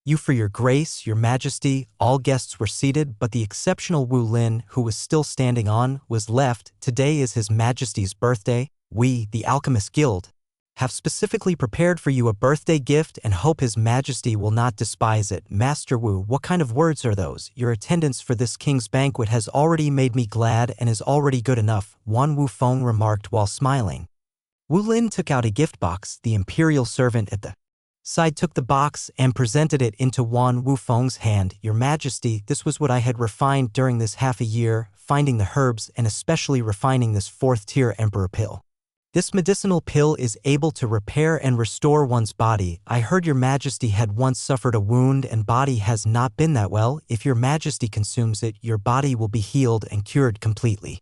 you for your grace, your majesty. All guests were seated, but the exceptional Wu Lin, who was still standing on, was left. Today is His Majesty's birthday. We, the Alchemist Guild, have specifically prepared for you a birthday gift and hope His Majesty will not despise it. Master Wu, what kind of words are those? Your attendance for this king's banquet has already made me glad and is already good enough, Wan Wufeng remarked while smiling. Wu Lin took out a gift box. The imperial servant at the side took the box and presented it into Wan Wufeng's hand. Your Majesty, this was what I had refined during this half a year, finding the herbs and especially refining this 4th-tier Emperor pill. This medicinal pill is able to repair and restore one's body. I heard Your Majesty had once suffered a wound and body has not been that well. If Your Majesty consumes it, your body will be healed and cured completely.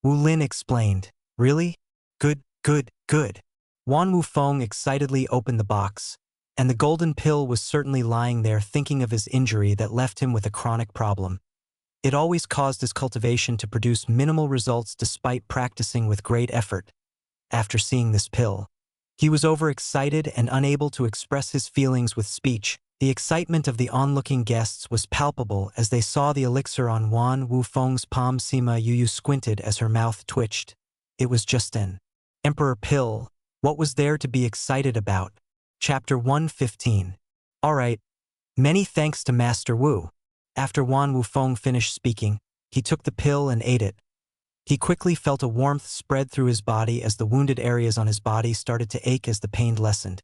Wu Lin explained. Really? Good, good, good. Wan Wufeng excitedly opened the box, and the golden pill was certainly lying there, thinking of his injury that left him with a chronic problem. It always caused his cultivation to produce minimal results despite practicing with great effort. After seeing this pill, he was overexcited and unable to express his feelings with speech. The excitement of the onlooking guests was palpable as they saw the elixir on Wan Wufeng's palm. Sima Yu squinted as her mouth twitched. It was just an emperor pill. What was there to be excited about? Chapter 115. Alright. Many thanks to Master Wu. After Wan Wufeng finished speaking, he took the pill and ate it. He quickly felt a warmth spread through his body as the wounded areas on his body started to ache as the pain lessened.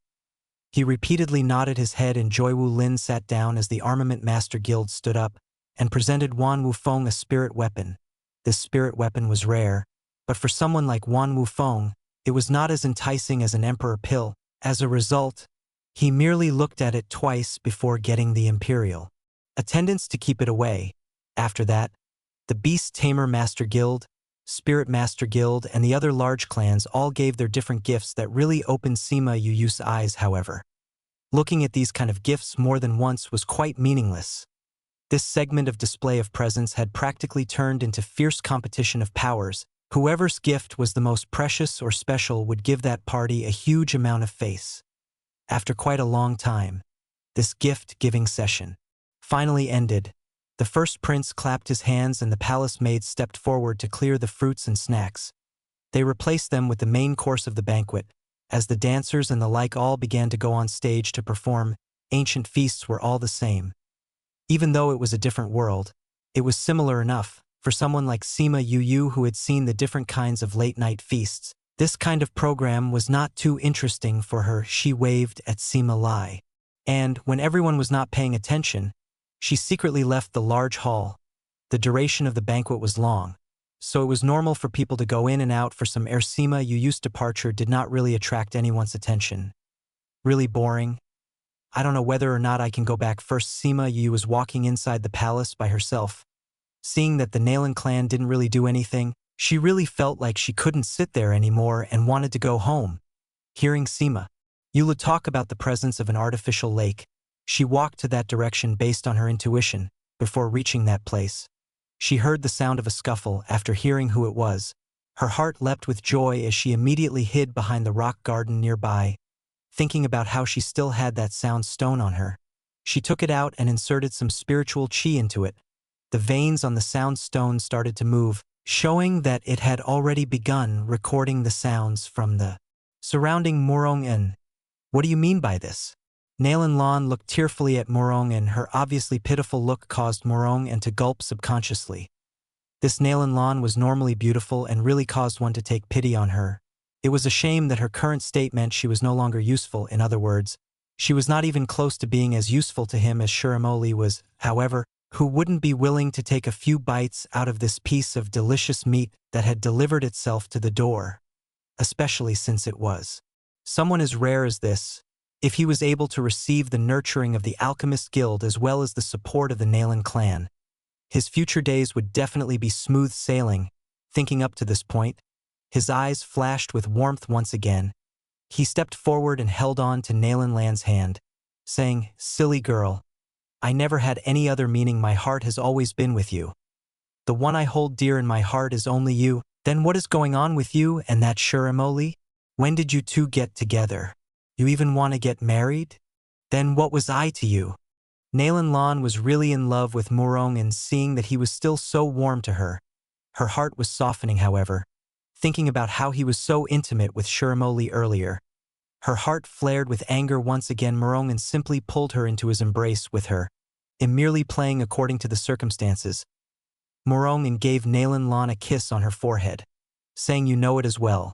He repeatedly nodded his head and Joy Wu Lin sat down as the Armament Master Guild stood up and presented Wan Wufeng a spirit weapon. This spirit weapon was rare, but for someone like Wan Wufeng, it was not as enticing as an emperor pill. As a result, he merely looked at it twice before getting the Imperial attendants to keep it away. After that, the Beast Tamer Master Guild, Spirit Master Guild, and the other large clans all gave their different gifts that really opened Sima Yu's eyes. However, looking at these kind of gifts more than once was quite meaningless. This segment of display of presence had practically turned into fierce competition of powers. Whoever's gift was the most precious or special would give that party a huge amount of face. After quite a long time, this gift-giving session finally ended. The first prince clapped his hands and the palace maids stepped forward to clear the fruits and snacks. They replaced them with the main course of the banquet. As the dancers and the like all began to go on stage to perform, ancient feasts were all the same. Even though it was a different world, it was similar enough. For someone like Sima Yu who had seen the different kinds of late-night feasts, this kind of program was not too interesting for her. She waved at Sima Lai. And, when everyone was not paying attention, she secretly left the large hall. The duration of the banquet was long, so it was normal for people to go in and out for some air. Sima Yu's departure did not really attract anyone's attention. Really boring. I don't know whether or not I can go back first. Sima Yu was walking inside the palace by herself. Seeing that the Nalan clan didn't really do anything, she really felt like she couldn't sit there anymore and wanted to go home. Hearing Sima Yu talk about the presence of an artificial lake, she walked to that direction based on her intuition. Before reaching that place, she heard the sound of a scuffle. After hearing who it was, her heart leapt with joy as she immediately hid behind the rock garden nearby. Thinking about how she still had that sound stone on her, she took it out and inserted some spiritual qi into it. The veins on the sound stone started to move, showing that it had already begun recording the sounds from the surrounding Morong-en. What do you mean by this? Nalan Lan looked tearfully at Morong-en. Her obviously pitiful look caused Morong-en to gulp subconsciously. This Nalan Lan was normally beautiful and really caused one to take pity on her. It was a shame that her current state meant she was no longer useful. In other words, she was not even close to being as useful to him as Shiramoli was. However, who wouldn't be willing to take a few bites out of this piece of delicious meat that had delivered itself to the door? Especially since it was someone as rare as this. If he was able to receive the nurturing of the Alchemist Guild as well as the support of the Nalan clan, his future days would definitely be smooth sailing. Thinking up to this point, his eyes flashed with warmth once again. He stepped forward and held on to Nalan Lan's hand, saying, "Silly girl, I never had any other meaning. My heart has always been with you. The one I hold dear in my heart is only you." Then what is going on with you and that Shiramoli? When did you two get together? You even want to get married? Then what was I to you? Nalan Lan was really in love with Morong, and seeing that he was still so warm to her, her heart was softening. However, thinking about how he was so intimate with Shiramoli earlier, her heart flared with anger once again. Morong simply pulled her into his embrace with her, and merely playing according to the circumstances. Morong gave Nalan Lan a kiss on her forehead, saying, "You know it as well.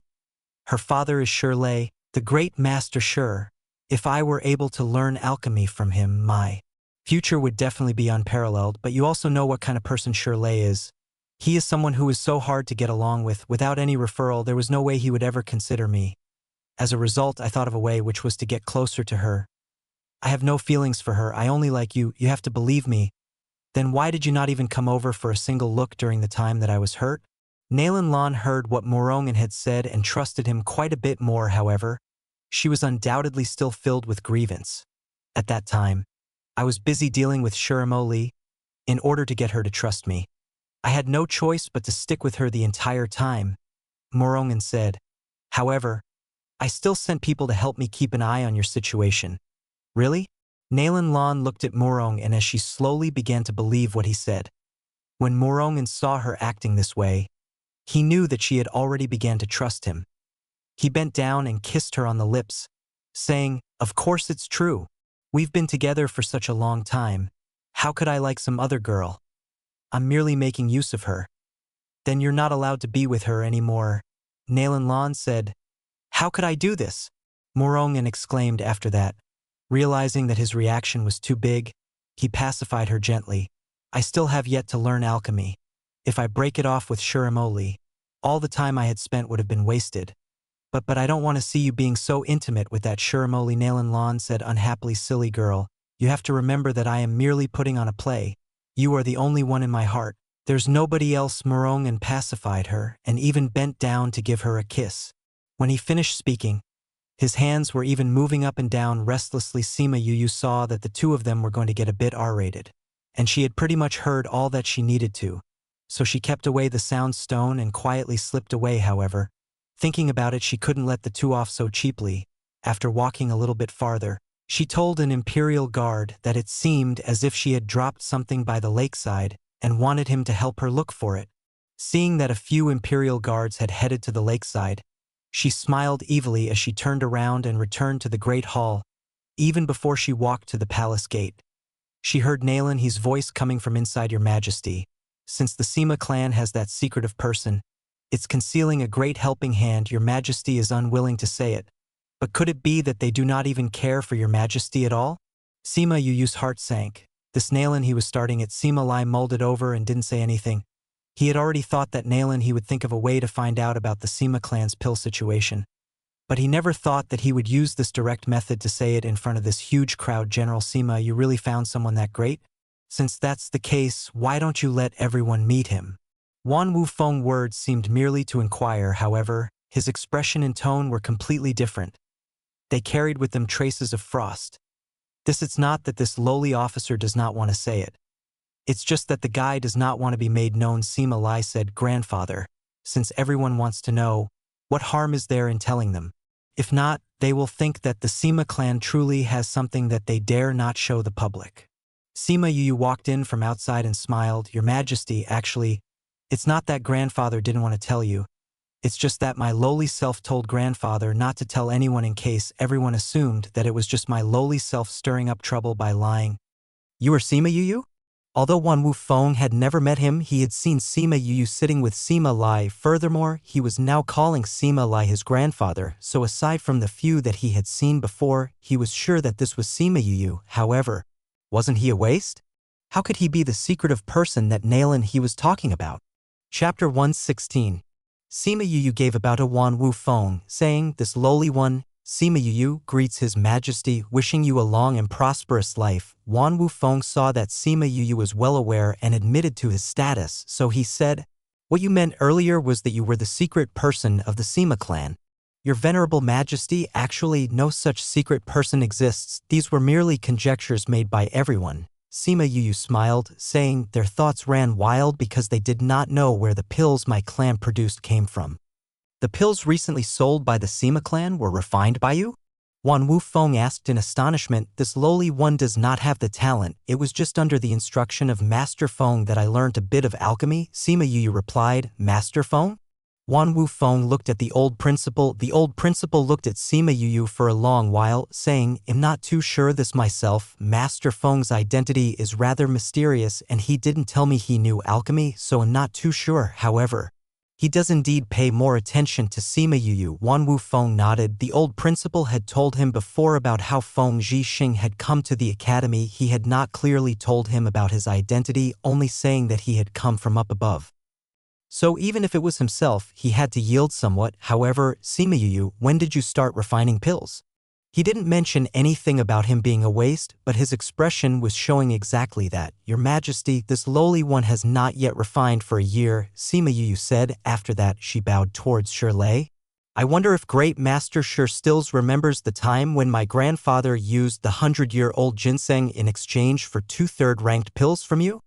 Her father is Shirley, the great master Shir. If I were able to learn alchemy from him, my future would definitely be unparalleled. But you also know what kind of person Shirley is. He is someone who is so hard to get along with. Without any referral, there was no way he would ever consider me. As a result, I thought of a way, which was to get closer to her. I have no feelings for her. I only like you. You have to believe me." "Then why did you not even come over for a single look during the time that I was hurt?" Nalan Lan heard what Morong had said and trusted him quite a bit more. However, she was undoubtedly still filled with grievance. "At that time, I was busy dealing with Shiramoli. in order to get her to trust me. I had no choice but to stick with her the entire time, Morongan said. However, I still sent people to help me keep an eye on your situation. Really? Nalan Lan looked at Morong, and as she slowly began to believe what he said. When Morongan saw her acting this way, he knew that she had already began to trust him. He bent down and kissed her on the lips, saying, "Of course it's true. We've been together for such a long time. How could I like some other girl? I'm merely making use of her." "Then you're not allowed to be with her anymore," Nalan Lan said. "How could I do this?" Morongan exclaimed after that. Realizing that his reaction was too big, he pacified her gently. "I still have yet to learn alchemy. If I break it off with Shiramoli, all the time I had spent would have been wasted. But I don't want to see you being so intimate with that Shiramoli," Nalan Lan said unhappily. "Silly girl, you have to remember that I am merely putting on a play. You are the only one in my heart. There's nobody else." Morongan pacified her and even bent down to give her a kiss. When he finished speaking, his hands were even moving up and down restlessly. Sima Yu saw that the two of them were going to get a bit R-rated, and she had pretty much heard all that she needed to, so she kept away the sound stone and quietly slipped away. However, thinking about it, she couldn't let the two off so cheaply. After walking a little bit farther, she told an Imperial guard that it seemed as if she had dropped something by the lakeside and wanted him to help her look for it. Seeing that a few Imperial guards had headed to the lakeside, she smiled evilly as she turned around and returned to the Great Hall. Even before she walked to the palace gate, she heard Nalan He's voice coming from inside. "Your Majesty, since the Sima clan has that secretive person, it's concealing a great helping hand. Your Majesty is unwilling to say it. But could it be that they do not even care for your Majesty at all?" Sima Yu's heart sank. This Nalan He was starting it. Sima Lai mulled it over and didn't say anything. He had already thought that Nalan He would think of a way to find out about the Sima clan's pill situation. But he never thought that he would use this direct method to say it in front of this huge crowd. "General Sima, you really found someone that great? Since that's the case, why don't you let everyone meet him?" Wan Wufeng's words seemed merely to inquire. However, his expression and tone were completely different. They carried with them traces of frost. It's not that this lowly officer does not want to say it. It's just that the guy does not want to be made known. Sima Lai said, "Grandfather, since everyone wants to know, what harm is there in telling them? If not, they will think that the Sima clan truly has something that they dare not show the public." Sima Yu walked in from outside and smiled. "Your Majesty, actually, it's not that grandfather didn't want to tell you. It's just that my lowly self told grandfather not to tell anyone in case everyone assumed that it was just my lowly self stirring up trouble by lying." "You are Sima Yu?" Although Wan Wufeng had never met him, he had seen Sima Yu sitting with Sima Lai. Furthermore, he was now calling Sima Lai his grandfather, so aside from the few that he had seen before, he was sure that this was Sima Yu. However, wasn't he a waste? How could he be the secretive person that Nalan He was talking about? Chapter 116. Sima Yu gave about to Wan Wufeng, saying, "This lowly one, Sima Yu, greets His Majesty, wishing you a long and prosperous life." Wan Wufeng saw that Sima Yu was well aware and admitted to his status, so he said, "What you meant earlier was that you were the secret person of the Sima clan." "Your Venerable Majesty, actually no such secret person exists. These were merely conjectures made by everyone." Sima Yu smiled, saying, "Their thoughts ran wild because they did not know where the pills my clan produced came from." "The pills recently sold by the Sima clan were refined by you?" Wan Wufeng asked in astonishment. "This lowly one does not have the talent. It was just under the instruction of Master Feng that I learned a bit of alchemy." Sima Yu replied, "Master Feng?" Wan Wufeng looked at the old principal. The old principal looked at Sima Yu for a long while, saying, "I'm not too sure this myself. Master Feng's identity is rather mysterious and he didn't tell me he knew alchemy, so I'm not too sure. However, he does indeed pay more attention to Sima Yu." Wan Wufeng nodded. The old principal had told him before about how Feng Zhixing had come to the academy. He had not clearly told him about his identity, only saying that he had come from up above. So even if it was himself, he had to yield somewhat. "However, Sima Yu, when did you start refining pills?" He didn't mention anything about him being a waste, but his expression was showing exactly that. "Your Majesty, this lowly one has not yet refined for a year," Sima Yu said. After that, she bowed towards Shirley. "I wonder if Great Master Shir stills remembers the time when my grandfather used the 100-year-old ginseng in exchange for 2/3 ranked pills from you?"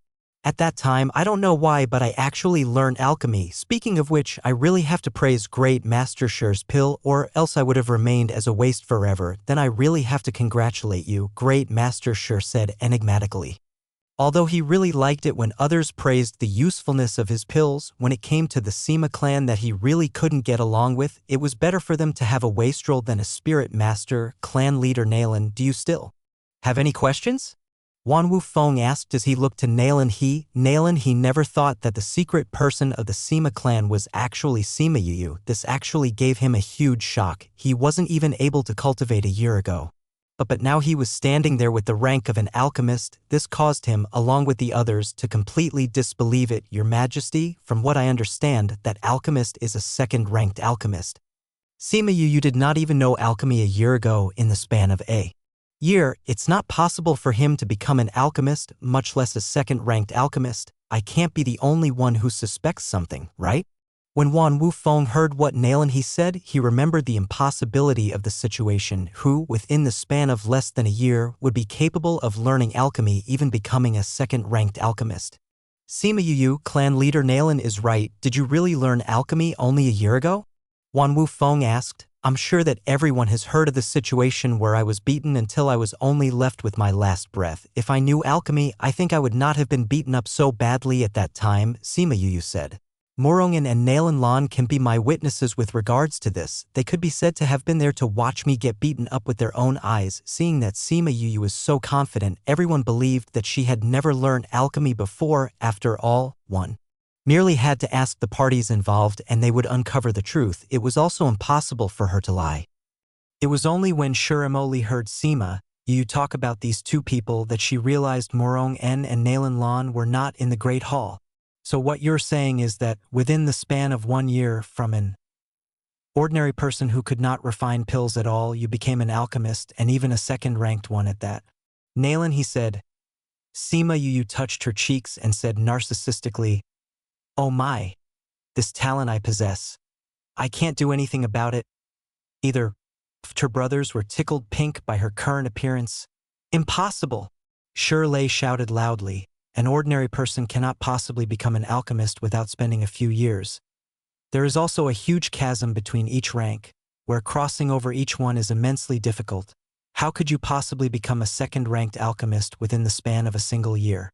At that time, I don't know why, but I actually learned alchemy. Speaking of which, I really have to praise Great Master Shur's pill, or else I would have remained as a waste forever. Then I really have to congratulate you, Great Master Shur said enigmatically. Although he really liked it when others praised the usefulness of his pills, when it came to the Sima clan that he really couldn't get along with, it was better for them to have a wastrel than a spirit master. Clan leader Nalan, do you still have any questions? Wan Wu Feng asked as he looked to Nalan. He never thought that the secret person of the Sima clan was actually Sima Yu. This actually gave him a huge shock. He wasn't even able to cultivate a year ago. But now he was standing there with the rank of an alchemist. This caused him, along with the others, to completely disbelieve it. Your Majesty, from what I understand, that alchemist is a second-ranked alchemist. Sima Yu did not even know alchemy a year ago. In the span of a year, it's not possible for him to become an alchemist, much less a second-ranked alchemist. I can't be the only one who suspects something, right? When Wan Wu Feng heard what Nalan he said, he remembered the impossibility of the situation. Who, within the span of less than a year, would be capable of learning alchemy, even becoming a second-ranked alchemist? Sima Yu, clan leader Nalan is right. Did you really learn alchemy only a year ago? Wan Wu Feng asked. I'm sure that everyone has heard of the situation where I was beaten until I was only left with my last breath. If I knew alchemy, I think I would not have been beaten up so badly at that time, Sima Yu said. Morongan and Nalan Lan can be my witnesses with regards to this. They could be said to have been there to watch me get beaten up with their own eyes. Seeing that Sima Yu was so confident, everyone believed that she had never learned alchemy before. After all, one merely had to ask the parties involved and they would uncover the truth. It was also impossible for her to lie. It was only when Shuramoli heard Sima Yu talk about these two people that she realized Morong En and Nalan Lan were not in the Great Hall. So what you're saying is that within the span of 1 year, from an ordinary person who could not refine pills at all, you became an alchemist, and even a second-ranked one at that. Nalan, he said. Sima Yu touched her cheeks and said narcissistically, "Oh my, this talent I possess. I can't do anything about it." Either her brothers were tickled pink by her current appearance. Impossible! Shirley shouted loudly. An ordinary person cannot possibly become an alchemist without spending a few years. There is also a huge chasm between each rank, where crossing over each one is immensely difficult. How could you possibly become a second-ranked alchemist within the span of a single year?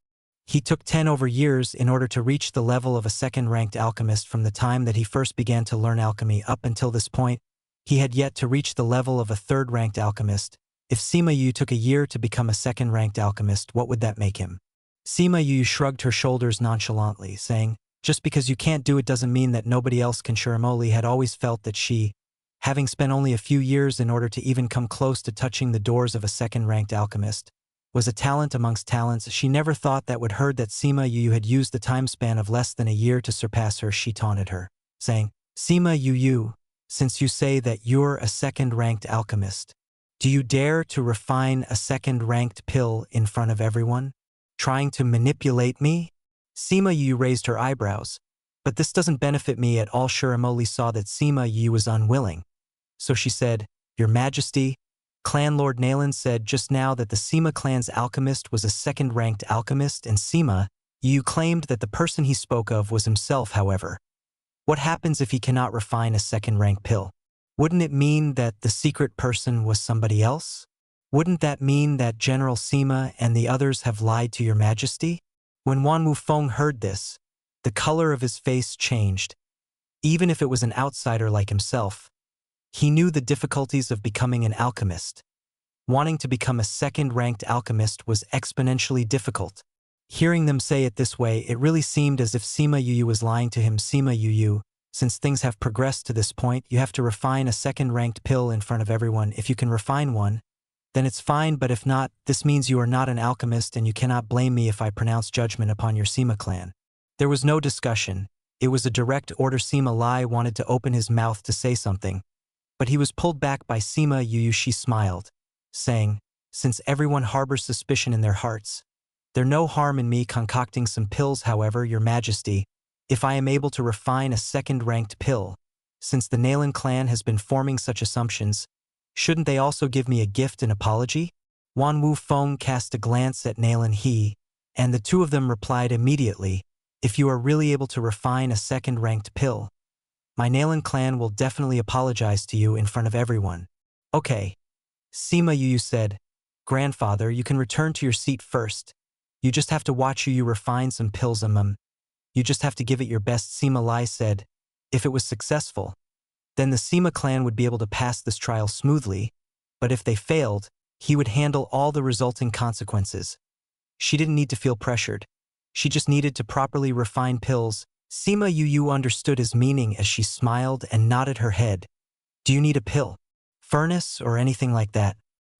He took 10 over years in order to reach the level of a second-ranked alchemist. From the time that he first began to learn alchemy up until this point, he had yet to reach the level of a third-ranked alchemist. If Sima Yu took a year to become a second-ranked alchemist, what would that make him? Sima Yu shrugged her shoulders nonchalantly, saying, "Just because you can't do it doesn't mean that nobody else can." Shuramoli had always felt that she, having spent only a few years in order to even come close to touching the doors of a second-ranked alchemist, was a talent amongst talents. She never thought that would heard that Sima Yu had used the time span of less than a year to surpass her. She taunted her, saying, "Sima Yu, since you say that you're a second-ranked alchemist, do you dare to refine a second-ranked pill in front of everyone? Trying to manipulate me?" Sima Yu raised her eyebrows. "But this doesn't benefit me at all." Shuramoli saw that Sima Yu was unwilling. So she said, "Your Majesty, Clan Lord Nalan said just now that the Sima clan's alchemist was a second-ranked alchemist, and Sima Yu claimed that the person he spoke of was himself. However, what happens if he cannot refine a second-ranked pill? Wouldn't it mean that the secret person was somebody else? Wouldn't that mean that General Sima and the others have lied to your Majesty?" When Wan Wu Feng heard this, the color of his face changed. Even if it was an outsider like himself, he knew the difficulties of becoming an alchemist. Wanting to become a second-ranked alchemist was exponentially difficult. Hearing them say it this way, it really seemed as if Sima Yu was lying to him. "Sima Yu, since things have progressed to this point, you have to refine a second-ranked pill in front of everyone. If you can refine one, then it's fine, but if not, this means you are not an alchemist and you cannot blame me if I pronounce judgment upon your Sima clan." There was no discussion. It was a direct order. Sima Lai wanted to open his mouth to say something, but he was pulled back by Sima Yu. She smiled, saying, "Since everyone harbors suspicion in their hearts, there's no harm in me concocting some pills. However, your Majesty, if I am able to refine a second-ranked pill, since the Nalan clan has been forming such assumptions, shouldn't they also give me a gift and apology?" Wan Wu Feng cast a glance at Nalan And the two of them replied immediately, if you are really able to refine a second-ranked pill, my Nalan clan will definitely apologize to you in front of everyone. Okay. Sima Yu said, Grandfather, you can return to your seat first. You just have to watch you refine some pills. You just have to give it your best. Sima Lai said, if it was successful, then the Sima clan would be able to pass this trial smoothly, but if they failed, he would handle all the resulting consequences. She didn't need to feel pressured. She just needed to properly refine pills. Sima Yu understood his meaning as she smiled and nodded her head. Do you need a pill, furnace, or anything like that?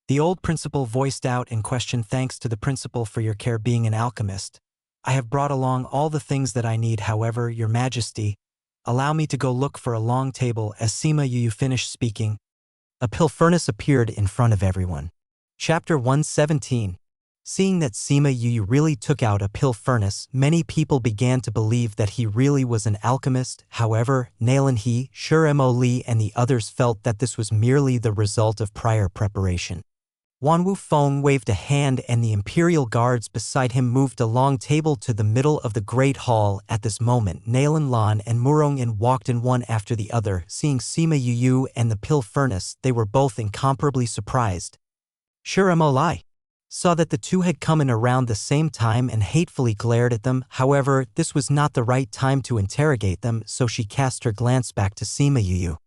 The old principal voiced out in question. Thanks to the principal for your care. Being an alchemist, I have brought along all the things that I need. However, your majesty, allow me to go look for a long table. As Sima Yu finished speaking, a pill furnace appeared in front of everyone. Chapter 117. Seeing that Sima Yu really took out a pill furnace, many people began to believe that he really was an alchemist. However, Nalan He, Mo Li, and the others felt that this was merely the result of prior preparation. Wan Wu Feng waved a hand and the imperial guards beside him moved a long table to the middle of the great hall. At this moment, Nalan Lan and Murongin walked in one after the other. Seeing Sima Yu and the pill furnace, they were both incomparably surprised. Mo Li saw that the two had come in around the same time and hatefully glared at them. However, this was not the right time to interrogate them, so she cast her glance back to Sima Yu.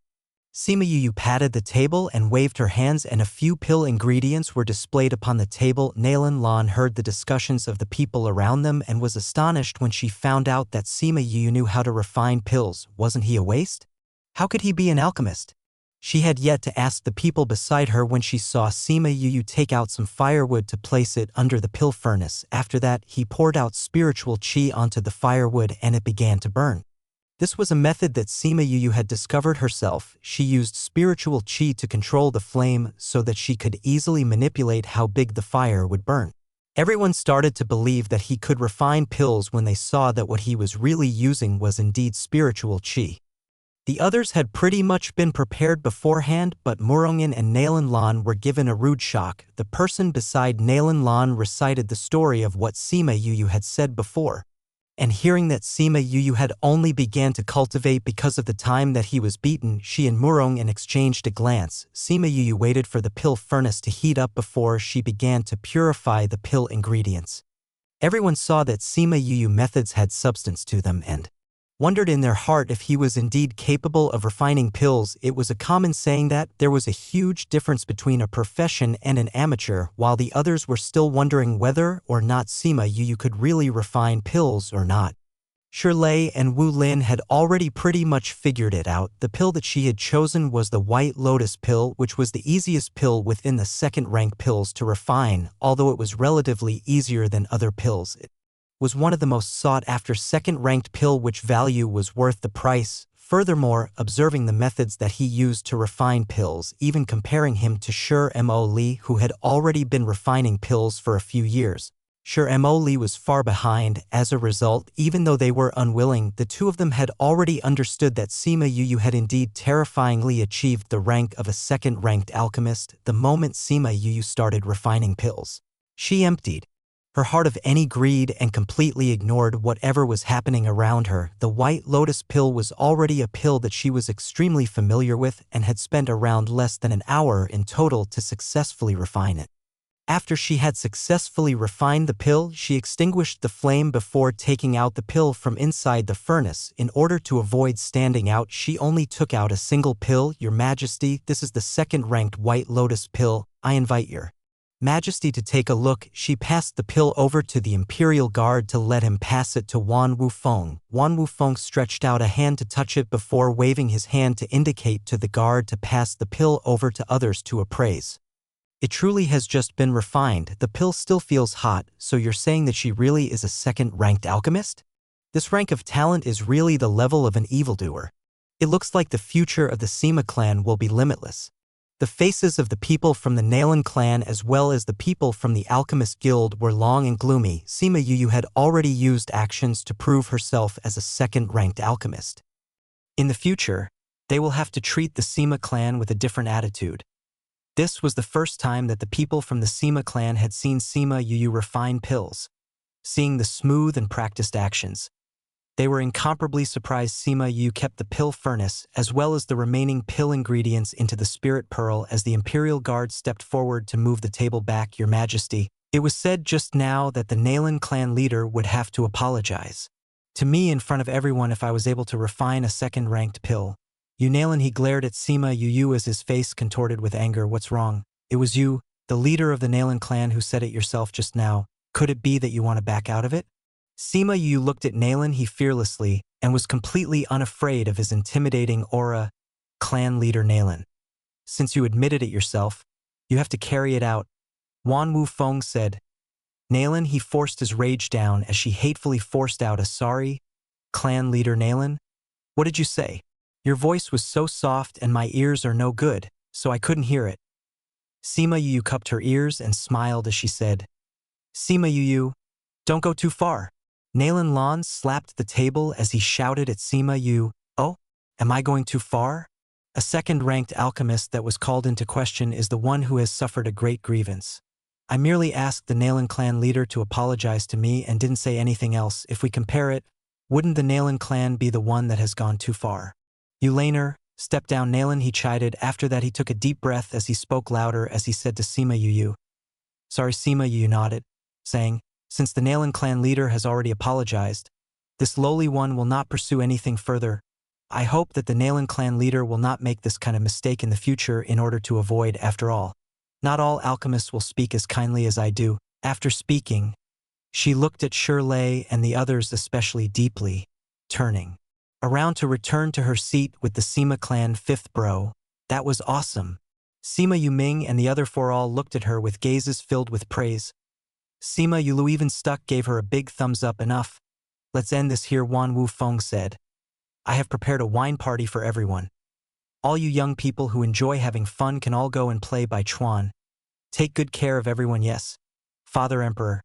Sima Yu patted the table and waved her hands, and a few pill ingredients were displayed upon the table. Nalan Lan heard the discussions of the people around them and was astonished when she found out that Sima Yu knew how to refine pills. Wasn't he a waste? How could he be an alchemist? She had yet to ask the people beside her when she saw Sima Yu take out some firewood to place it under the pill furnace. After that, he poured out spiritual qi onto the firewood and it began to burn. This was a method that Sima Yu had discovered herself. She used spiritual qi to control the flame so that she could easily manipulate how big the fire would burn. Everyone started to believe that he could refine pills when they saw that what he was really using was indeed spiritual qi. The others had pretty much been prepared beforehand, but Murongin and Nalan Lan were given a rude shock. The person beside Nalan Lan recited the story of what Sima Yu had said before. And hearing that Sima Yu had only began to cultivate because of the time that he was beaten, she and Murongin exchanged a glance. Sima Yu waited for the pill furnace to heat up before she began to purify the pill ingredients. Everyone saw that Sima Yu methods had substance to them and wondered in their heart if he was indeed capable of refining pills. It was a common saying that there was a huge difference between a profession and an amateur, while the others were still wondering whether or not Sima Yu could really refine pills or not. Shirley and Wu Lin had already pretty much figured it out. The pill that she had chosen was the White Lotus pill, which was the easiest pill within the second-rank pills to refine. Although it was relatively easier than other pills, it was one of the most sought-after second-ranked pill, which value was worth the price. Furthermore, observing the methods that he used to refine pills, even comparing him to Mo Li, who had already been refining pills for a few years, Mo Li was far behind. As a result, even though they were unwilling, the two of them had already understood that Sima Yu had indeed terrifyingly achieved the rank of a second-ranked alchemist. The moment Sima Yu started refining pills, she emptied her heart of any greed and completely ignored whatever was happening around her. The White Lotus pill was already a pill that she was extremely familiar with and had spent around less than an hour in total to successfully refine it. After she had successfully refined the pill, she extinguished the flame before taking out the pill from inside the furnace. In order to avoid standing out, she only took out a single pill. Your Majesty, this is the second-ranked White Lotus pill. I invite your Majesty to take a look. She passed the pill over to the Imperial Guard to let him pass it to Wan Wu Feng. Wan Wu Feng stretched out a hand to touch it before waving his hand to indicate to the guard to pass the pill over to others to appraise. It truly has just been refined. The pill still feels hot, so you're saying that she really is a second-ranked alchemist? This rank of talent is really the level of an evildoer. It looks like the future of the Sima clan will be limitless. The faces of the people from the Nalan clan as well as the people from the Alchemist Guild were long and gloomy. Sima Yu had already used actions to prove herself as a second-ranked alchemist. In the future, they will have to treat the Sima clan with a different attitude. This was the first time that the people from the Sima clan had seen Sima Yu refine pills. seeing the smooth and practiced actions. They were incomparably surprised Sima Yu kept the pill furnace as well as the remaining pill ingredients into the spirit pearl as the Imperial Guard stepped forward to move the table back. Your Majesty, it was said just now that the Nalan clan leader would have to apologize to me in front of everyone if I was able to refine a second-ranked pill. You Nalan, he glared at Sima Yu as his face contorted with anger. What's wrong? It was you, the leader of the Nalan clan, who said it yourself just now. Could it be that you want to back out of it? Sima Yu looked at Nalan he fearlessly and was completely unafraid of his intimidating aura. Clan leader Nalan, since you admitted it yourself, you have to carry it out, Wan Wufeng said. Nalan, he forced his rage down as she hatefully forced out a sorry. Clan leader Nalan, what did you say? Your voice was so soft and my ears are no good, so I couldn't hear it. Sima Yu cupped her ears and smiled as she said, Sima Yu, don't go too far. Nalan Lan slapped the table as he shouted at Sima Yu, oh, am I going too far? A second-ranked alchemist that was called into question is the one who has suffered a great grievance. I merely asked the Nalan clan leader to apologize to me and didn't say anything else. If we compare it, wouldn't the Nalan clan be the one that has gone too far? You laner, step down Nalan, he chided. After that he took a deep breath as he spoke louder as he said to Sima Yu. Sorry. Sima Yu nodded, saying, since the Nalan clan leader has already apologized, this lowly one will not pursue anything further. I hope that the Nalan clan leader will not make this kind of mistake in the future in order to avoid. After all, not all alchemists will speak as kindly as I do. After speaking, she looked at Shirley and the others especially deeply, turning around to return to her seat with the Sima clan fifth bro. That was awesome. Sima Yuming and the other four all looked at her with gazes filled with praise. Sima Yulu even stuck gave her a big thumbs up. Enough. Let's end this here, Wan Wufeng said. I have prepared a wine party for everyone. All you young people who enjoy having fun can all go and play by Chuan. Take good care of everyone. Yes, Father Emperor.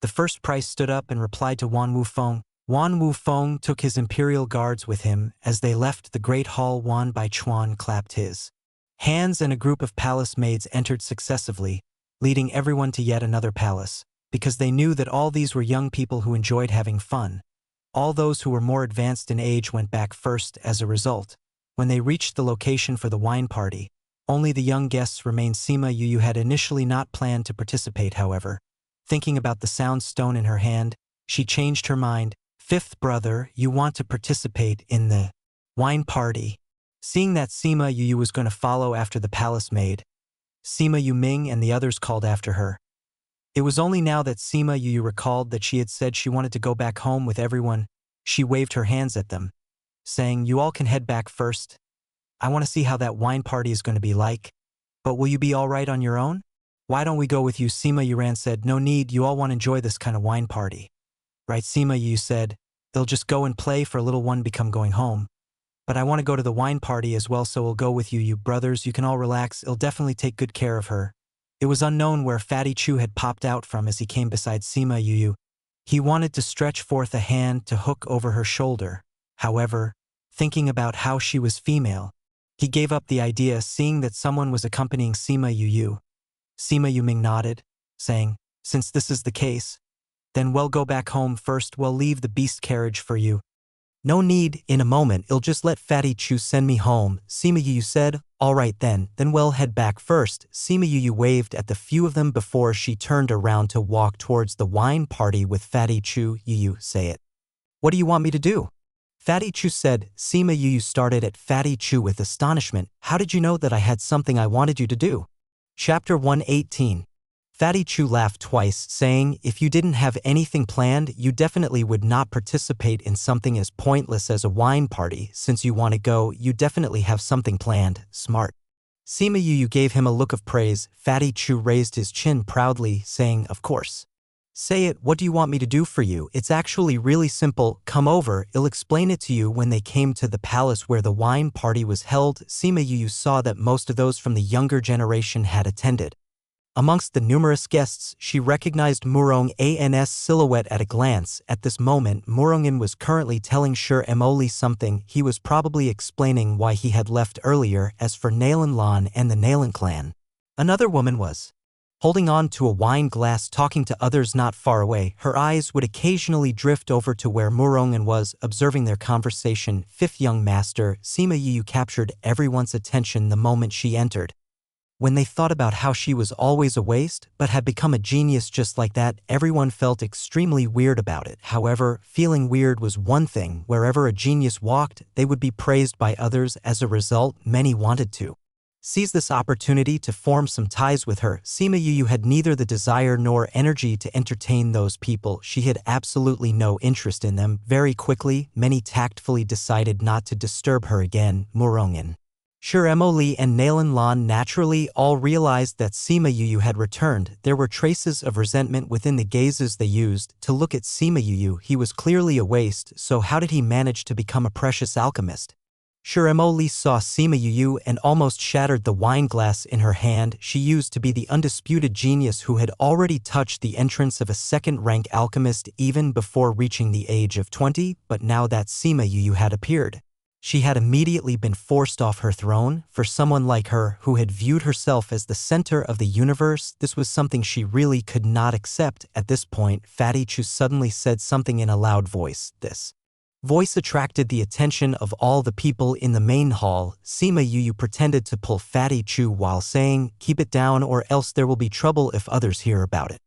The first price stood up and replied to Wan Wufeng. Wan Wufeng took his imperial guards with him. As they left the great hall, Wan Baichuan clapped his hands and a group of palace maids entered successively, leading everyone to yet another palace, because they knew that all these were young people who enjoyed having fun. All those who were more advanced in age went back first. As a result, when they reached the location for the wine party, only the young guests remained. Sima Yu had initially not planned to participate, however. Thinking about the sound stone in her hand, she changed her mind. Fifth brother, you want to participate in the wine party? Seeing that Sima Yu was going to follow after the palace maid, Sima Yuming and the others called after her. It was only now that Sima Yu recalled that she had said she wanted to go back home with everyone. She waved her hands at them, saying, you all can head back first. I want to see how that wine party is going to be like. But will you be all right on your own? Why don't we go with you? Sima Yuran said, no need, you all want to enjoy this kind of wine party. Right? Sima Yu said, they'll just go and play for a little one become going home. But I want to go to the wine party as well, so we'll go with you. You brothers, you can all relax, I'll definitely take good care of her. It was unknown where Fatty Chu had popped out from as he came beside Sima Yu. He wanted to stretch forth a hand to hook over her shoulder. However, thinking about how she was female, he gave up the idea, seeing that someone was accompanying Sima Yu. Sima Yuming nodded, saying, since this is the case, then we'll go back home first. We'll leave the beast carriage for you. No need, in a moment I'll just let Fatty Chu send me home. Sima Yu said, all right then we'll head back first. Sima Yu waved at the few of them before she turned around to walk towards the wine party with Fatty Chu. Yu, say it. What do you want me to do? Fatty Chu said. Sima Yu started at Fatty Chu with astonishment. How did you know that I had something I wanted you to do? Chapter 118. Fatty Chu laughed twice, saying, if you didn't have anything planned, you definitely would not participate in something as pointless as a wine party. Since you want to go, you definitely have something planned. Smart. Sima Yu gave him a look of praise. Fatty Chu raised his chin proudly, saying, of course. Say it, what do you want me to do for you? It's actually really simple. Come over, I'll explain it to you. When they came to the palace where the wine party was held, Sima Yu saw that most of those from the younger generation had attended. Amongst the numerous guests, she recognized Murong An's silhouette at a glance. At this moment, Murongin was currently telling Sher Emoli something. He was probably explaining why he had left earlier. As for Nalan Lan and the Nalan clan, another woman was holding on to a wine glass talking to others not far away. Her eyes would occasionally drift over to where Murongan was, observing their conversation. Fifth young master, Sima Yu captured everyone's attention the moment she entered. When they thought about how she was always a waste, but had become a genius just like that, everyone felt extremely weird about it. However, feeling weird was one thing. Wherever a genius walked, they would be praised by others. As a result, many wanted to seize this opportunity to form some ties with her. Sima Yu had neither the desire nor energy to entertain those people. She had absolutely no interest in them. Very quickly, many tactfully decided not to disturb her again. Murongan, Shiremoli and Nalan Lan naturally all realized that Sima Yu had returned. There were traces of resentment within the gazes they used to look at Sima Yu. He was clearly a waste, so how did he manage to become a precious alchemist? Shiremoli saw Sima Yu and almost shattered the wine glass in her hand. She used to be the undisputed genius who had already touched the entrance of a second-rank alchemist even before reaching the age of 20, but now that Sima Yu had appeared, she had immediately been forced off her throne. For someone like her, who had viewed herself as the center of the universe, this was something she really could not accept. At this point, Fatty Chu suddenly said something in a loud voice. This voice attracted the attention of all the people in the main hall. Sima Yu pretended to pull Fatty Chu while saying, "Keep it down or else there will be trouble if others hear about it."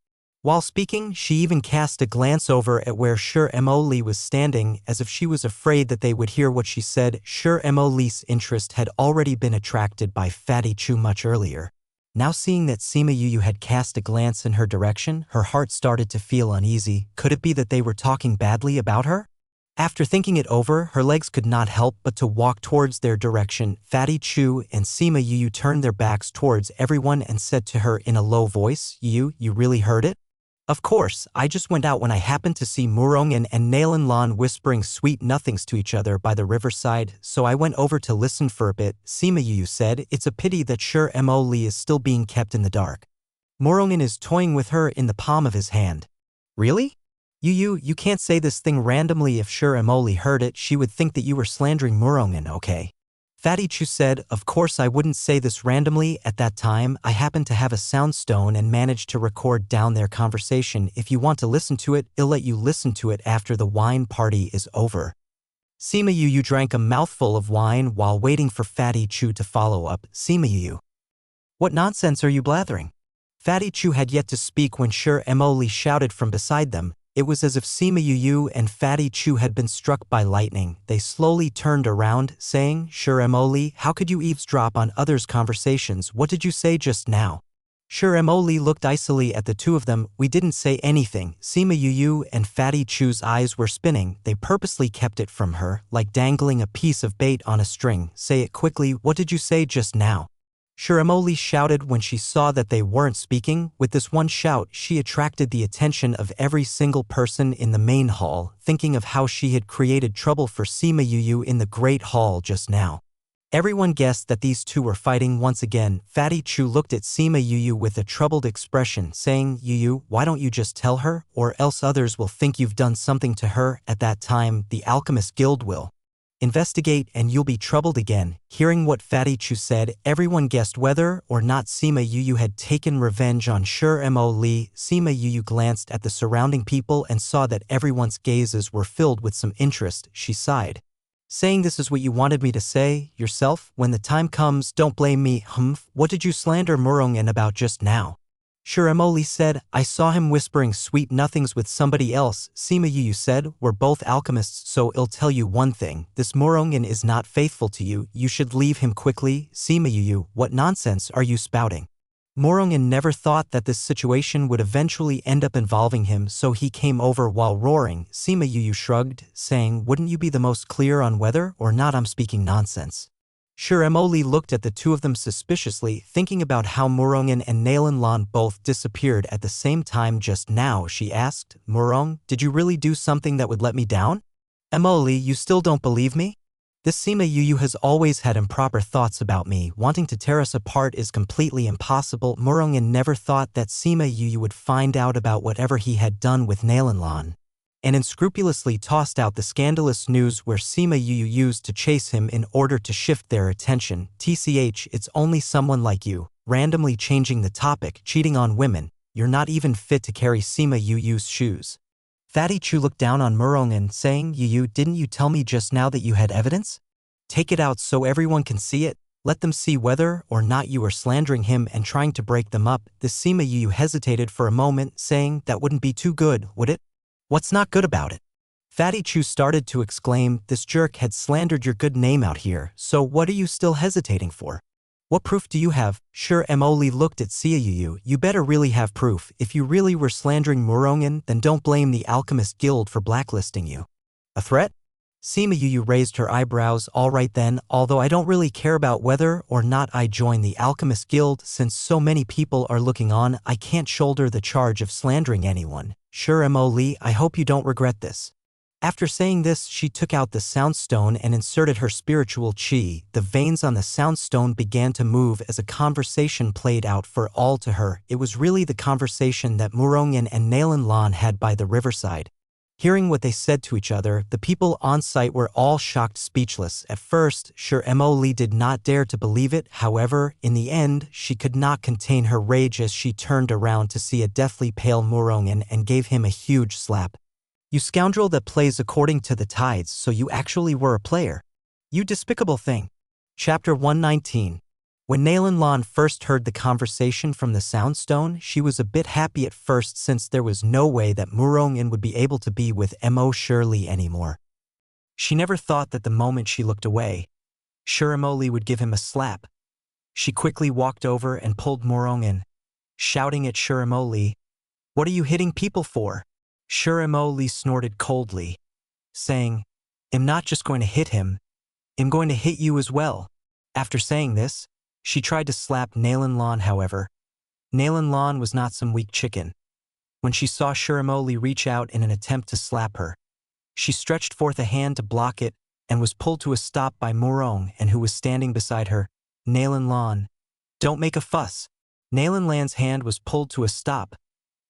While speaking, she even cast a glance over at where Shiremoli was standing, as if she was afraid that they would hear what she said. Shiremoli's interest had already been attracted by Fatty Chu much earlier. Now seeing that Sima Yu had cast a glance in her direction, her heart started to feel uneasy. Could it be that they were talking badly about her? After thinking it over, her legs could not help but to walk towards their direction. Fatty Chu and Sima Yu turned their backs towards everyone and said to her in a low voice, You really heard it? Of course, I just went out when I happened to see Murongan and Nalan Lan whispering sweet nothings to each other by the riverside, so I went over to listen for a bit. Sima Yu said, "It's a pity that Shiremoli is still being kept in the dark. Murongan is toying with her in the palm of his hand." Really? You can't say this thing randomly. If Shiremoli heard it, she would think that you were slandering Murongan, okay? Fatty Chu said, "Of course I wouldn't say this randomly. At that time, I happened to have a soundstone and managed to record down their conversation. If you want to listen to it, I'll let you listen to it after the wine party is over." Sima Yu drank a mouthful of wine while waiting for Fatty Chu to follow up. Sima Yu, what nonsense are you blathering? Fatty Chu had yet to speak when Shiremoli shouted from beside them. It was as if Sima Yu and Fatty Chu had been struck by lightning. They slowly turned around, saying, "Shiremoli, how could you eavesdrop on others' conversations? What did you say just now?" Shiremoli looked icily at the two of them. "We didn't say anything." Sima Yu and Fatty Chu's eyes were spinning. They purposely kept it from her, like dangling a piece of bait on a string. "Say it quickly. What did you say just now?" Shiremoli shouted when she saw that they weren't speaking. With this one shout, she attracted the attention of every single person in the main hall, thinking of how she had created trouble for Sima Yu in the Great Hall just now. Everyone guessed that these two were fighting once again. Fatty Chu looked at Sima Yu with a troubled expression, saying, "Yu, why don't you just tell her, or else others will think you've done something to her. At that time, the Alchemist Guild will investigate and you'll be troubled again." Hearing what Fatty Chu said, everyone guessed whether or not Sima Yu had taken revenge on Shiremoli. Sima Yu glanced at the surrounding people and saw that everyone's gazes were filled with some interest. She sighed, saying, "This is what you wanted me to say yourself? When the time comes, don't blame me. Humph, what did you slander Murongan about just now?" Shiremoli said, "I saw him whispering sweet nothings with somebody else." Sima Yu said, "We're both alchemists, so I'll tell you one thing. This Murongan is not faithful to you. You should leave him quickly." Sima Yu, what nonsense are you spouting? Murongan never thought that this situation would eventually end up involving him, so he came over while roaring. Sima Yu shrugged, saying, "Wouldn't you be the most clear on whether or not I'm speaking nonsense?" Shiremoli looked at the two of them suspiciously, thinking about how Murongan and Nalan Lan both disappeared at the same time just now. She asked, "Murong, did you really do something that would let me down?" "Emoli, you still don't believe me? This Sima Yu has always had improper thoughts about me. Wanting to tear us apart is completely impossible." Murongan never thought that Sima Yu would find out about whatever he had done with Nalan Lan, and unscrupulously tossed out the scandalous news where Sima Yu used to chase him in order to shift their attention. "TCH, it's only someone like you randomly changing the topic, cheating on women. You're not even fit to carry Sima Yu's shoes. Fatty Chu looked down on Murongan, saying, Yu, didn't you tell me just now that you had evidence? Take it out so everyone can see it. Let them see whether or not you are slandering him and trying to break them up. This Sima Yu hesitated for a moment, saying, that wouldn't be too good, would it? What's not good about it? Fatty Chu started to exclaim, this jerk had slandered your good name out here, so what are you still hesitating for? What proof do you have? Sure, Emoli looked at Sia Yu. You better really have proof. If you really were slandering Murongan, then don't blame the Alchemist Guild for blacklisting you. A threat? Sima Yu raised her eyebrows. All right then, although I don't really care about whether or not I join the Alchemist Guild, since so many people are looking on, I can't shoulder the charge of slandering anyone. Sure, Emoli, I hope you don't regret this. After saying this, she took out the soundstone and inserted her spiritual chi. The veins on the soundstone began to move as a conversation played out for all to her. It was really the conversation that Murongan and Nalan Lan had by the riverside. Hearing what they said to each other, the people on site were all shocked, speechless. At first, Sure Emoli did not dare to believe it. However, in the end, she could not contain her rage as she turned around to see a deathly pale Murongan and gave him a huge slap. You scoundrel that plays according to the tides, so you actually were a player. You despicable thing. Chapter 119. When Nalan Lan first heard the conversation from the Soundstone, she was a bit happy at first since there was no way that Murongan would be able to be with Mo Shirley anymore. She never thought that the moment she looked away, Shiramoli would give him a slap. She quickly walked over and pulled Murongan, shouting at Shiramoli, "What are you hitting people for?" Shiramoli snorted coldly, saying, "I'm not just going to hit him, I'm going to hit you as well." After saying this, she tried to slap Nalan Lan. However, Nalan Lan was not some weak chicken. When she saw Shiramoli reach out in an attempt to slap her, she stretched forth a hand to block it and was pulled to a stop by Murong, and who was standing beside her. Nalan Lan, "Don't make a fuss." Nalan Lan's hand was pulled to a stop,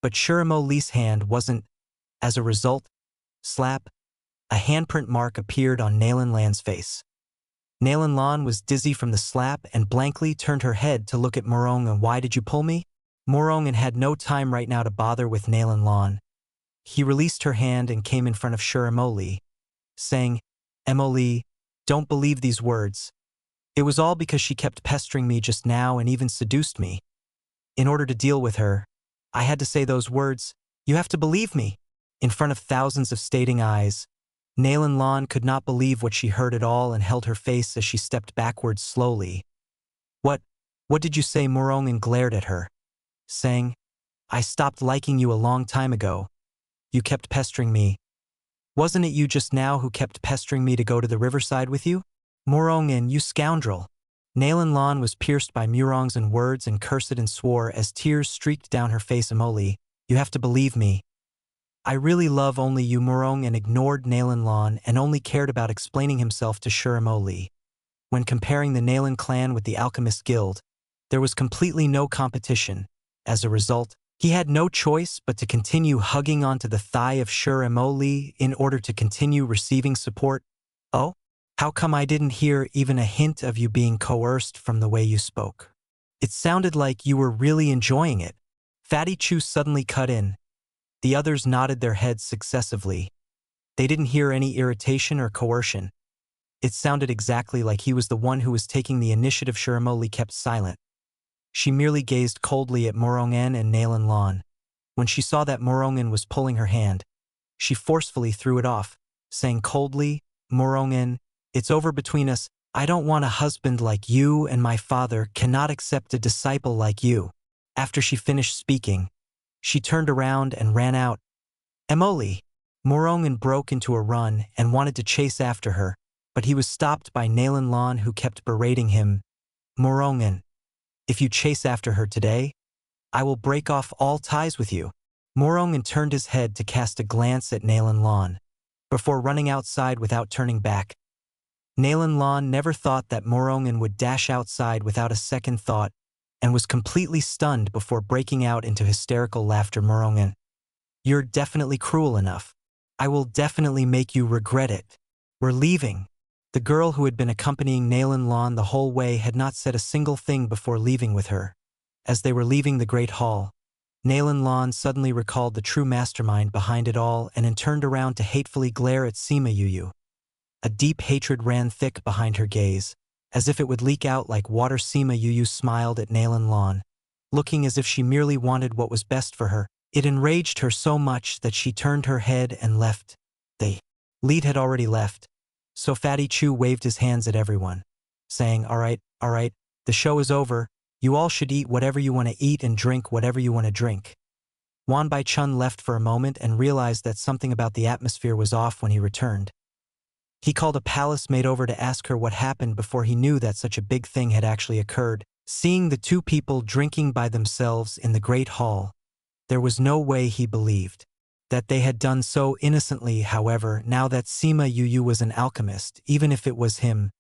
but Shiramoli's hand wasn't. As a result, slap, a handprint mark appeared on Nalan Lan's face. Nalan Lan was dizzy from the slap and blankly turned her head to look at Murong. "And why did you pull me?" Murong had no time right now to bother with Nalan Lan. He released her hand and came in front of Shiramoli, saying, "Emoli, don't believe these words. It was all because she kept pestering me just now and even seduced me. In order to deal with her, I had to say those words. You have to believe me." In front of thousands of staring eyes, Nalan Lan could not believe what she heard at all and held her face as she stepped backwards slowly. What did you say?" Murong glared at her, saying, "I stopped liking you a long time ago. You kept pestering me. Wasn't it you just now who kept pestering me to go to the riverside with you? Murong, you scoundrel." Nalan Lan was pierced by Murong's words and cursed and swore as tears streaked down her face. "Emoli, you have to believe me. I really love only you." Murong ignored Nalan Lan and only cared about explaining himself to Shiramoli. When comparing the Nalan clan with the Alchemist Guild, there was completely no competition. As a result, he had no choice but to continue hugging onto the thigh of Shiramoli in order to continue receiving support. "Oh? How come I didn't hear even a hint of you being coerced from the way you spoke? It sounded like you were really enjoying it." Fatty Chu suddenly cut in. The others nodded their heads successively. They didn't hear any irritation or coercion. It sounded exactly like he was the one who was taking the initiative. Shiramoli kept silent. She merely gazed coldly at Murongan and Nalan Lan. When she saw that Murongan was pulling her hand, she forcefully threw it off, saying coldly, "Murongan, it's over between us. I don't want a husband like you, and my father cannot accept a disciple like you." After she finished speaking, she turned around and ran out. "Emoli!" Murong broke into a run and wanted to chase after her, but he was stopped by Nalan Lan, who kept berating him. "Murong, if you chase after her today, I will break off all ties with you." Murong turned his head to cast a glance at Nalan Lan, before running outside without turning back. Nalan Lan never thought that Murong would dash outside without a second thought, and was completely stunned before breaking out into hysterical laughter. "Murong, you're definitely cruel enough. I will definitely make you regret it. We're leaving." The girl who had been accompanying Nalan Lan the whole way had not said a single thing before leaving with her. As they were leaving the great hall, Nalan Lan suddenly recalled the true mastermind behind it all and turned around to hatefully glare at Sima Yuyu. A deep hatred ran thick behind her gaze, as if it would leak out like water. Sima Yuyu smiled at Nalan Lan, looking as if she merely wanted what was best for her. It enraged her so much that she turned her head and left. The lead had already left, so Fatty Chu waved his hands at everyone, saying, all right, the show is over. You all should eat whatever you want to eat and drink whatever you want to drink. Wan Bai Chun left for a moment and realized that something about the atmosphere was off when he returned. He called a palace maid over to ask her what happened before he knew that such a big thing had actually occurred. Seeing the two people drinking by themselves in the great hall, there was no way he believed that they had done so innocently. However, now that Sima Yuyu was an alchemist, even if it was him,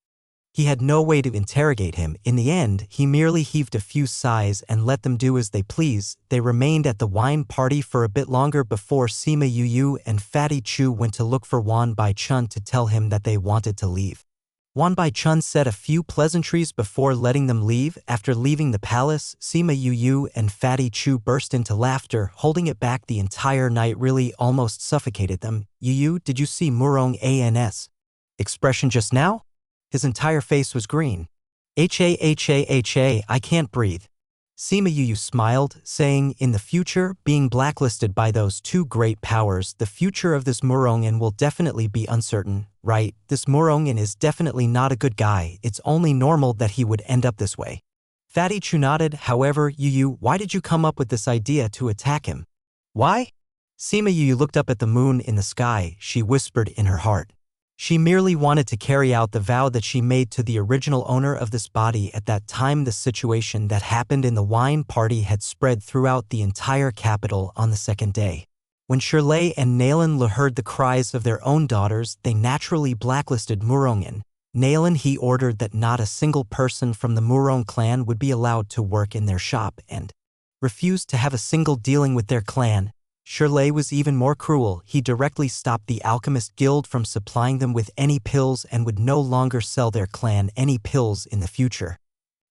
he had no way to interrogate him. In the end, he merely heaved a few sighs and let them do as they please. They remained at the wine party for a bit longer before Sima Yuyu and Fatty Chu went to look for Wan Bai Chun to tell him that they wanted to leave. Wan Bai Chun said a few pleasantries before letting them leave. After leaving the palace, Sima Yuyu and Fatty Chu burst into laughter, holding it back the entire night really almost suffocated them. Yuyu, did you see Murong An's expression just now? His entire face was green. I can't breathe. Sima Yuyu smiled, saying, in the future, being blacklisted by those two great powers, the future of this Murongan will definitely be uncertain, right? This Murongan is definitely not a good guy. It's only normal that he would end up this way. Fatty Chu nodded. However, Yuyu, why did you come up with this idea to attack him? Why? Sima Yuyu looked up at the moon in the sky. She whispered in her heart. She merely wanted to carry out the vow that she made to the original owner of this body. At that time, the situation that happened in the wine party had spread throughout the entire capital on the second day. When Shirley and Nalan Le heard the cries of their own daughters, they naturally blacklisted Murongan. Nalan he ordered that not a single person from the Murong clan would be allowed to work in their shop and refused to have a single dealing with their clan. Shirley was even more cruel. He directly stopped the Alchemist Guild from supplying them with any pills and would no longer sell their clan any pills in the future.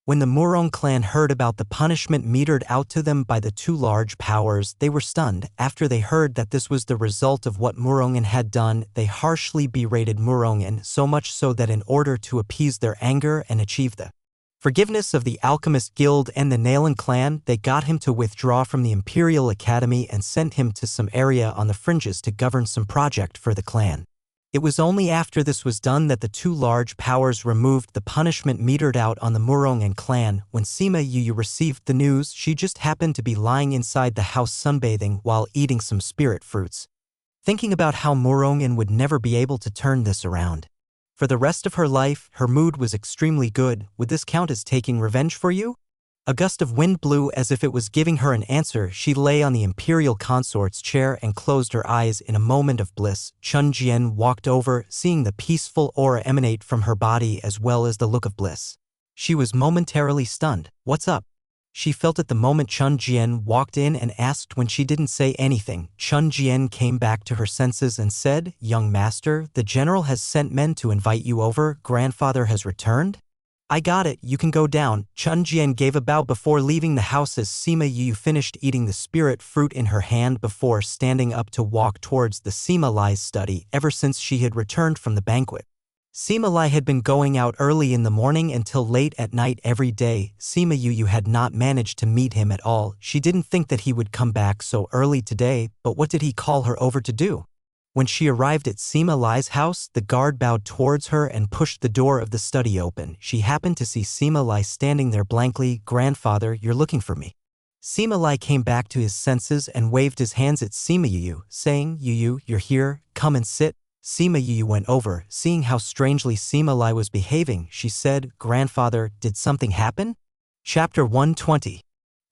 When the Murong clan heard about the punishment meted out to them by the two large powers, they were stunned. After they heard that this was the result of what Murongan had done, they harshly berated Murongan, so much so that in order to appease their anger and achieve the forgiveness of the Alchemist Guild and the Nalan clan, they got him to withdraw from the Imperial Academy and sent him to some area on the fringes to govern some project for the clan. It was only after this was done that the two large powers removed the punishment meted out on the Murongan clan. When Sima Yuyu received the news, she just happened to be lying inside the house sunbathing while eating some spirit fruits, thinking about how Murongan would never be able to turn this around. For the rest of her life, her mood was extremely good. Would this count as taking revenge for you? A gust of wind blew as if it was giving her an answer. She lay on the imperial consort's chair and closed her eyes in a moment of bliss. Chun Jian walked over, seeing the peaceful aura emanate from her body as well as the look of bliss. She was momentarily stunned. What's up? She felt at the moment Chun Jian walked in and asked. When she didn't say anything, Chun Jian came back to her senses and said, "Young master, the general has sent men to invite you over. Grandfather has returned?" "I got it, you can go down." Chun Jian gave a bow before leaving the house as Sima Yu finished eating the spirit fruit in her hand before standing up to walk towards the Sima Lai's study. Ever since she had returned from the banquet, Sima Lai had been going out early in the morning until late at night every day. Sima Yu had not managed to meet him at all. She didn't think that he would come back so early today, but what did he call her over to do? When she arrived at Sima Lai's house, the guard bowed towards her and pushed the door of the study open. She happened to see Sima Lai standing there blankly. "Grandfather, you're looking for me." Sima Lai came back to his senses and waved his hands at Sima Yu, saying, "Yu, you're here, come and sit." Sima Yu went over. Seeing how strangely Sima Lai was behaving, she said, "Grandfather, did something happen?" Chapter 120.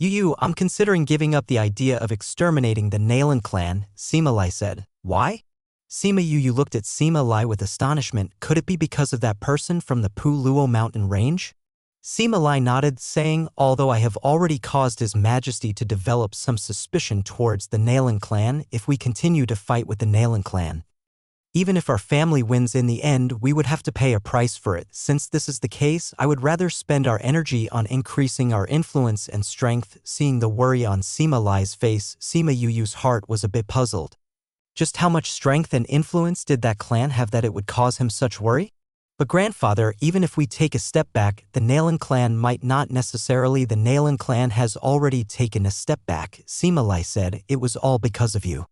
Yu, I'm considering giving up the idea of exterminating the Nalan clan, Sima Lai said. "Why?" Sima Yu looked at Sima Lai with astonishment. Could it be because of that person from the Pu Luo mountain range? Sima Lai nodded, saying, "Although I have already caused His Majesty to develop some suspicion towards the Nalan clan, if we continue to fight with the Nalan clan, Even if our family wins in the end, we would have to pay a price for it. Since this is the case, I would rather spend our energy on increasing our influence and strength." Seeing the worry on Sima Lai's face, Sima Yuyu's heart was a bit puzzled. Just how much strength and influence did that clan have that it would cause him such worry? But grandfather, even if we take a step back, the Nalan clan might not necessarily. The Nalan clan has already taken a step back, Sima Lai said. It was all because of you.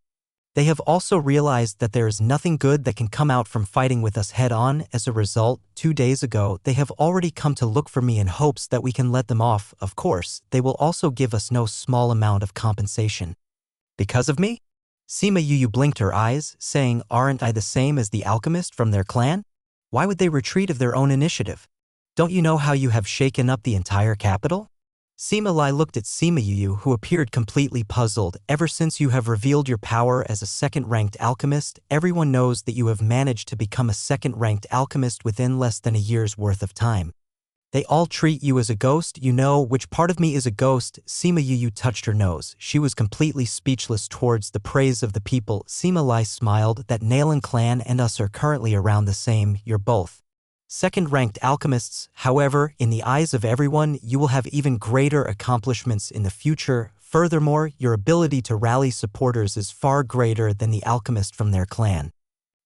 They have also realized that there is nothing good that can come out from fighting with us head-on. As a result, 2 days ago, they have already come to look for me in hopes that we can let them off. Of course, they will also give us no small amount of compensation. Because of me? Sima Yuyu blinked her eyes, saying, "Aren't I the same as the alchemist from their clan? Why would they retreat of their own initiative? Don't you know how you have shaken up the entire capital?" Sima Lai looked at Sima Yuyu, who appeared completely puzzled. "Ever since you have revealed your power as a second-ranked alchemist, everyone knows that you have managed to become a second-ranked alchemist within less than a year's worth of time. They all treat you as a ghost. You know which part of me is a ghost?" Sima Yuyu touched her nose. She was completely speechless towards the praise of the people. Sima Lai smiled. "That Nalan clan and us are currently around the same. You're both second-ranked alchemists. However, in the eyes of everyone, you will have even greater accomplishments in the future. Furthermore, your ability to rally supporters is far greater than the alchemist from their clan.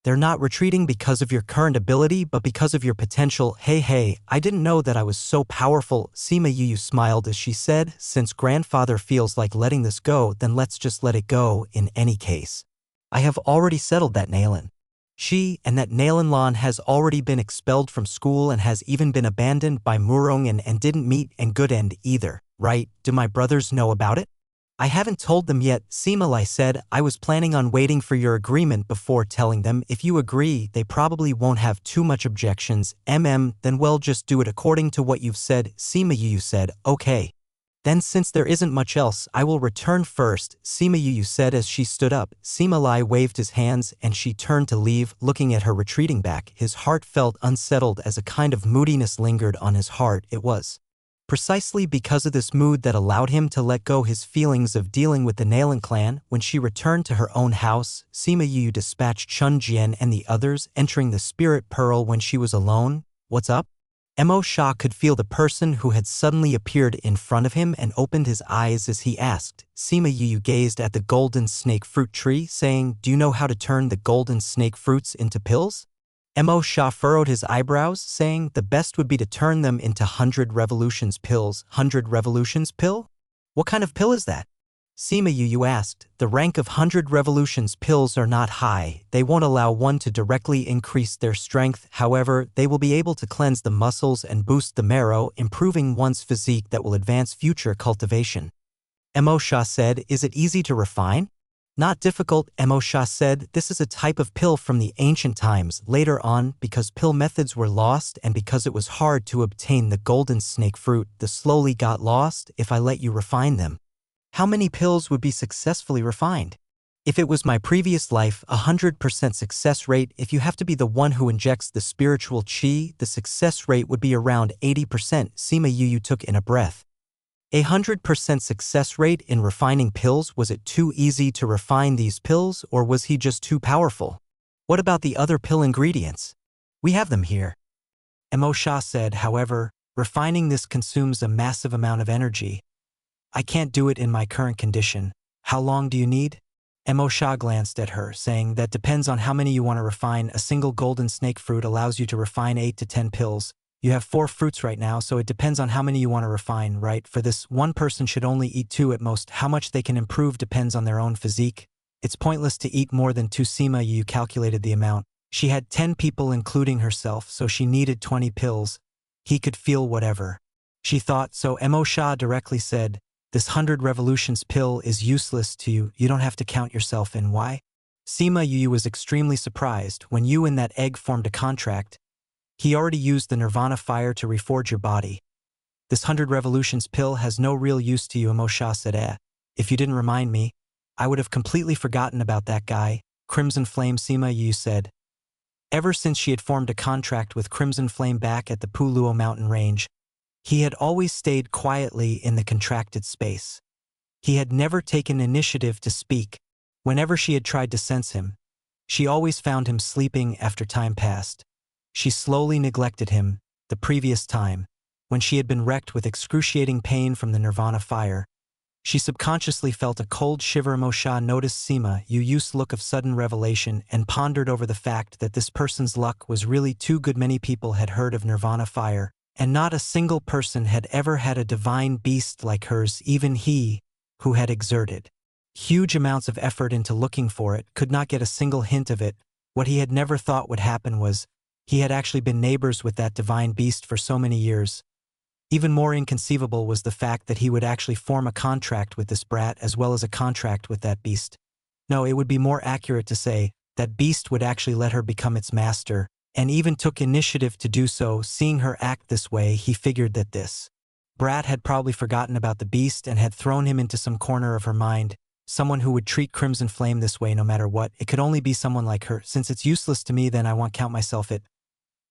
They're not retreating because of your current ability, but because of your potential." Hey, I didn't know that I was so powerful." Sima Yuyu smiled as she said, "Since grandfather feels like letting this go, then let's just let it go. In any case, I have already settled that Nalan. And that Nalan Lan has already been expelled from school and has even been abandoned by Murong and didn't meet and good end either, right? Do my brothers know about it?" "I haven't told them yet," Sima Lai said. "I was planning on waiting for your agreement before telling them. If you agree, they probably won't have too much objections. Then we'll just do it according to what you've said." Sima Yuyu said, "Okay. Then since there isn't much else, I will return first," Sima Yuyu said as she stood up. Sima Lai waved his hands and she turned to leave. Looking at her retreating back, his heart felt unsettled as a kind of moodiness lingered on his heart. It was precisely because of this mood that allowed him to let go his feelings of dealing with the Nalan clan. When she returned to her own house, Sima Yuyu dispatched Chun Jian and the others, entering the Spirit Pearl when she was alone. "What's up?" Mo Sha could feel the person who had suddenly appeared in front of him and opened his eyes as he asked. Sima Yuyu gazed at the golden snake fruit tree, saying, "Do you know how to turn the golden snake fruits into pills?" Mo Sha furrowed his eyebrows, saying, "The best would be to turn them into 100 revolutions pills." 100 revolutions pill? What kind of pill is that? Sima Yuyu asked. "The rank of 100 revolutions pills are not high. They won't allow one to directly increase their strength. However, they will be able to cleanse the muscles and boost the marrow, improving one's physique that will advance future cultivation." Mo Sha said, "Is it easy to refine?" "Not difficult," Mo Sha said. "This is a type of pill from the ancient times. Later on, because pill methods were lost and because it was hard to obtain the golden snake fruit, the slowly got lost. If I let you refine them, how many pills would be successfully refined? If it was my previous life, 100% success rate. If you have to be the one who injects the spiritual chi, the success rate would be around 80%. Sima Yuyu took in a breath. 100% success rate in refining pills? Was it too easy to refine these pills, or was he just too powerful? What about the other pill ingredients? We have them here. Mo Sha said, "However, refining this consumes a massive amount of energy. I can't do it in my current condition. How long do you need?" Mo Sha glanced at her, saying, "That depends on how many you want to refine. A single golden snake fruit allows you to refine 8 to 10 pills. You have 4 fruits right now, so it depends on how many you want to refine, right? For this, one person should only eat 2 at most. How much they can improve depends on their own physique. It's pointless to eat more than 2." Sima Yuyu calculated the amount. She had 10 people including herself, so she needed 20 pills. He could feel whatever she thought, so Mo Sha directly said, "This 100 revolutions pill is useless to you. You don't have to count yourself in. Why?" Sima Yuyu was extremely surprised. "When you and that egg formed a contract, he already used the Nirvana fire to reforge your body. This 100 revolutions pill has no real use to you." Mo Sha said, "If you didn't remind me, I would have completely forgotten about that guy." Crimson Flame, Sima Yuyu said. Ever since she had formed a contract with Crimson Flame back at the Puluo mountain range, he had always stayed quietly in the contracted space. He had never taken initiative to speak. Whenever she had tried to sense him, She always found him sleeping after time passed. She slowly neglected him, the previous time, when she had been wrecked with excruciating pain from the Nirvana fire. She subconsciously felt a cold shiver. Moshe noticed Seema Yu's look of sudden revelation and pondered over the fact that this person's luck was really too good. Many people had heard of Nirvana fire, and not a single person had ever had a divine beast like hers. Even he, who had exerted huge amounts of effort into looking for it, could not get a single hint of it. What he had never thought would happen was, he had actually been neighbors with that divine beast for so many years. Even more inconceivable was the fact that he would actually form a contract with this brat as well as a contract with that beast. No, it would be more accurate to say that beast would actually let her become its master, and even took initiative to do so. Seeing her act this way, he figured that this brat had probably forgotten about the beast and had thrown him into some corner of her mind. Someone who would treat Crimson Flame this way no matter what. It could only be someone like her. Since it's useless to me, then I won't count myself it.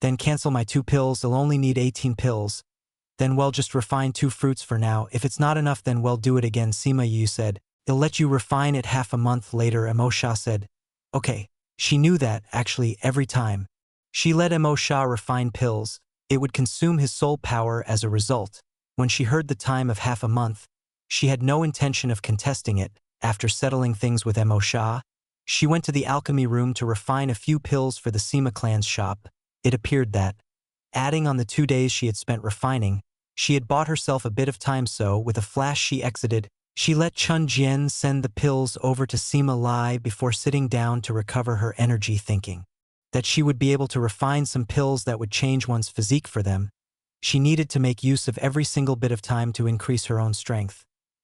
Then cancel my 2 pills. They'll only need 18 pills. Then well, just refine 2 fruits for now. If it's not enough, then well, do it again. Seema Yu said, "They'll let you refine it." Half a month later, Moshe said, "Okay." She knew that, actually, every time she let Moshe refine pills, it would consume his soul power as a result. When she heard the time of half a month, she had no intention of contesting it. After settling things with Moshe, she went to the alchemy room to refine a few pills for the Seema clan's shop. It appeared that, adding on the 2 days she had spent refining, she had bought herself a bit of time. So, with a flash she exited. She let Chun Jian send the pills over to Seema Lai before sitting down to recover her energy, thinking that she would be able to refine some pills that would change one's physique for them. She needed to make use of every single bit of time to increase her own strength.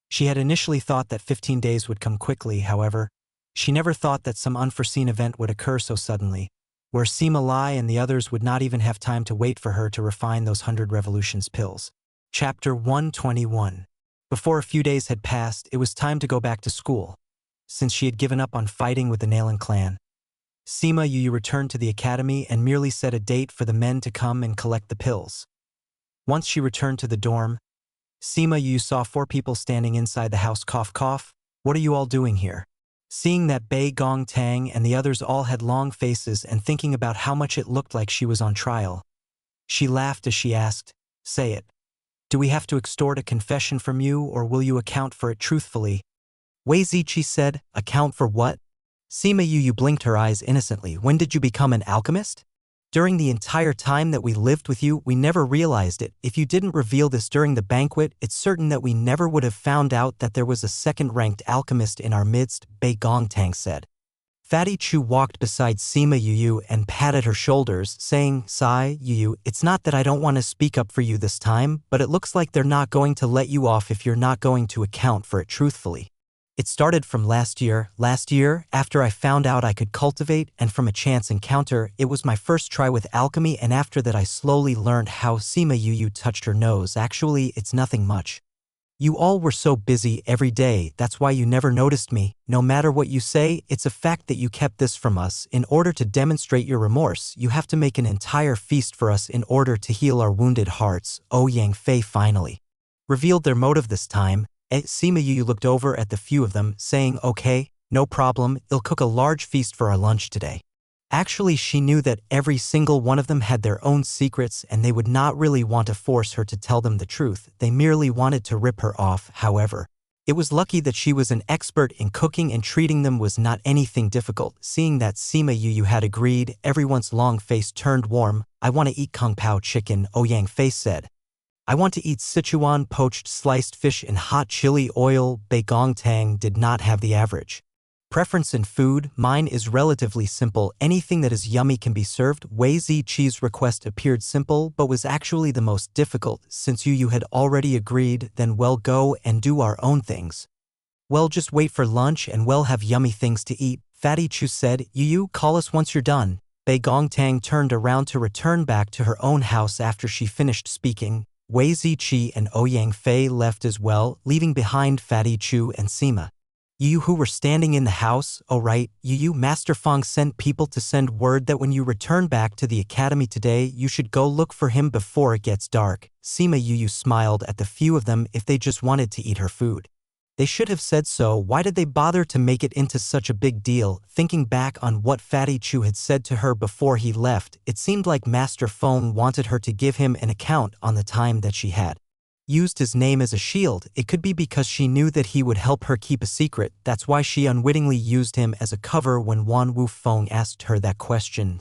She had initially thought that 15 days would come quickly. However, she never thought that some unforeseen event would occur so suddenly, where Seema Lai and the others would not even have time to wait for her to refine those 100 revolutions pills. Chapter 121. Before a few days had passed, it was time to go back to school. Since she had given up on fighting with the Nalan clan, Seema Yu returned to the academy and merely set a date for the men to come and collect the pills. Once she returned to the dorm, Seema Yu saw 4 people standing inside the house. Cough, cough. "What are you all doing here?" Seeing that Bei Gong Tang and the others all had long faces and thinking about how much it looked like she was on trial, she laughed as she asked, "Say it. Do we have to extort a confession from you, or will you account for it truthfully?" Wei Ziqi said, "Account for what?" Seema Yu blinked her eyes innocently. "When did you become an alchemist?" "During the entire time that we lived with you, we never realized it. If you didn't reveal this during the banquet, it's certain that we never would have found out that there was a second-ranked alchemist in our midst," Bei Gongtang said. Fatty Chu walked beside Seema Yu and patted her shoulders, saying, "Sai, Yu, it's not that I don't want to speak up for you this time, but it looks like they're not going to let you off if you're not going to account for it truthfully. It started from last year, after I found out I could cultivate, and from a chance encounter. It was my first try with alchemy, and after that I slowly learned how." Seema Yu touched her nose. "Actually, it's nothing much. You all were so busy every day, that's why you never noticed me. No matter what you say, it's a fact that you kept this from us. In order to demonstrate your remorse, you have to make an entire feast for us in order to heal our wounded hearts." Yang Fei finally revealed their motive this time. Seema Yu looked over at the few of them, saying, "Okay, no problem, I'll cook a large feast for our lunch today." Actually, she knew that every single one of them had their own secrets and they would not really want to force her to tell them the truth. They merely wanted to rip her off. However, it was lucky that she was an expert in cooking and treating them was not anything difficult. Seeing that Seema Yu had agreed, everyone's long face turned warm. "I want to eat Kung Pao chicken," Yang Fei said. "I want to eat Sichuan poached sliced fish in hot chili oil." Bei Gongtang did not have the average preference in food. "Mine is relatively simple. Anything that is yummy can be served." Wei Ziqi's request appeared simple but was actually the most difficult. "Since you had already agreed, then we'll go and do our own things. Well, just wait for lunch and we'll have yummy things to eat." Fatty Chu said, "You call us once you're done." Bei Gongtang turned around to return back to her own house after she finished speaking. Wei Ziqi and Yang Fei left as well, leaving behind Fatty Chu and Seema Yu, who were standing in the house. "Oh right, Master Feng sent people to send word that when you return back to the academy today, you should go look for him before it gets dark." Seema Yu smiled at the few of them if they just wanted to eat her food. They should have said so. Why did they bother to make it into such a big deal? Thinking back on what Fatty Chu had said to her before he left, it seemed like Master Feng wanted her to give him an account on the time that she had used his name as a shield. It could be because she knew that he would help her keep a secret. That's why she unwittingly used him as a cover when Wan Wu Feng asked her that question.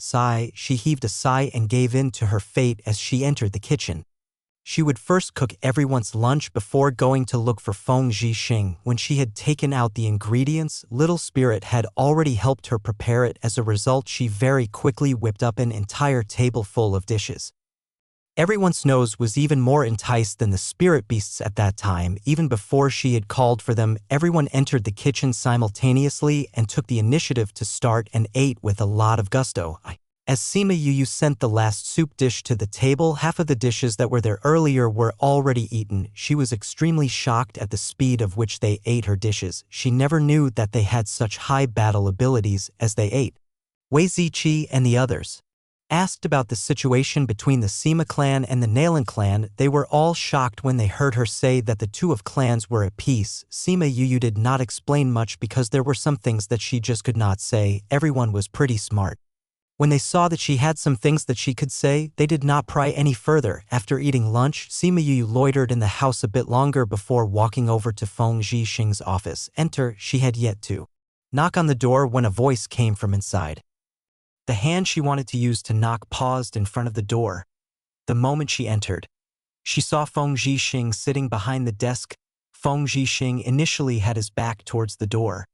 She heaved a sigh and gave in to her fate as she entered the kitchen. She would first cook everyone's lunch before going to look for Feng Zhixing. When she had taken out the ingredients, Little Spirit had already helped her prepare it. As a result, she very quickly whipped up an entire table full of dishes. Everyone's nose was even more enticed than the spirit beasts at that time. Even before she had called for them, everyone entered the kitchen simultaneously and took the initiative to start and ate with a lot of gusto. As Sima Yu sent the last soup dish to the table, half of the dishes that were there earlier were already eaten. She was extremely shocked at the speed of which they ate her dishes. She never knew that they had such high battle abilities as they ate. Wei Ziqi and the others asked about the situation between the Sima clan and the Nalan clan. They were all shocked when they heard her say that the two of clans were at peace. Sima Yu did not explain much because there were some things that she just could not say. Everyone was pretty smart. When they saw that she had some things that she could say, they did not pry any further. After eating lunch, Sima Yu loitered in the house a bit longer before walking over to Feng Zhixing's office. She had yet to knock on the door when a voice came from inside. The hand she wanted to use to knock paused in front of the door. The moment she entered, she saw Feng Zhixing sitting behind the desk. Feng Zhixing initially had his back towards the door.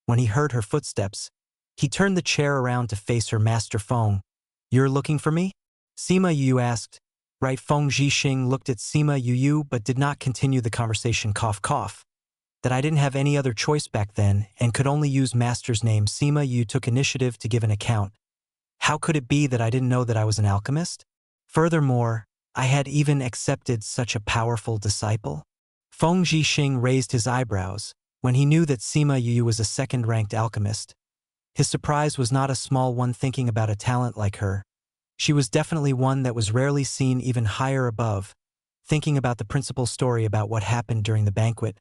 When he heard her footsteps, he turned the chair around to face her. Master Feng, you're looking for me? Sima Yu asked. Right. Feng Zhixing looked at Sima Yu but did not continue the conversation. Cough, cough. That I didn't have any other choice back then and could only use Master's name. Sima Yu took initiative to give an account. How could it be that I didn't know that I was an alchemist? Furthermore, I had even accepted such a powerful disciple. Feng Zhixing raised his eyebrows when he knew that Sima Yu was a second-ranked alchemist. His surprise was not a small one. Thinking about a talent like her, she was definitely one that was rarely seen even higher above. Thinking about the principal story about what happened during the banquet,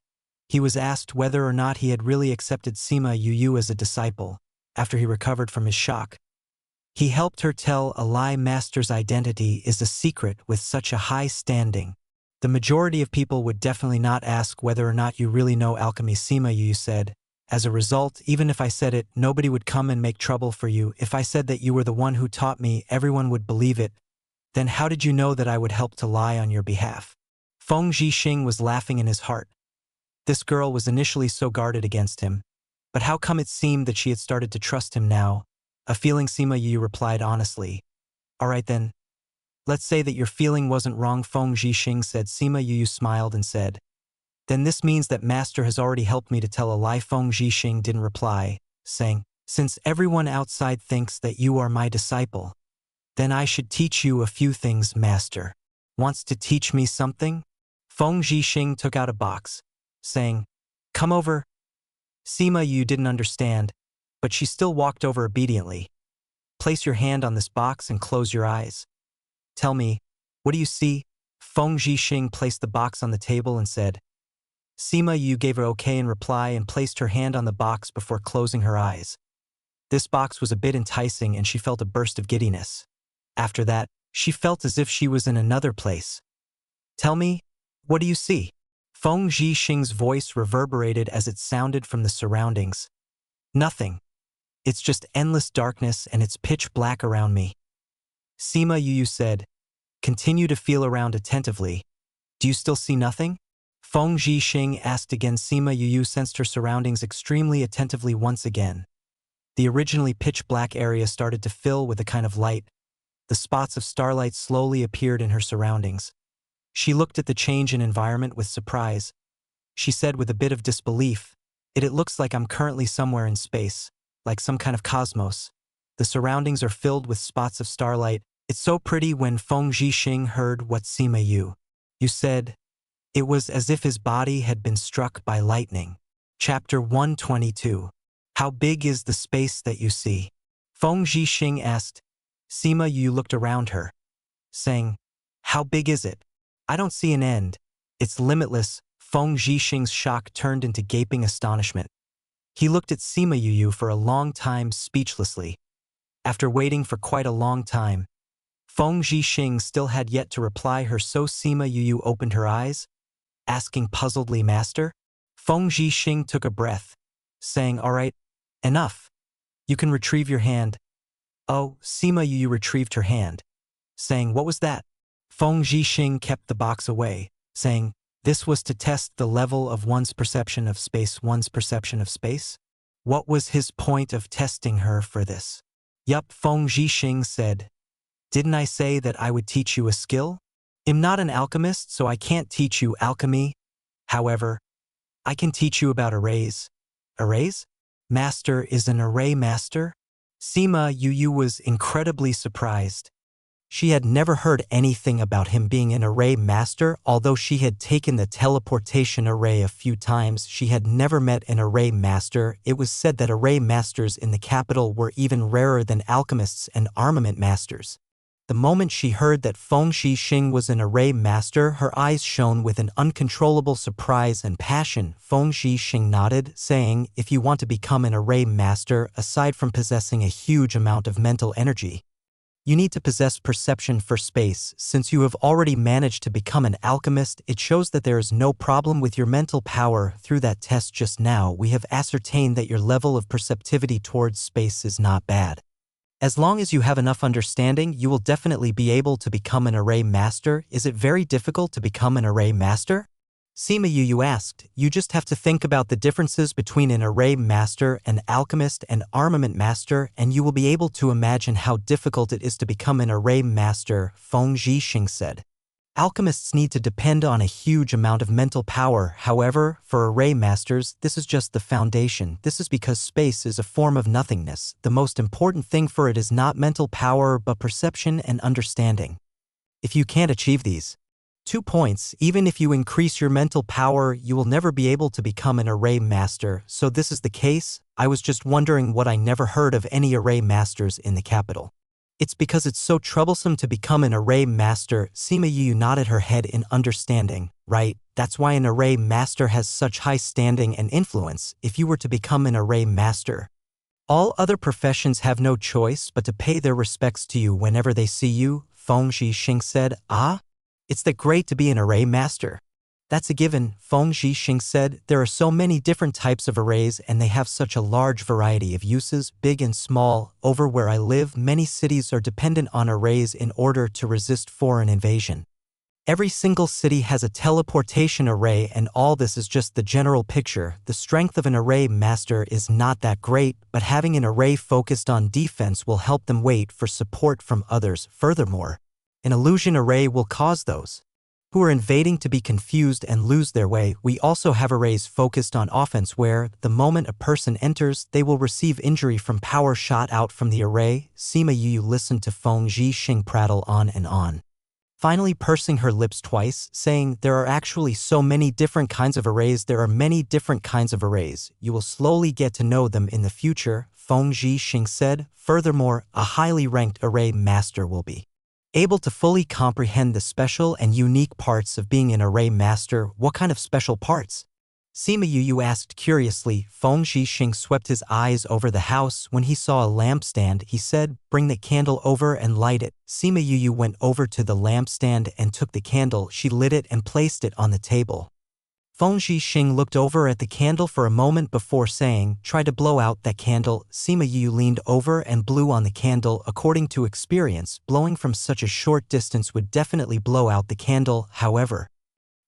he was asked whether or not he had really accepted Sima Yu as a disciple. After he recovered from his shock, he helped her tell a lie. Master's identity is a secret with such a high standing. The majority of people would definitely not ask whether or not you really know alchemy. Sima Yu said. As a result, even if I said it, nobody would come and make trouble for you. If I said that you were the one who taught me, everyone would believe it. Then how did you know that I would help to lie on your behalf? Feng Zhixing was laughing in his heart. This girl was initially so guarded against him. But how come it seemed that she had started to trust him now? A feeling. Sima Yu replied honestly. All right then. Let's say that your feeling wasn't wrong. Feng Zhixing said. Sima Yu smiled and said, then this means that Master has already helped me to tell a lie. Feng Zhixing didn't reply, saying, since everyone outside thinks that you are my disciple, then I should teach you a few things. Master wants to teach me something? Feng Zhixing took out a box, saying, come over. Sima Yu didn't understand, but she still walked over obediently. Place your hand on this box and close your eyes. Tell me, what do you see? Feng Zhixing placed the box on the table and said. Sima Yu gave her okay in reply and placed her hand on the box before closing her eyes. This box was a bit enticing and she felt a burst of giddiness. After that, she felt as if she was in another place. Tell me, what do you see? Feng Zhixing's voice reverberated as it sounded from the surroundings. Nothing. It's just endless darkness and it's pitch black around me. Sima Yu said, continue to feel around attentively. Do you still see nothing? Feng Zhixing asked again. Sima Yu sensed her surroundings extremely attentively once again. The originally pitch-black area started to fill with a kind of light. The spots of starlight slowly appeared in her surroundings. She looked at the change in environment with surprise. She said with a bit of disbelief, it looks like I'm currently somewhere in space, like some kind of cosmos. The surroundings are filled with spots of starlight. It's so pretty. When Feng Zhixing heard what Sima Yu said, it was as if his body had been struck by lightning. Chapter 122. How big is the space that you see? Feng Zhixing asked. Sima Yu looked around her, saying, how big is it? I don't see an end. It's limitless. Feng Zhixing's shock turned into gaping astonishment. He looked at Sima Yuyu for a long time speechlessly. After waiting for quite a long time, Feng Zhixing still had yet to reply her, so Sima Yuyu opened her eyes, asking puzzledly, "Master?" Feng Zhixing took a breath, saying, "All right, enough. You can retrieve your hand." Oh, Sima Yuyu retrieved her hand, saying, "What was that?" Feng Zhixing kept the box away, saying, "This was to test the level of one's perception of space." One's perception of space? What was his point of testing her for this? Yup, Feng Zhixing said. "Didn't I say that I would teach you a skill? I'm not an alchemist, so I can't teach you alchemy. However, I can teach you about arrays." Arrays? Master is an array master? Sima Yuyu was incredibly surprised. She had never heard anything about him being an array master. Although she had taken the teleportation array a few times, she had never met an array master. It was said that array masters in the capital were even rarer than alchemists and armament masters. The moment she heard that Feng Zhixing was an array master, her eyes shone with an uncontrollable surprise and passion. Feng Zhixing nodded, saying, "If you want to become an array master, aside from possessing a huge amount of mental energy, you need to possess perception for space. Since you have already managed to become an alchemist, it shows that there is no problem with your mental power. Through that test just now, we have ascertained that your level of perceptivity towards space is not bad. As long as you have enough understanding, you will definitely be able to become an array master." Is it very difficult to become an array master? Sima Yuyu asked. "You just have to think about the differences between an array master, an alchemist, and armament master, and you will be able to imagine how difficult it is to become an array master," Feng Zhixing said. Alchemists need to depend on a huge amount of mental power. However, for array masters, this is just the foundation. This is because space is a form of nothingness. The most important thing for it is not mental power, but perception and understanding. If you can't achieve these 2 points, even if you increase your mental power, you will never be able to become an array master. So this is the case? I was just wondering what I never heard of any array masters in the capital. It's because it's so troublesome to become an array master. Sima Yuyu nodded her head in understanding. Right, that's why an array master has such high standing and influence. If you were to become an array master, all other professions have no choice but to pay their respects to you whenever they see you, Feng Zhixing said. "Ah? It's that great to be an array master." "That's a given," Feng Zhixing said. "There are so many different types of arrays and they have such a large variety of uses, big and small. Over where I live, many cities are dependent on arrays in order to resist foreign invasion. Every single city has a teleportation array, and all this is just the general picture. The strength of an array master is not that great, but having an array focused on defense will help them wait for support from others. Furthermore, an illusion array will cause those who are invading to be confused and lose their way. We also have arrays focused on offense where, the moment a person enters, they will receive injury from power shot out from the array." Sima Yuyu listened to Feng Zhixing prattle on and on, finally pursing her lips twice, saying, "There are actually so many different kinds of arrays. There are many different kinds of arrays. You will slowly get to know them in the future," Feng Zhixing said. "Furthermore, a highly ranked array master will be able to fully comprehend the special and unique parts of being an array master." "What kind of special parts?" Sima Yuyu asked curiously. Feng Zhixing swept his eyes over the house. When he saw a lampstand, he said, "Bring the candle over and light it." Sima Yuyu went over to the lampstand and took the candle. She lit it and placed it on the table. Feng Zhixing looked over at the candle for a moment before saying, "Try to blow out that candle." Sima Yuyu leaned over and blew on the candle. According to experience, blowing from such a short distance would definitely blow out the candle. However,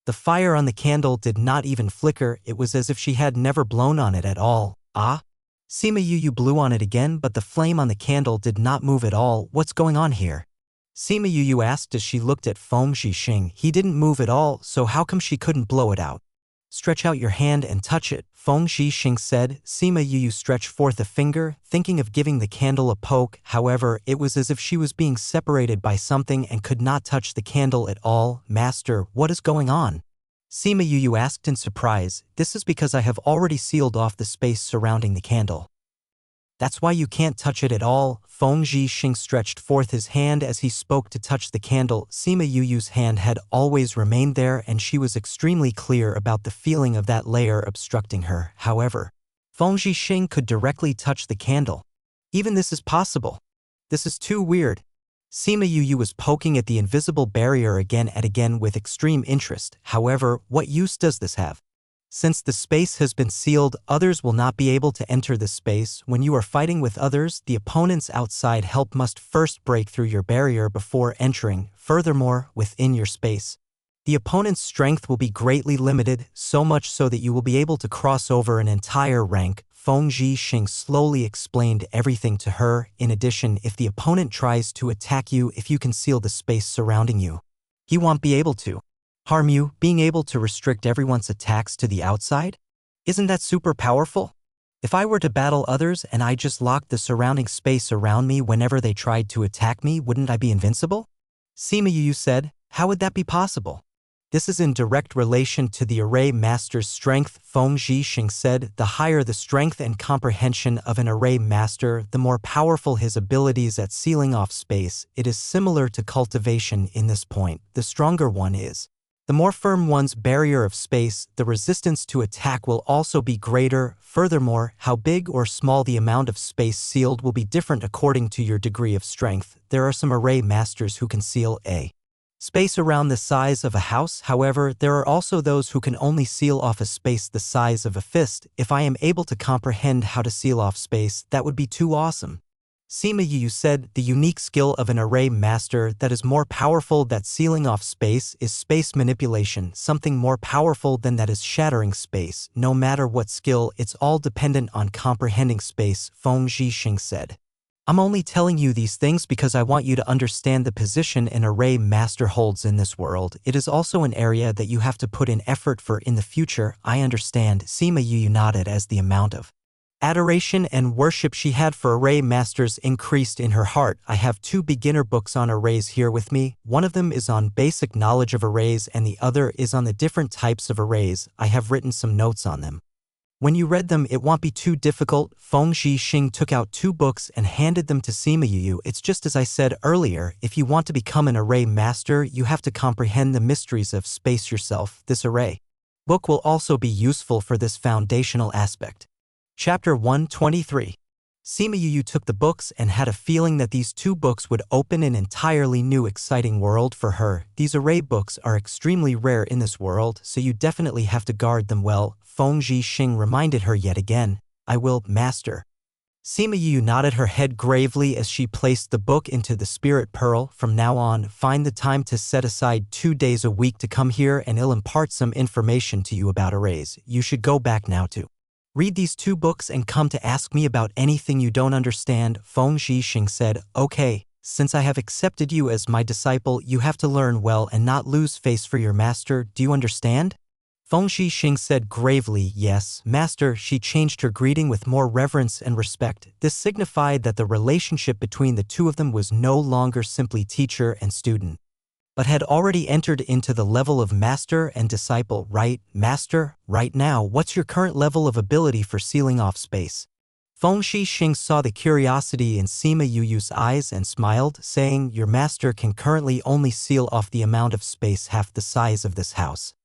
the fire on the candle did not even flicker. It was as if she had never blown on it at all. "Ah?" Sima Yuyu blew on it again, but the flame on the candle did not move at all. "What's going on here?" Sima Yuyu asked as she looked at Feng Zhixing. He didn't move at all, so how come she couldn't blow it out? "Stretch out your hand and touch it," Feng Zhixing said. Sima Yuyu stretched forth a finger, thinking of giving the candle a poke. However, it was as if she was being separated by something and could not touch the candle at all. "Master, what is going on?" Sima Yuyu asked in surprise. "This is because I have already sealed off the space surrounding the candle." That's why you can't touch it at all. Feng Zhixing stretched forth his hand as he spoke to touch the candle. Sima Yuyu's hand had always remained there, and she was extremely clear about the feeling of that layer obstructing her. However, Feng Zhixing could directly touch the candle. Even this is possible. This is too weird. Sima Yuyu was poking at the invisible barrier again and again with extreme interest. However, what use does this have? Since the space has been sealed, others will not be able to enter the space. When you are fighting with others, the opponent's outside help must first break through your barrier before entering. Furthermore, within your space, the opponent's strength will be greatly limited, so much so that you will be able to cross over an entire rank. Feng Zhixing slowly explained everything to her. In addition, if the opponent tries to attack you, if you can seal the space surrounding you, he won't be able to harm you. Being able to restrict everyone's attacks to the outside? Isn't that super powerful? If I were to battle others and I just locked the surrounding space around me whenever they tried to attack me, wouldn't I be invincible? Sima Yu said, how would that be possible? This is in direct relation to the array master's strength. Feng Zhixing said, the higher the strength and comprehension of an array master, the more powerful his abilities at sealing off space. It is similar to cultivation in this point. The stronger one is, the more firm one's barrier of space, the resistance to attack will also be greater. Furthermore, how big or small the amount of space sealed will be different according to your degree of strength. There are some array masters who can seal a space around the size of a house. However, there are also those who can only seal off a space the size of a fist. If I am able to comprehend how to seal off space, that would be too awesome. Sima Yu said, the unique skill of an array master that is more powerful than sealing off space is space manipulation. Something more powerful than that is shattering space. No matter what skill, it's all dependent on comprehending space, Feng Zhixing said. I'm only telling you these things because I want you to understand the position an array master holds in this world. It is also an area that you have to put in effort for in the future. I understand. Sima Yu nodded as the amount of adoration and worship she had for array masters increased in her heart. I have 2 beginner books on arrays here with me. One of them is on basic knowledge of arrays and the other is on the different types of arrays. I have written some notes on them. When you read them, it won't be too difficult. Feng Zhixing took out 2 books and handed them to Sima Yu. It's just as I said earlier, if you want to become an array master, you have to comprehend the mysteries of space yourself. This array book will also be useful for this foundational aspect. Chapter 123. Sima Yu took the books and had a feeling that these 2 books would open an entirely new exciting world for her. These array books are extremely rare in this world, so you definitely have to guard them well. Feng Zhixing reminded her yet again, I will, master. Sima Yu nodded her head gravely as she placed the book into the spirit pearl. From now on, find the time to set aside 2 days a week to come here and I'll impart some information to you about arrays. You should go back now to read these 2 books and come to ask me about anything you don't understand. Feng Zhixing said, okay, since I have accepted you as my disciple, you have to learn well and not lose face for your master. Do you understand? Feng Zhixing said gravely, yes, master. She changed her greeting with more reverence and respect. This signified that the relationship between the 2 of them was no longer simply teacher and student, but had already entered into the level of master and disciple. Right, master? Right now, what's your current level of ability for sealing off space? Feng Zhixing saw the curiosity in Sima Yuyu's eyes and smiled, saying, your master can currently only seal off the amount of space half the size of this house.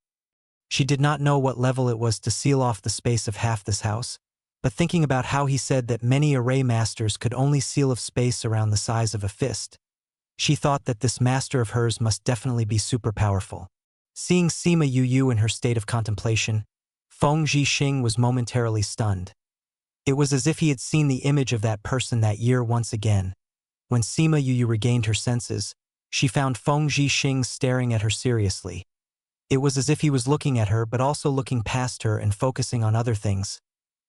She did not know what level it was to seal off the space of half this house, but thinking about how he said that many array masters could only seal off space around the size of a fist, she thought that this master of hers must definitely be super powerful. Seeing Sima Yu in her state of contemplation, Feng Zhixing was momentarily stunned. It was as if he had seen the image of that person that year once again. When Sima Yu regained her senses, she found Feng Zhixing staring at her seriously. It was as if he was looking at her but also looking past her and focusing on other things.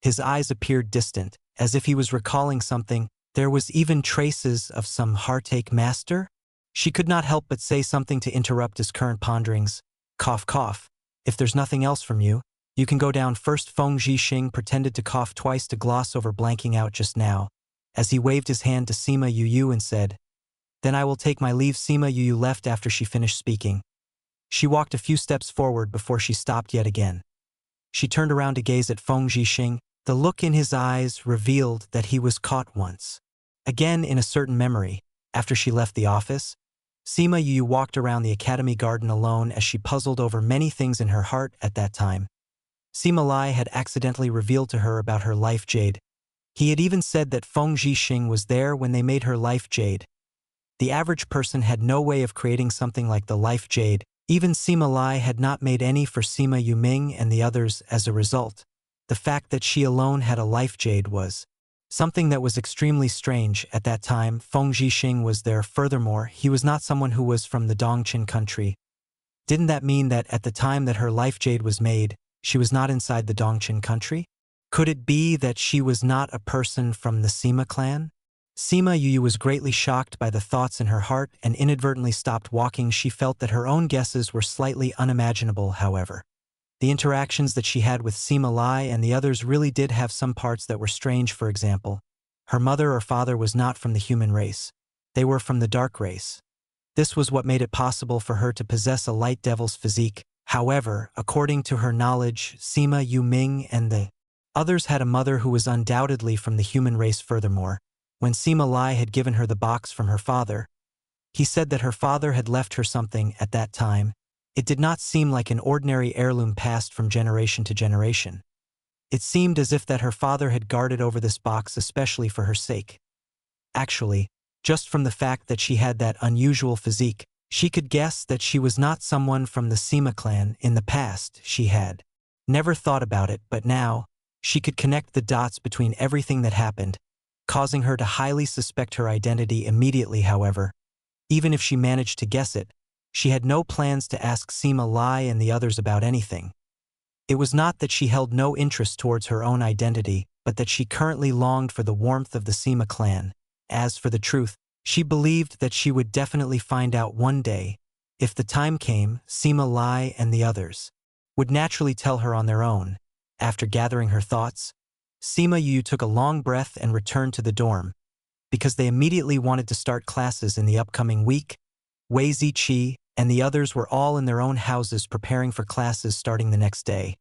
His eyes appeared distant, as if he was recalling something. There was even traces of some heartache. Master? She could not help but say something to interrupt his current ponderings. Cough, cough. If there's nothing else from you, you can go down first. Feng Zhixing pretended to cough twice to gloss over blanking out just now, as he waved his hand to Sima Yu and said, then I will take my leave. Sima Yu left after she finished speaking. She walked a few steps forward before she stopped yet again. She turned around to gaze at Feng Zhixing. The look in his eyes revealed that he was caught once. Again, in a certain memory, after she left the office, Sima Yu walked around the academy garden alone as she puzzled over many things in her heart at that time. Sima Lai had accidentally revealed to her about her life jade. He had even said that Feng Zhixing was there when they made her life jade. The average person had no way of creating something like the life jade. Even Sima Lai had not made any for Sima Yuming and the others as a result. The fact that she alone had a life jade was something that was extremely strange at that time. Feng Zhixing was there. Furthermore, he was not someone who was from the Dongqin country. Didn't that mean that at the time that her life jade was made, she was not inside the Dongqin country? Could it be that she was not a person from the Sima clan? Sima Yu was greatly shocked by the thoughts in her heart and inadvertently stopped walking. She felt that her own guesses were slightly unimaginable, however. The interactions that she had with Sima Lai and the others really did have some parts that were strange. For example, her mother or father was not from the human race. They were from the dark race. This was what made it possible for her to possess a light devil's physique. However, according to her knowledge, Sima Yuming and the others had a mother who was undoubtedly from the human race. Furthermore, when Sima Lai had given her the box from her father, he said that her father had left her something at that time. It did not seem like an ordinary heirloom passed from generation to generation. It seemed as if that her father had guarded over this box especially for her sake. Actually, just from the fact that she had that unusual physique, she could guess that she was not someone from the Sima clan. In the past, she had never thought about it, but now, she could connect the dots between everything that happened, causing her to highly suspect her identity immediately. However, even if she managed to guess it, she had no plans to ask Sima Lai and the others about anything. It was not that she held no interest towards her own identity, but that she currently longed for the warmth of the Sima clan. As for the truth, she believed that she would definitely find out one day. If the time came, Sima Lai and the others would naturally tell her on their own. After gathering her thoughts, Sima Yu took a long breath and returned to the dorm. Because they immediately wanted to start classes in the upcoming week, Wei Ziqi and the others were all in their own houses preparing for classes starting the next day.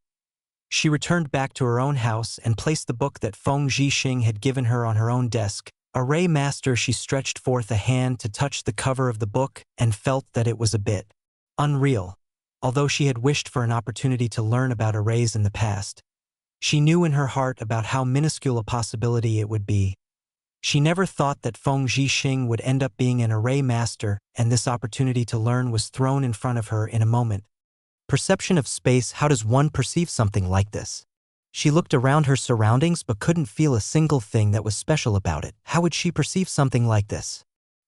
She returned back to her own house and placed the book that Feng Zhixing had given her on her own desk. Array Master, she stretched forth a hand to touch the cover of the book and felt that it was a bit unreal. Although she had wished for an opportunity to learn about arrays in the past, she knew in her heart about how minuscule a possibility it would be. She never thought that Feng Zhixing would end up being an array master, and this opportunity to learn was thrown in front of her in a moment. Perception of space. How does one perceive something like this? She looked around her surroundings but couldn't feel a single thing that was special about it. How would she perceive something like this?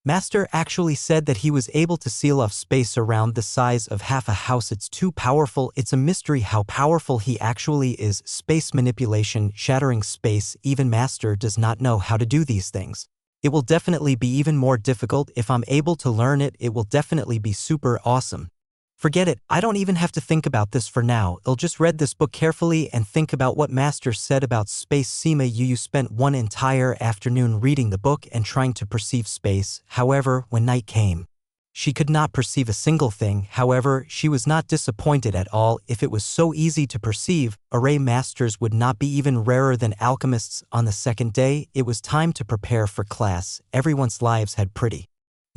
Master actually said that he was able to seal off space around the size of half a house. It's too powerful. It's a mystery how powerful he actually is. Space manipulation, shattering space. Even Master does not know how to do these things. It will definitely be even more difficult. If I'm able to learn it, it will definitely be super awesome. Forget it, I don't even have to think about this for now. I'll just read this book carefully and think about what Master said about space. Sima Yu spent one entire afternoon reading the book and trying to perceive space. However, when night came, she could not perceive a single thing. However, she was not disappointed at all. If it was so easy to perceive, array masters would not be even rarer than alchemists. On the second day, it was time to prepare for class. Everyone's lives had pretty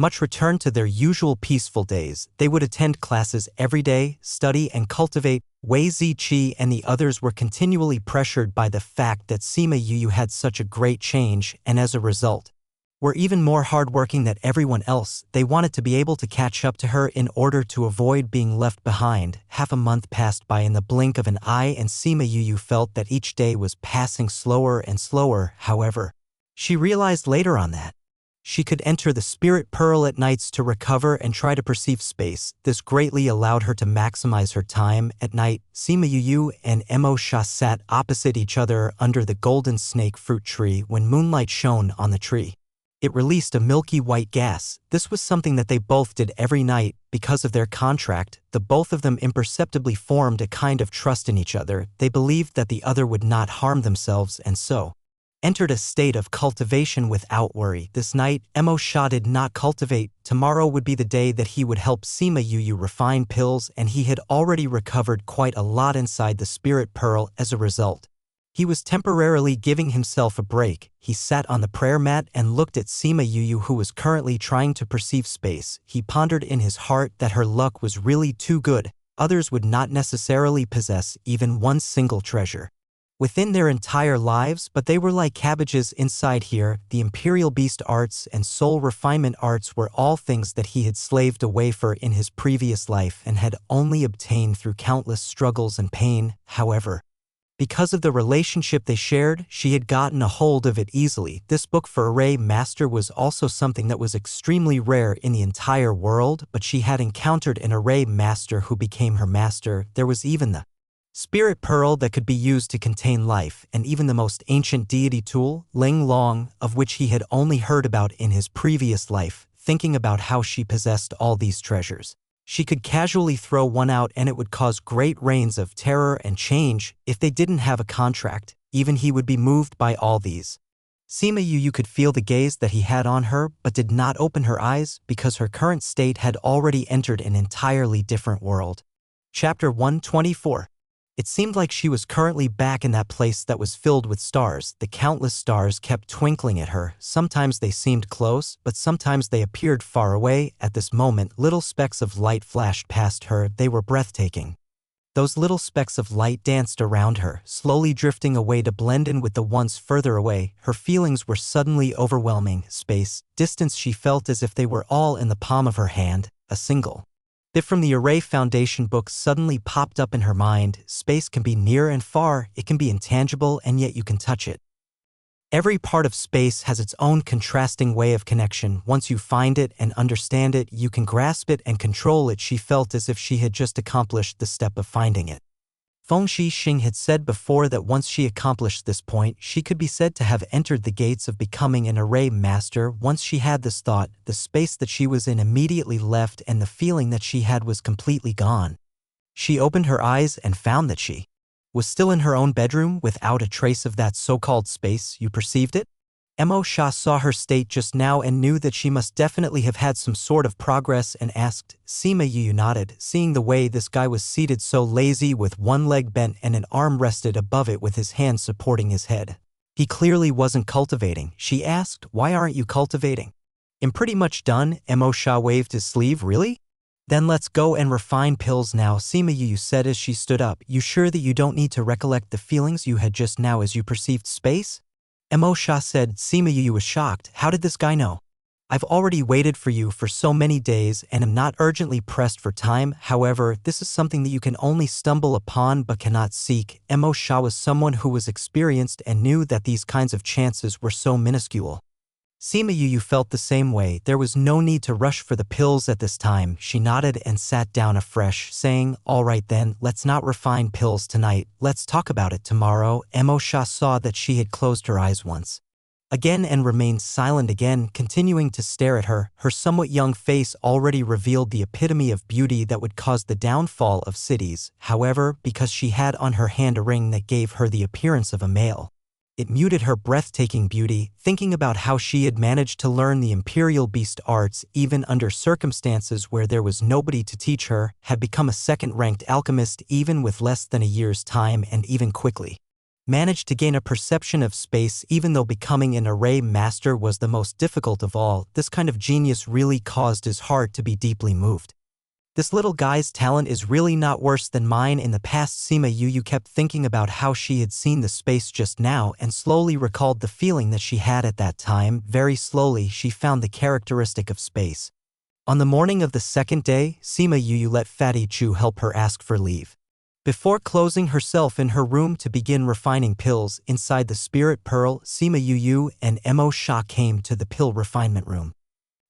much returned to their usual peaceful days. They would attend classes every day, study and cultivate. Wei Ziqi and the others were continually pressured by the fact that Sima Yu had such a great change, and as a result, were even more hardworking than everyone else. They wanted to be able to catch up to her in order to avoid being left behind. Half a month passed by in the blink of an eye, and Sima Yu felt that each day was passing slower and slower. However, she realized later on that she could enter the Spirit Pearl at nights to recover and try to perceive space. This greatly allowed her to maximize her time. At night, Sima Yu and Mo Sha sat opposite each other under the golden snake fruit tree. When moonlight shone on the tree, it released a milky white gas. This was something that they both did every night. Because of their contract, the both of them imperceptibly formed a kind of trust in each other. They believed that the other would not harm themselves and so entered a state of cultivation without worry. This night, Mo Sha did not cultivate. Tomorrow would be the day that he would help Sima Yu refine pills, and he had already recovered quite a lot inside the Spirit Pearl. As a result, He was temporarily giving himself a break. He sat on the prayer mat and looked at Sima Yuyu, who was currently trying to perceive space. He pondered in his heart that her luck was really too good. Others would not necessarily possess even one single treasure within their entire lives, but they were like cabbages inside here. The imperial beast arts and soul refinement arts were all things that he had slaved away for in his previous life and had only obtained through countless struggles and pain. However, because of the relationship they shared, she had gotten a hold of it easily. This book for Array Master was also something that was extremely rare in the entire world, but she had encountered an Array Master who became her master. There was even the Spirit Pearl that could be used to contain life, and even the most ancient deity tool, Ling Long, of which he had only heard about in his previous life. Thinking about how she possessed all these treasures, she could casually throw one out and it would cause great reigns of terror and change. If they didn't have a contract, even he would be moved by all these. Sima Yuyu could feel the gaze that he had on her, but did not open her eyes because her current state had already entered an entirely different world. Chapter 124. It seemed like she was currently back in that place that was filled with stars. The countless stars kept twinkling at her. Sometimes they seemed close, but sometimes they appeared far away. At this moment, little specks of light flashed past her. They were breathtaking. Those little specks of light danced around her, slowly drifting away to blend in with the ones further away. Her feelings were suddenly overwhelming. Space, distance, she felt as if they were all in the palm of her hand. A single bit from the Array Foundation book suddenly popped up in her mind. Space can be near and far, it can be intangible, and yet you can touch it. Every part of space has its own contrasting way of connection. Once you find it and understand it, you can grasp it and control it. She felt as if she had just accomplished the step of finding it. Feng Shixing had said before that once she accomplished this point, she could be said to have entered the gates of becoming an Array Master. Once she had this thought, the space that she was in immediately left and the feeling that she had was completely gone. She opened her eyes and found that she was still in her own bedroom without a trace of that so-called space. You perceived it? Mo Sha saw her state just now and knew that she must definitely have had some sort of progress and asked. Sima Yuyu nodded, seeing the way this guy was seated so lazy with one leg bent and an arm rested above it with his hand supporting his head. He clearly wasn't cultivating. She asked, "Why aren't you cultivating?" "I'm pretty much done." Mo Sha waved his sleeve. "Really? Then let's go and refine pills now," Sima Yuyu said as she stood up. "You sure that you don't need to recollect the feelings you had just now as you perceived space?" Mo Sha said. Sima Yuyu was shocked. "How did this guy know?" "I've already waited for you for so many days and am not urgently pressed for time. However, this is something that you can only stumble upon but cannot seek." Mo Sha was someone who was experienced and knew that these kinds of chances were so minuscule. Sima Yuyu felt the same way. There was no need to rush for the pills at this time. She nodded and sat down afresh, saying, "All right then, let's not refine pills tonight. Let's talk about it tomorrow." Mo Sha saw that she had closed her eyes once again and remained silent again, continuing to stare at her. Her somewhat young face already revealed the epitome of beauty that would cause the downfall of cities. However, because she had on her hand a ring that gave her the appearance of a male, it muted her breathtaking beauty. Thinking about how she had managed to learn the Imperial Beast arts even under circumstances where there was nobody to teach her, had become a second-ranked alchemist even with less than a year's time, and even quickly managed to gain a perception of space even though becoming an Array Master was the most difficult of all. This kind of genius really caused his heart to be deeply moved. This little guy's talent is really not worse than mine. In the past, Sima Yuyu kept thinking about how she had seen the space just now and slowly recalled the feeling that she had at that time. Very slowly, she found the characteristic of space. On the morning of the second day, Sima Yuyu let Fatty Chu help her ask for leave. Before closing herself in her room to begin refining pills inside the Spirit Pearl, Sima Yuyu and Mo Sha came to the pill refinement room.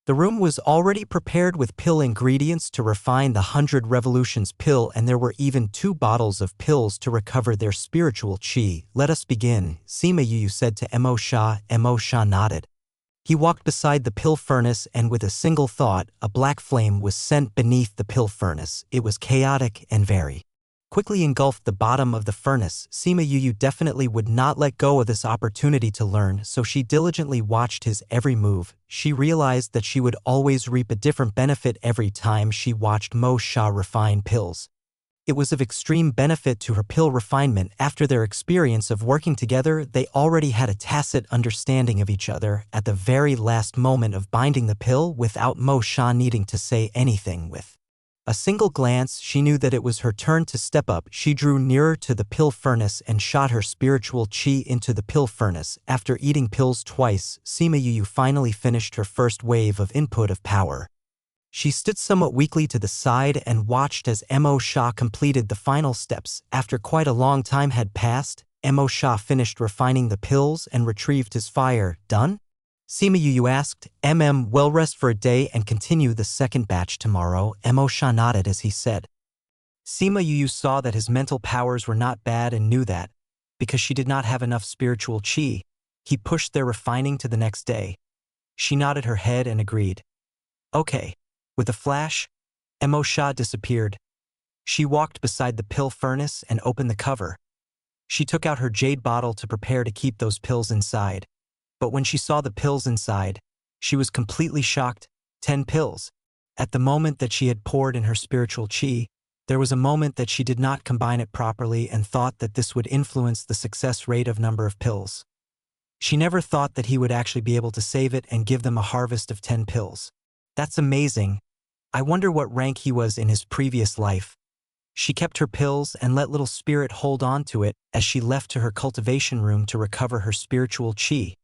The room was already prepared with pill ingredients to refine the 100 Revolutions pill, and there were even 2 bottles of pills to recover their spiritual chi. "Let us begin," Sima Yuyu said to Mo Sha. Mo Sha nodded. He walked beside the pill furnace and with a single thought, a black flame was sent beneath the pill furnace. It was chaotic and very quickly engulfed the bottom of the furnace. Sima Yuyu definitely would not let go of this opportunity to learn, so she diligently watched his every move. She realized that she would always reap a different benefit every time she watched Mo Sha refine pills. It was of extreme benefit to her pill refinement. After their experience of working together, they already had a tacit understanding of each other at the very last moment of binding the pill without Mo Sha needing to say anything. With a single glance, she knew that it was her turn to step up. She drew nearer to the pill furnace and shot her spiritual chi into the pill furnace. After eating pills twice, Sima Yu finally finished her first wave of input of power. She stood somewhat weakly to the side and watched as Mo Sha completed the final steps. After quite a long time had passed, Mo Sha finished refining the pills and retrieved his fire. Done? Sima Yu asked. Well, rest for a day and continue the second batch tomorrow. Mo Sha nodded as he said. Sima Yu saw that his mental powers were not bad and knew that, because she did not have enough spiritual chi, he pushed their refining to the next day. She nodded her head and agreed. Okay. With a flash, Mo Sha disappeared. She walked beside the pill furnace and opened the cover. She took out her jade bottle to prepare to keep those pills inside. But when she saw the pills inside, she was completely shocked. 10 pills. At the moment that she had poured in her spiritual chi, there was a moment that she did not combine it properly and thought that this would influence the success rate of number of pills. She never thought that he would actually be able to save it and give them a harvest of 10 pills. That's amazing. I wonder what rank he was in his previous life. She kept her pills and let little spirit hold on to it as she left to her cultivation room to recover her spiritual chi.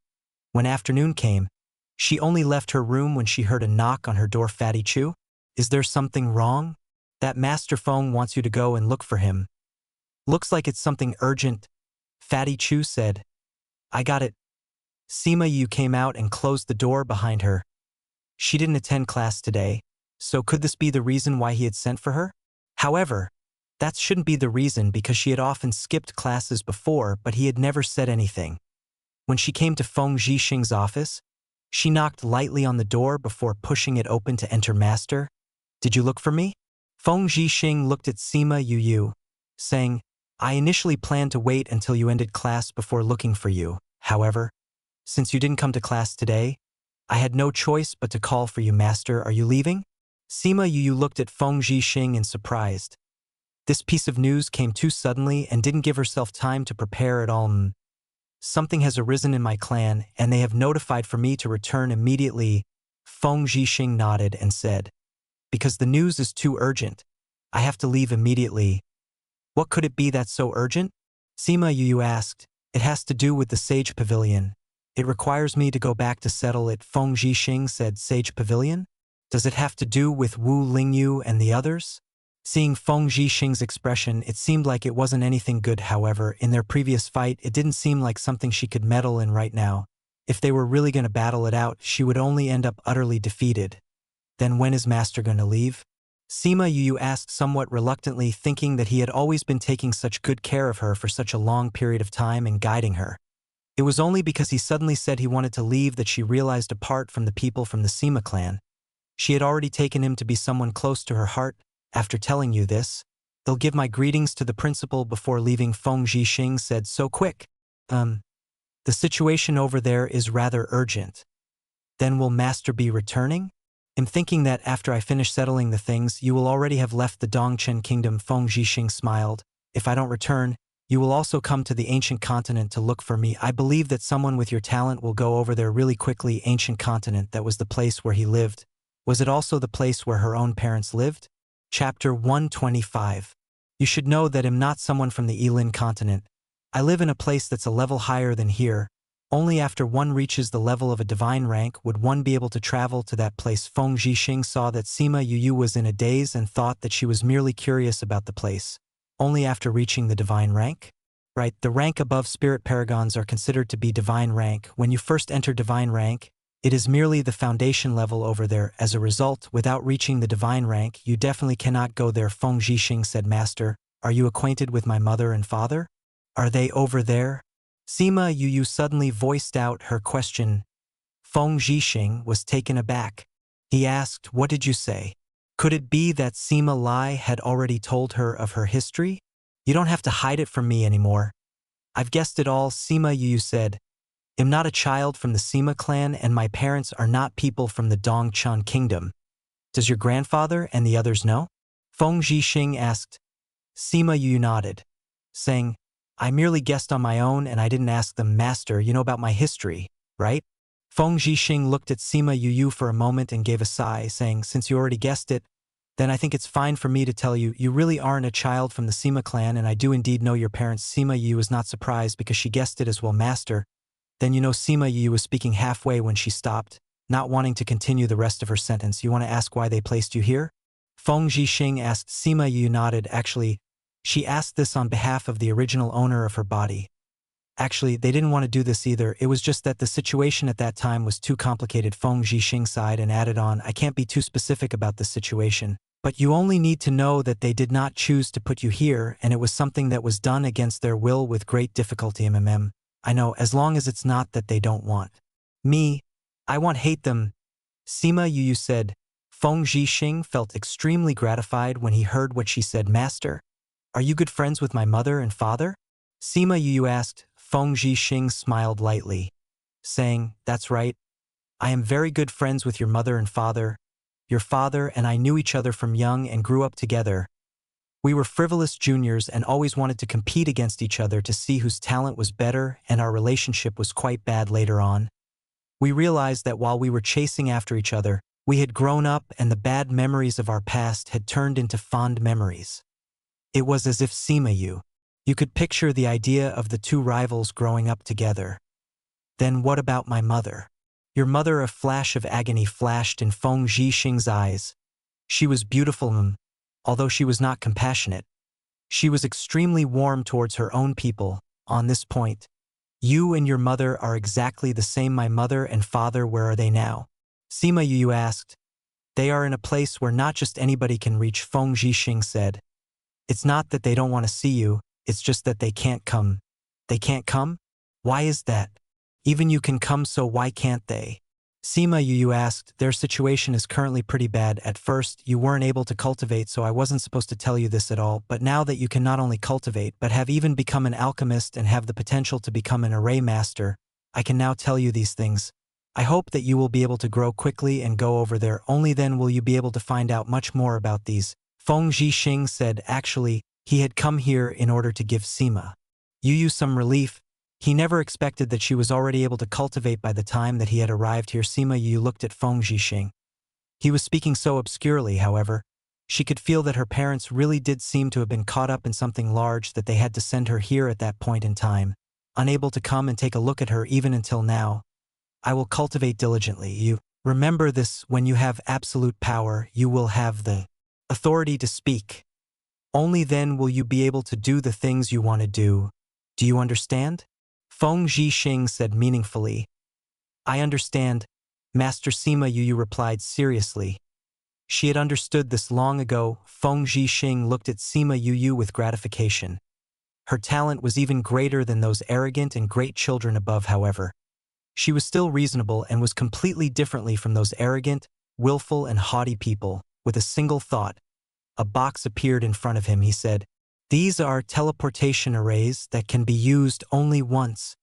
When afternoon came, she only left her room when she heard a knock on her door. Fatty Chu? Is there something wrong? That Master Feng wants you to go and look for him. Looks like it's something urgent, Fatty Chu said. I got it. Sima Yu came out and closed the door behind her. She didn't attend class today. So could this be the reason why he had sent for her? However, that shouldn't be the reason because she had often skipped classes before, but he had never said anything. When she came to Feng Zhixing's office, she knocked lightly on the door before pushing it open to enter. Master, did you look for me? Feng Zhixing looked at Sima Yu, saying, I initially planned to wait until you ended class before looking for you. However, since you didn't come to class today, I had no choice but to call for you. Master, are you leaving? Sima Yu looked at Feng Zhixing in surprise. This piece of news came too suddenly and didn't give herself time to prepare at all. Something has arisen in my clan, and they have notified for me to return immediately. Feng Zhixing nodded and said, because the news is too urgent. I have to leave immediately. What could it be that's so urgent? Sima Yu asked. It has to do with the Sage Pavilion. It requires me to go back to settle it. Feng Zhixing said. Sage Pavilion? Does it have to do with Wu Lingyu and the others? Seeing Feng Zhixing's expression, it seemed like it wasn't anything good. However, in their previous fight, it didn't seem like something she could meddle in right now. If they were really going to battle it out, she would only end up utterly defeated. Then when is Master going to leave? Sima Yu asked somewhat reluctantly, thinking that he had always been taking such good care of her for such a long period of time and guiding her. It was only because he suddenly said he wanted to leave that she realized, apart from the people from the Sima clan, she had already taken him to be someone close to her heart. After telling you this, they'll give my greetings to the principal before leaving. Feng Zhixing said. So quick. The situation over there is rather urgent. Then will Master be returning? I'm thinking that after I finish settling the things, you will already have left the Dongchen kingdom. Feng Zhixing smiled. If I don't return, you will also come to the ancient continent to look for me. I believe that someone with your talent will go over there really quickly. Ancient continent, that was the place where he lived. Was it also the place where her own parents lived? Chapter 125. You should know that I'm not someone from the Yilin continent. I live in a place that's a level higher than here. Only after one reaches the level of a divine rank would one be able to travel to that place. Feng Zhixing saw that Sima Yu was in a daze and thought that she was merely curious about the place. Only after reaching the divine rank? Right, the rank above spirit paragons are considered to be divine rank. When you first enter divine rank, it is merely the foundation level over there. As a result, without reaching the divine rank, you definitely cannot go there. Feng Zhixing said. Master, are you acquainted with my mother and father? Are they over there? Sima Yu suddenly voiced out her question. Feng Zhixing was taken aback. He asked, what did you say? Could it be that Sima Lai had already told her of her history? You don't have to hide it from me anymore. I've guessed it all. Sima Yu said. I'm not a child from the Sima clan, and my parents are not people from the Dongchen kingdom. Does your grandfather and the others know? Feng Zhixing asked. Sima Yu nodded, saying, I merely guessed on my own and I didn't ask them, Master, you know about my history, right? Feng Zhixing looked at Sima Yu for a moment and gave a sigh, saying, since you already guessed it, then I think it's fine for me to tell you, you really aren't a child from the Sima clan and I do indeed know your parents. Sima Yu was not surprised because she guessed it as well, Master. Then you know Sima Yu was speaking halfway when she stopped, not wanting to continue the rest of her sentence. You want to ask why they placed you here? Feng Zhixing asked. Sima Yu nodded. Actually, she asked this on behalf of the original owner of her body. Actually, they didn't want to do this either. It was just that the situation at that time was too complicated. Feng Zhixing sighed and added on, I can't be too specific about the situation, but you only need to know that they did not choose to put you here and it was something that was done against their will with great difficulty. I know, as long as it's not that they don't want me, I won't hate them. Sima Yu said. Feng Zhixing felt extremely gratified when he heard what she said. Master, are you good friends with my mother and father? Sima Yu asked. Feng Zhixing smiled lightly, saying, that's right. I am very good friends with your mother and father. Your father and I knew each other from young and grew up together. We were frivolous juniors and always wanted to compete against each other to see whose talent was better, and our relationship was quite bad later on. We realized that while we were chasing after each other, we had grown up and the bad memories of our past had turned into fond memories. It was as if Sima Yu, you could picture the idea of the two rivals growing up together. Then what about my mother? Your mother? A flash of agony flashed in Feng Zhixing's eyes. She was beautiful, although she was not compassionate. She was extremely warm towards her own people. On this point, you and your mother are exactly the same. My mother and father, where are they now? Sima Yu asked. They are in a place where not just anybody can reach, Feng Zhixing said. It's not that they don't want to see you, it's just that they can't come. They can't come? Why is that? Even you can come, so why can't they? Sima Yu asked. Their situation is currently pretty bad. At first, you weren't able to cultivate, so I wasn't supposed to tell you this at all, but now that you can not only cultivate but have even become an alchemist and have the potential to become an array master, I can now tell you these things. I hope that you will be able to grow quickly and go over there. Only then will you be able to find out much more about these. Feng Zhixing said. Actually, he had come here in order to give Sima Yu some relief. He never expected that she was already able to cultivate by the time that he had arrived here. Sima Yu looked at Feng Zhixing. He was speaking so obscurely, however. She could feel that her parents really did seem to have been caught up in something large, that they had to send her here at that point in time, unable to come and take a look at her even until now. I will cultivate diligently. You remember this, when you have absolute power, you will have the authority to speak. Only then will you be able to do the things you want to do. Do you understand? Feng Zhixing said meaningfully. I understand, Master. Sima Yu replied seriously. She had understood this long ago. Feng Zhixing looked at Sima Yu with gratification. Her talent was even greater than those arrogant and great children above, however. She was still reasonable and was completely differently from those arrogant, willful and haughty people. With a single thought, a box appeared in front of him. He said, these are teleportation arrays that can be used only once.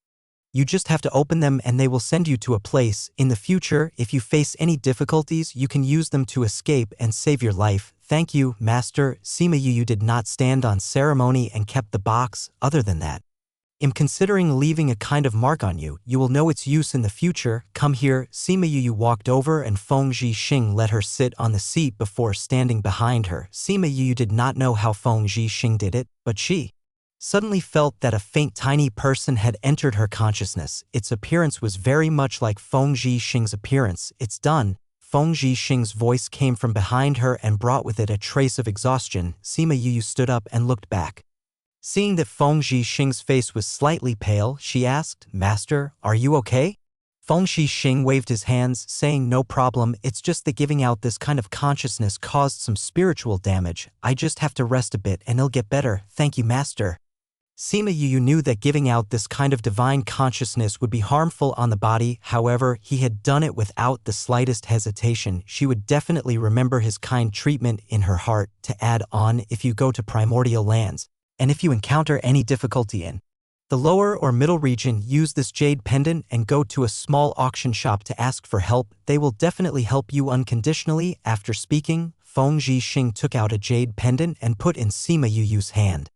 You just have to open them and they will send you to a place. In the future, if you face any difficulties, you can use them to escape and save your life. Thank you, Master. Sima Yu did not stand on ceremony and kept the box. Other than that, I'm considering leaving a kind of mark on you. You will know its use in the future. Come here. Sima Yu walked over and Feng Zhixing let her sit on the seat before standing behind her. Sima Yu did not know how Feng Zhixing did it, but she suddenly felt that a faint tiny person had entered her consciousness. Its appearance was very much like Feng Zhixing's appearance. It's done. Feng Zhixing's voice came from behind her and brought with it a trace of exhaustion. Sima Yu stood up and looked back. Seeing that Feng Zhixing's face was slightly pale, she asked, Master, are you okay? Feng Zhixing waved his hands, saying, no problem, it's just that giving out this kind of consciousness caused some spiritual damage. I just have to rest a bit and it'll get better. Thank you, Master. Sima Yu knew that giving out this kind of divine consciousness would be harmful on the body. However, he had done it without the slightest hesitation. She would definitely remember his kind treatment in her heart. To add on, if you go to primordial lands, and if you encounter any difficulty in the lower or middle region, use this jade pendant and go to a small auction shop to ask for help. They will definitely help you unconditionally. After speaking, Feng Zhixing took out a jade pendant and put in Sima Yuyu's hand.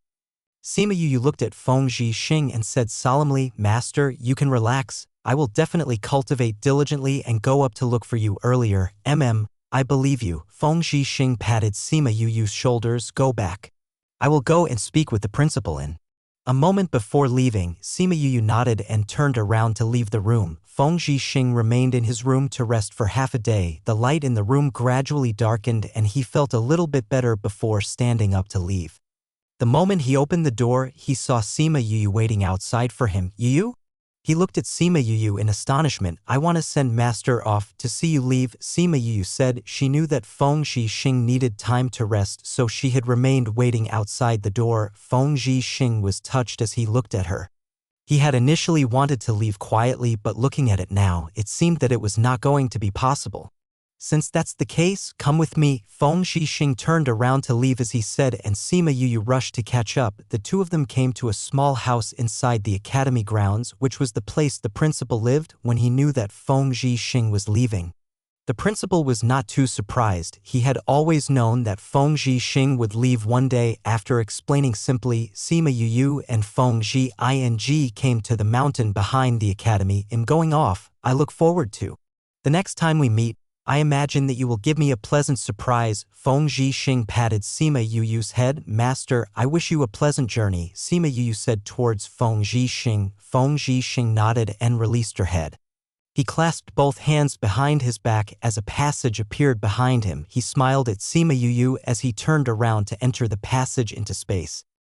Sima Yuyu looked at Feng Zhixing and said solemnly, "Master, you can relax. I will definitely cultivate diligently and go up to look for you earlier. I believe you." Feng Zhixing patted Sima Yuyu's shoulders. "Go back. I will go and speak with the principal in." A moment before leaving, Sima Yuyu nodded and turned around to leave the room. Feng Zhixing remained in his room to rest for half a day. The light in the room gradually darkened and he felt a little bit better before standing up to leave. The moment he opened the door, he saw Sima Yuyu waiting outside for him. "Yuyu?" He looked at Sima Yuyu in astonishment. "I want to send Master off to see you leave," Sima Yuyu said. She knew that Feng Zhixing needed time to rest, so she had remained waiting outside the door. Feng Zhixing was touched as he looked at her. He had initially wanted to leave quietly, but looking at it now, it seemed that it was not going to be possible. "Since that's the case, come with me." Feng Zhixing turned around to leave as he said, and Sima Yuyu rushed to catch up. The two of them came to a small house inside the academy grounds, which was the place the principal lived. When he knew that Feng Zhixing was leaving, the principal was not too surprised. He had always known that Feng Zhixing would leave one day. After explaining simply, Sima Yuyu and Feng Zhixing came to the mountain behind the academy. "I'm going off. I look forward to the next time we meet. I imagine that you will give me a pleasant surprise." Feng Zhixing patted Sima Yuyu's head. "Master, I wish you a pleasant journey," Sima Yuyu said towards Feng Zhixing. Feng Zhixing nodded and released her head. He clasped both hands behind his back as a passage appeared behind him. He smiled at Sima Yuyu as he turned around to enter the passage into space.